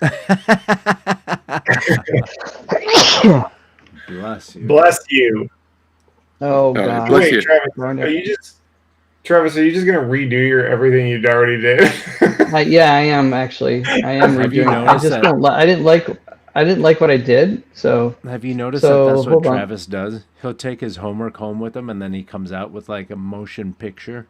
Speaker 2: Bless you.
Speaker 4: Bless you.
Speaker 1: Oh god.
Speaker 3: bless
Speaker 4: Wait,
Speaker 3: you.
Speaker 4: Travis,
Speaker 1: Darn it.
Speaker 4: are you Travis, are you just gonna redo your everything you already did?
Speaker 1: Yeah, I am actually. I am
Speaker 2: Have you
Speaker 1: redoing. I
Speaker 2: noticed
Speaker 1: just
Speaker 2: that-
Speaker 1: don't. I didn't like. I didn't like what I did. So
Speaker 2: Have you noticed that
Speaker 1: So,
Speaker 2: that's what
Speaker 1: hold on.
Speaker 2: Travis does? He'll take his homework home with him, and then he comes out with like a motion picture.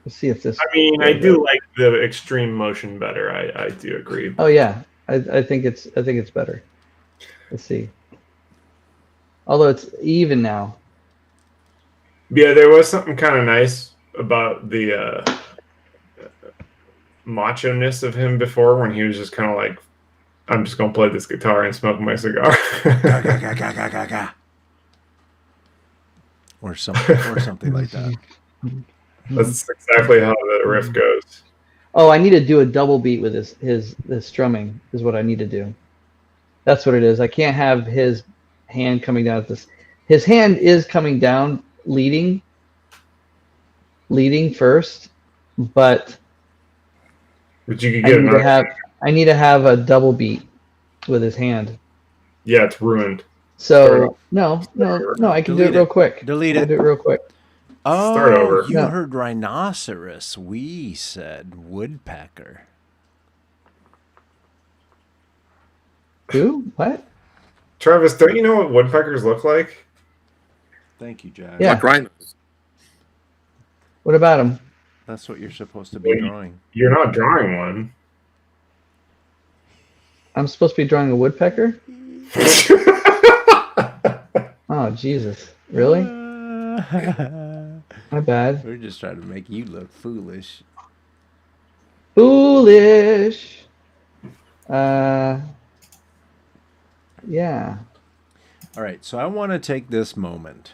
Speaker 1: let's see if this.
Speaker 4: I mean, I do like the extreme motion better. I do agree.
Speaker 1: Oh yeah, I think it's better. Let's see. Although it's even now.
Speaker 4: Yeah, there was something kind of nice about the macho-ness of him before when he was just kind of like, I'm just gonna play this guitar and smoke my cigar.
Speaker 2: Or something like that.
Speaker 4: That's exactly how the riff goes.
Speaker 1: Oh, I need to do a double beat with his strumming is what I need to do. That's what it is. I can't have his hand coming down at this. His hand is coming down, leading first, but
Speaker 4: But you could get another.
Speaker 1: I need to have a double beat with his hand.
Speaker 4: Yeah, it's ruined.
Speaker 1: So no, I can do it real quick.
Speaker 2: Delete
Speaker 1: I'll
Speaker 2: it.
Speaker 1: do it real quick.
Speaker 4: Start over.
Speaker 2: You
Speaker 1: No.
Speaker 2: heard rhinoceros. We said woodpecker.
Speaker 1: Who? What?
Speaker 4: Travis, don't you know what woodpeckers look like?
Speaker 2: Thank you, Jack.
Speaker 1: Yeah.
Speaker 3: Like rhinos.
Speaker 1: What about him?
Speaker 2: That's what you're supposed to be drawing.
Speaker 4: You're not drawing one.
Speaker 1: I'm supposed to be drawing a woodpecker? Oh Jesus! Really? My bad.
Speaker 2: We're just trying to make you look foolish.
Speaker 1: Foolish. Yeah.
Speaker 2: All right, so I want to take this moment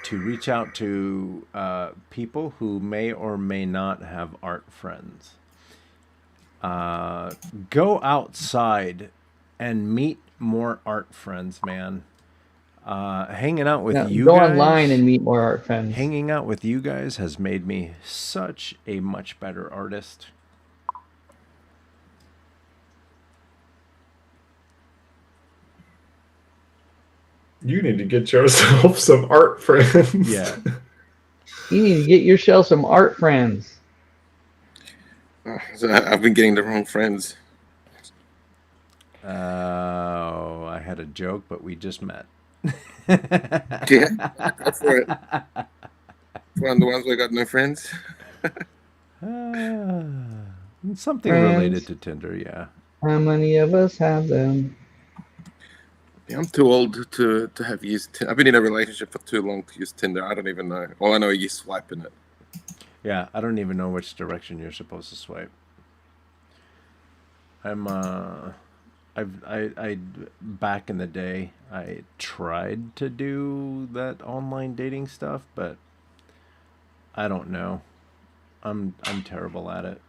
Speaker 2: to reach out to people who may or may not have art friends. Go outside and meet more art friends, man. Hanging out with you
Speaker 1: go
Speaker 2: guys,
Speaker 1: online and meet more art friends.
Speaker 2: hanging out with you guys has made me such a much better artist.
Speaker 4: You need to get yourself some art friends.
Speaker 2: Yeah.
Speaker 1: You need to get yourself some art friends.
Speaker 3: So I've been getting the wrong friends.
Speaker 2: I had a joke, but we just met.
Speaker 3: Yeah, go for it. One of the ones where I got no friends.
Speaker 2: Something
Speaker 1: Friends.
Speaker 2: related to Tinder, yeah.
Speaker 1: How many of us have them?
Speaker 3: Yeah, I'm too old to have used. I've been in a relationship for too long to use Tinder. I don't even know. All I know is you swipe in it.
Speaker 2: Yeah, I don't even know which direction you're supposed to swipe. I back in the day, I tried to do that online dating stuff, but I don't know. I'm terrible at it.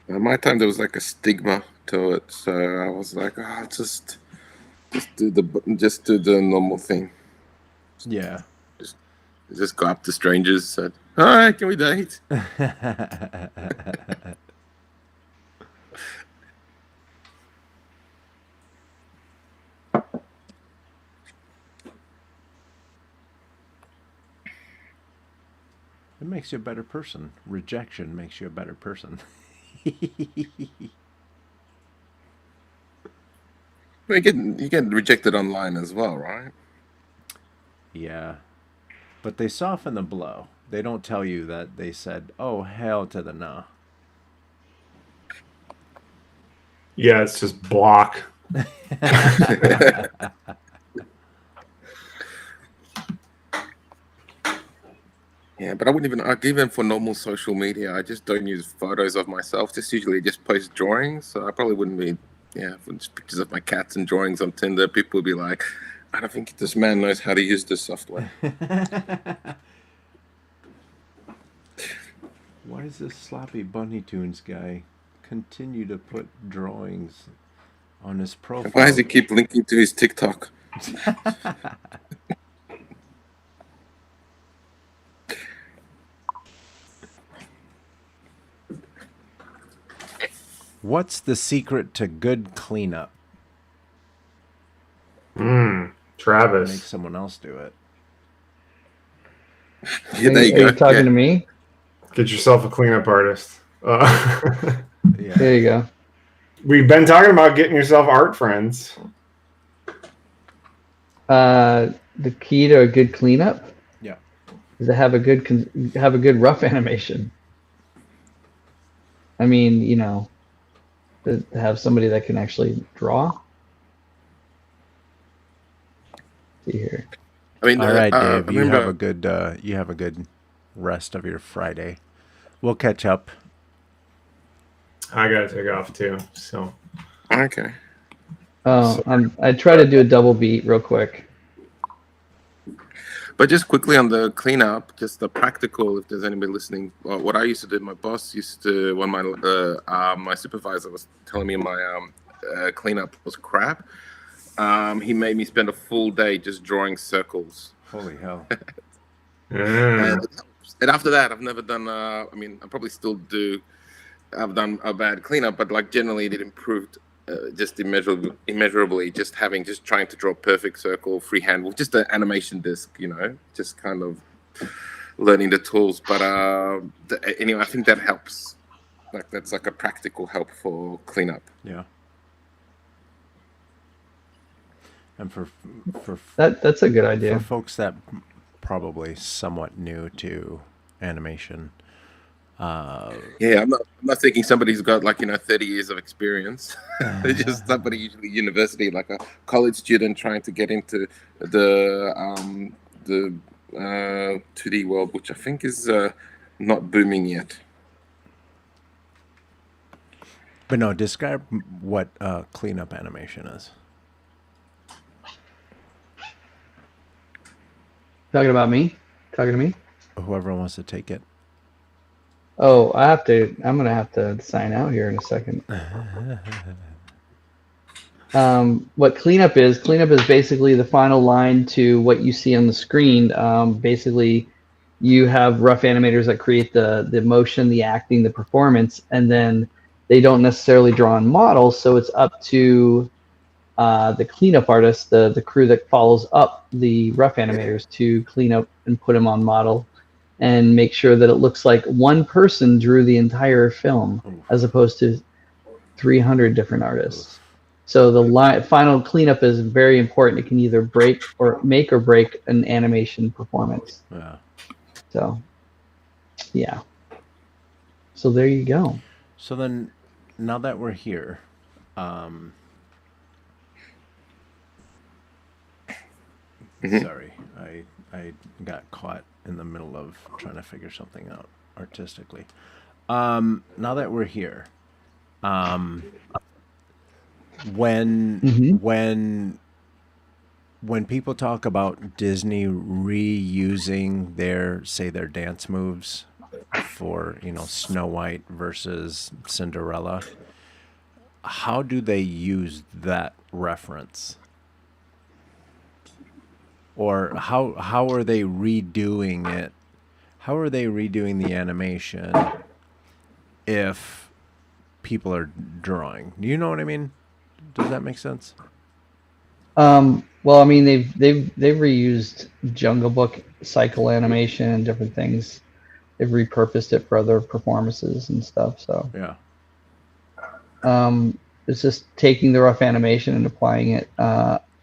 Speaker 3: At my time, there was like a stigma to it, so I was like, oh, just do the normal thing.
Speaker 2: Yeah.
Speaker 3: Just go up to strangers, said, "Hi, can we date?"
Speaker 2: It makes you a better person. Rejection makes you a better person.
Speaker 3: But you get rejected online as well, right?
Speaker 2: Yeah. But they soften the blow. They don't tell you that they said, oh, hell to the no.
Speaker 4: Yeah, it's just block.
Speaker 3: Yeah, but I wouldn't even for normal social media, I just don't use photos of myself. Usually just post drawings. So I probably wouldn't be, for just pictures of my cats and drawings on Tinder. People would be like, I don't think this man knows how to use this software.
Speaker 2: Why does this sloppy Bunny Tunes guy continue to put drawings on his profile?
Speaker 3: Why does he keep linking to his TikTok?
Speaker 2: What's the secret to good cleanup?
Speaker 4: Travis.
Speaker 2: Make someone else do it.
Speaker 3: Yeah, there you
Speaker 1: Are
Speaker 3: go.
Speaker 1: you talking
Speaker 3: Yeah.
Speaker 1: to me?
Speaker 4: Get yourself a cleanup artist.
Speaker 2: Yeah.
Speaker 1: There you go.
Speaker 4: We've been talking about getting yourself art friends.
Speaker 1: The key to a good cleanup
Speaker 2: Yeah.
Speaker 1: is to have a good rough animation. I mean, to have somebody that can actually draw. See here.
Speaker 3: I mean,
Speaker 2: All right, Dave.
Speaker 3: I
Speaker 2: You have
Speaker 3: remember.
Speaker 2: a good rest of your Friday. We'll catch up.
Speaker 4: I gotta take off too. So
Speaker 3: Okay.
Speaker 1: Oh, I try to do a double beat real quick.
Speaker 3: But just quickly on the cleanup, just the practical, if there's anybody listening, what I used to do, my boss used to, when my supervisor was telling me my cleanup was crap, he made me spend a full day just drawing circles.
Speaker 2: Holy hell.
Speaker 3: And after that, I've never done, I mean, I probably still do, I've done a bad cleanup, but like generally it improved just immeasurably, just trying to draw a perfect circle freehand with just an animation disc, just kind of learning the tools. But anyway, I think that helps. Like that's like a practical help for cleanup.
Speaker 2: Yeah. And for
Speaker 1: That's a good idea.
Speaker 2: for folks that probably somewhat new to animation,
Speaker 3: Yeah, I'm not thinking somebody's got 30 years of experience. They're just somebody usually university, like a college student trying to get into the 2D world, which I think is not booming yet.
Speaker 2: but no, describe what cleanup animation is.
Speaker 1: Talking about me? Talking to me?
Speaker 2: Whoever wants to take it.
Speaker 1: Oh, I'm gonna have to sign out here in a second. What cleanup is basically the final line to what you see on the screen. Basically, you have rough animators that create the motion, the acting, the performance, and then they don't necessarily draw on models, so it's up to the cleanup artist, the crew that follows up the rough animators to clean up and put them on model and make sure that it looks like one person drew the entire film as opposed to 300 different artists. So the final cleanup is very important. It can either make or break an animation performance.
Speaker 2: Yeah.
Speaker 1: So, yeah. So there you go.
Speaker 2: So then, now that we're here, sorry, I got caught in the middle of trying to figure something out artistically. Now that we're here, when people talk about Disney reusing their dance moves for Snow White versus Cinderella, how do they use that reference? Or how are they redoing it? How are they redoing the animation if people are drawing? Do you know what I mean? Does that make sense?
Speaker 1: Well, I mean, they've reused Jungle Book cycle animation and different things. They've repurposed it for other performances and stuff. So
Speaker 2: yeah,
Speaker 1: it's just taking the rough animation and applying it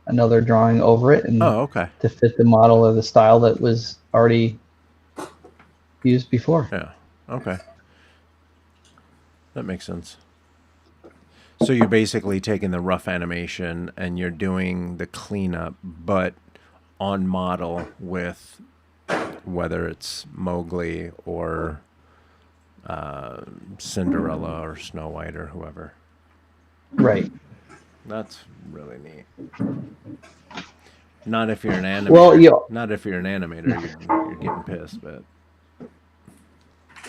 Speaker 1: another drawing over it, and to fit the model or the style that was already used before.
Speaker 2: Yeah. Okay. That makes sense. So you're basically taking the rough animation and you're doing the cleanup, but on model with whether it's Mowgli or Cinderella or Snow White or whoever.
Speaker 1: Right.
Speaker 2: That's really neat. Not if you're an animator.
Speaker 1: Well,
Speaker 2: not if you're an animator, you're getting pissed, but.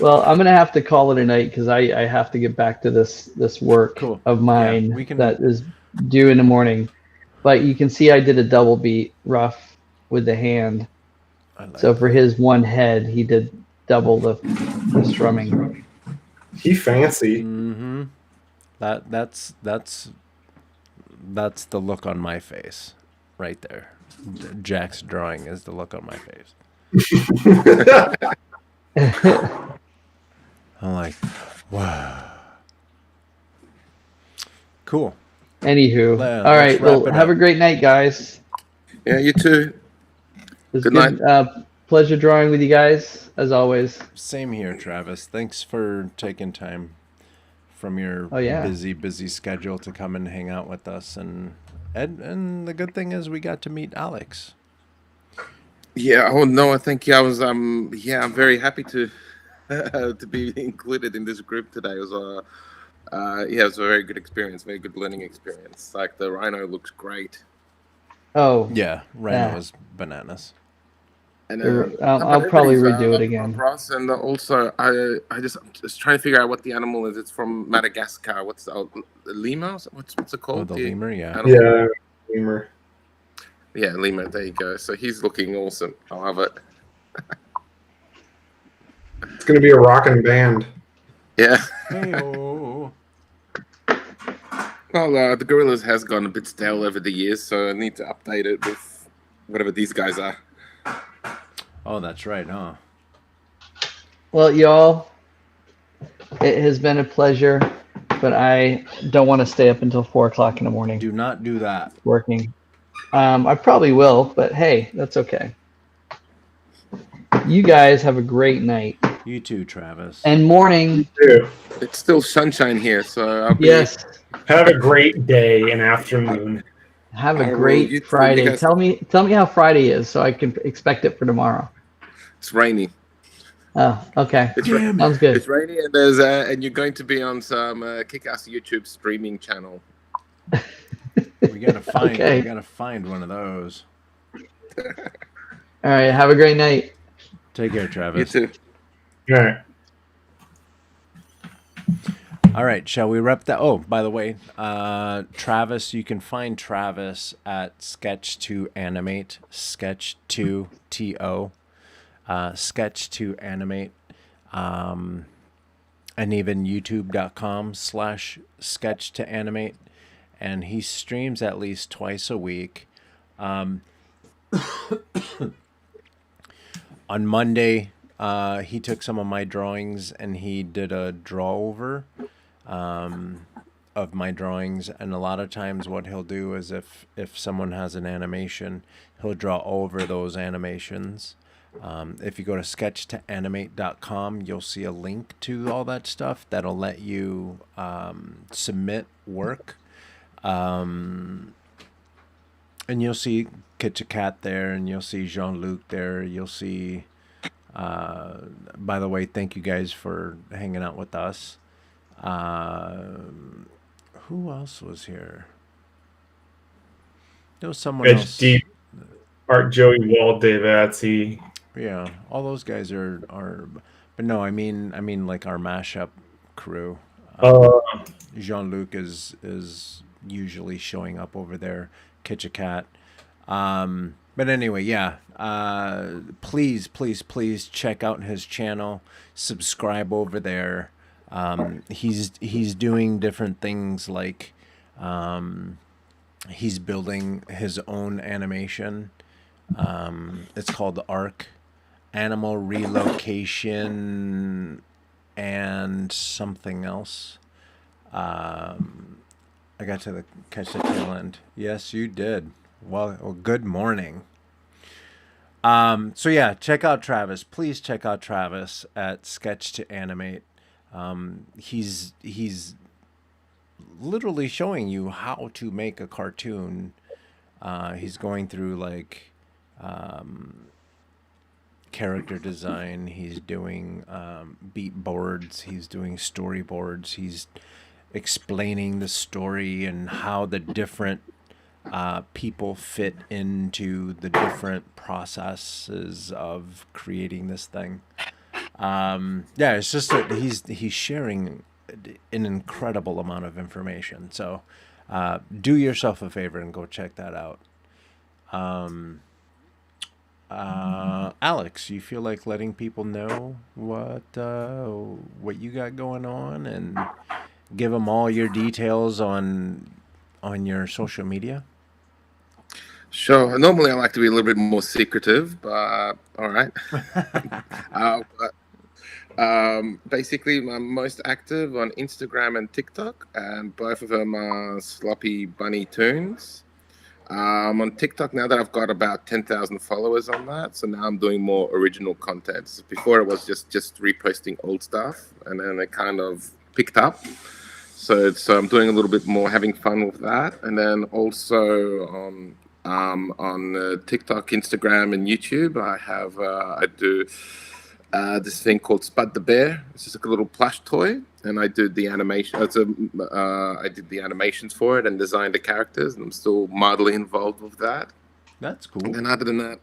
Speaker 1: Well, I'm gonna have to call it a night because I have to get back to this work of mine that is due in the morning. But you can see I did a double beat rough with the hand. So for his one head, he did double the strumming.
Speaker 4: He fancy.
Speaker 2: Mm-hmm. That's the look on my face right there. Jack's drawing is the look on my face. I'm like, wow. Cool.
Speaker 1: Anywho,
Speaker 2: Let's
Speaker 1: all right.
Speaker 2: wrap
Speaker 1: Well,
Speaker 2: it
Speaker 1: have
Speaker 2: up.
Speaker 1: a great night, guys.
Speaker 3: Yeah, you too.
Speaker 1: It was
Speaker 3: Good
Speaker 1: good.
Speaker 3: night.
Speaker 1: Pleasure drawing with you guys, as always.
Speaker 2: Same here, Travis. Thanks for taking time from your
Speaker 1: Oh, yeah.
Speaker 2: busy schedule to come and hang out with us. And the good thing is we got to meet Alex.
Speaker 3: Yeah. Oh no, I think I was. Yeah, I'm very happy to to be included in this group today. It was yeah, it was a very good experience, very good learning experience. Like the rhino looks great.
Speaker 1: Oh,
Speaker 2: Yeah, Rhino
Speaker 1: Yeah.
Speaker 2: was bananas.
Speaker 3: And
Speaker 1: I'll probably
Speaker 3: everybody's,
Speaker 1: redo it
Speaker 3: love
Speaker 1: again.
Speaker 3: Ross, and also I'm just trying to figure out what the animal is. It's from Madagascar. What's the lemur? What's it
Speaker 2: Oh,
Speaker 3: called?
Speaker 2: the lemur, yeah.
Speaker 3: animal?
Speaker 4: Yeah, lemur.
Speaker 3: Yeah, lemur. There you go. So he's looking awesome. I love it.
Speaker 4: It's gonna be a rockin' band.
Speaker 3: Yeah.
Speaker 2: Hey-oh.
Speaker 3: Well, the gorillas has gone a bit stale over the years, so I need to update it with whatever these guys are.
Speaker 2: Oh, that's right, huh?
Speaker 1: Well, y'all, it has been a pleasure, but I don't want to stay up until 4 o'clock in the morning
Speaker 2: Do not do that.
Speaker 1: working. I probably will, but hey, that's okay. You guys have a great night
Speaker 2: You too, Travis.
Speaker 1: and morning.
Speaker 4: Dude,
Speaker 3: It's still sunshine here, so I'll be.
Speaker 1: Yes,
Speaker 4: have a great day and afternoon.
Speaker 1: have
Speaker 3: I
Speaker 1: a
Speaker 3: will.
Speaker 1: great
Speaker 3: You too.
Speaker 1: Friday.
Speaker 3: You guys-
Speaker 1: Tell me how Friday is so I can expect it for tomorrow.
Speaker 3: It's rainy.
Speaker 1: Oh, okay.
Speaker 3: It's
Speaker 2: Damn
Speaker 3: ra-
Speaker 1: Sounds good.
Speaker 3: It's rainy, and and you're going to be on some kick-ass YouTube streaming channel.
Speaker 2: We gotta find
Speaker 1: Okay.
Speaker 2: we gotta find one of those.
Speaker 1: All right. Have a great night.
Speaker 2: Take care,
Speaker 3: You
Speaker 2: Travis.
Speaker 3: too.
Speaker 4: All right.
Speaker 2: All right, shall we rep that? Oh, by the way, Travis, you can find Travis at Sketch2Animate, Sketch2TO, Sketch2Animate, and even youtube.com/Sketch2Animate. And he streams at least twice a week. On Monday, he took some of my drawings and he did a draw over of my drawings. And a lot of times what he'll do is if someone has an animation, he'll draw over those animations. If you go to sketch2animate.com, you'll see a link to all that stuff that'll let you submit work. And you'll see Kitcha Cat there, and you'll see Jean-Luc there. You'll see, by the way, thank you guys for hanging out with us. Who else was here? There was someone else.
Speaker 4: HD, Art Joey Wall, Dave Atsy.
Speaker 2: Yeah, all those guys are, but no, I mean like our mashup crew. Jean-Luc is usually showing up over there. Kitcha Cat. But anyway, yeah. Please check out his channel. Subscribe over there. He's doing different things like he's building his own animation. It's called Arc, Animal Relocation, and something else. I got to catch the tail end. Yes, you did. Well, good morning. So yeah, check out Travis. Please check out Travis at Sketch2Animate. He's literally showing you how to make a cartoon. He's going through like character design. He's doing beat boards. He's doing storyboards. He's explaining the story and how the different people fit into the different processes of creating this thing. Yeah, it's just that he's sharing an incredible amount of information. So do yourself a favor and go check that out. Alex, you feel like letting people know what you got going on and give them all your details on your social media?
Speaker 3: Sure. Normally, I like to be a little bit more secretive, but all right. Basically, I'm most active on Instagram and TikTok, and both of them are Sloppy Bunny Tunes. On TikTok now that I've got about 10,000 followers on that, so now I'm doing more original content. So before it was just reposting old stuff, and then it kind of picked up. So I'm doing a little bit more, having fun with that, and then also on TikTok, Instagram, and YouTube, I do this thing called Spud the Bear. It's just like a little plush toy, and I did the animation. I did the animations for it and designed the characters, and I'm still mildly involved with that.
Speaker 2: That's cool.
Speaker 3: And then other than that,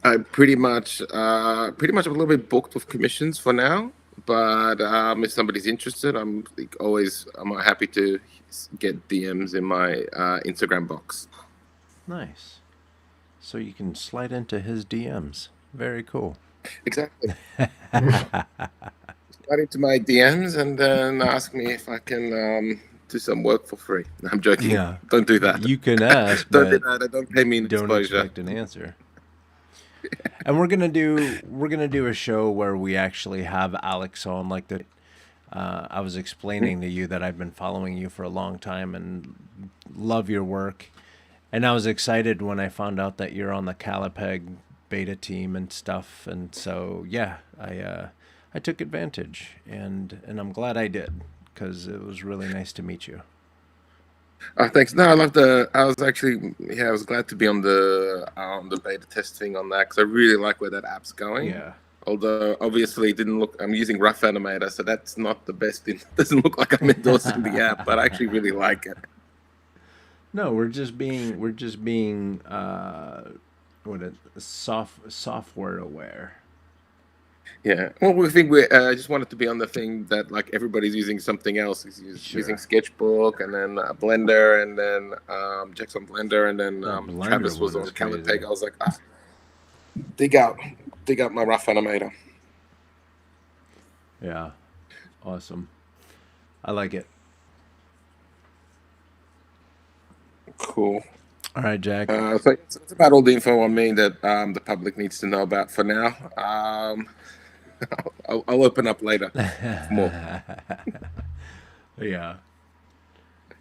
Speaker 3: I pretty much I'm a little bit booked with commissions for now. But if somebody's interested, I'm happy to get DMs in my Instagram box.
Speaker 2: Nice. So you can slide into his DMs. Very cool.
Speaker 3: Exactly. Slide into my DMs and then ask me if I can do some work for free. No, I'm joking.
Speaker 2: Yeah.
Speaker 3: Don't do that.
Speaker 2: You can ask,
Speaker 3: Don't
Speaker 2: but
Speaker 3: do that. Don't pay me an
Speaker 2: don't
Speaker 3: exposure.
Speaker 2: expect an answer. And we're gonna do a show where we actually have Alex on. Like I was explaining to you that I've been following you for a long time and love your work. And I was excited when I found out that you're on the Callipeg beta team and stuff. And so yeah, I took advantage, and I'm glad I did, because it was really nice to meet you.
Speaker 3: Thanks. No, I was glad to be on the beta testing on that, because I really like where that app's going.
Speaker 2: Yeah.
Speaker 3: Although obviously it didn't look. I'm using Rough Animator, so that's not the best. It doesn't look like I'm endorsing the app, but I actually really like it.
Speaker 2: No, we're just being software aware.
Speaker 3: Yeah. Well, we think we just wanted to be on the thing that like everybody's using something else. Using Sketchbook, and then Blender, and then Jack's on Blender, and then Travis was on Callipeg. I was like, dig out my Rough Animator.
Speaker 2: Yeah, awesome. I like it.
Speaker 3: Cool.
Speaker 2: All right, Jack.
Speaker 3: So it's about all the info on me that the public needs to know about for now. I'll open up later for more.
Speaker 2: Yeah.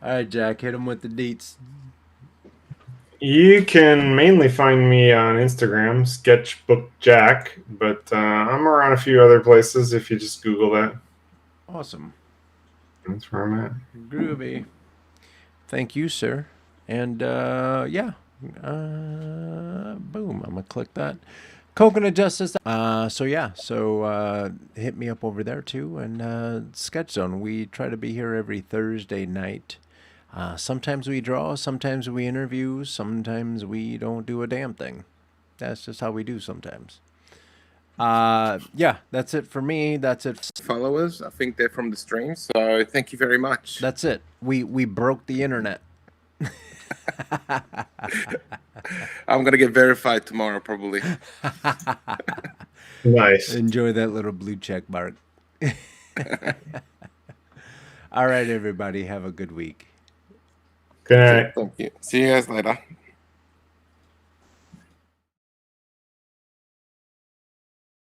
Speaker 2: All right, Jack. Hit him with the deets.
Speaker 4: You can mainly find me on Instagram, Sketchbook Jack, but I'm around a few other places if you just Google that.
Speaker 2: Awesome.
Speaker 4: That's where I'm at.
Speaker 2: Groovy. Thank you, sir. And yeah. Boom. I'm going to click that. Coconut Justice. So hit me up over there too. And Sketch Zone. We try to be here every Thursday night. Sometimes we draw, sometimes we interview, sometimes we don't do a damn thing. That's just how we do sometimes. Yeah, that's it for me. That's it.
Speaker 3: Followers, I think they're from the stream, so thank you very much.
Speaker 2: That's it. We broke the internet.
Speaker 3: I'm gonna get verified tomorrow, probably.
Speaker 4: Nice.
Speaker 2: Enjoy that little blue check mark. All right, everybody. Have a good week.
Speaker 4: Good night.
Speaker 3: Thank you. See you guys later.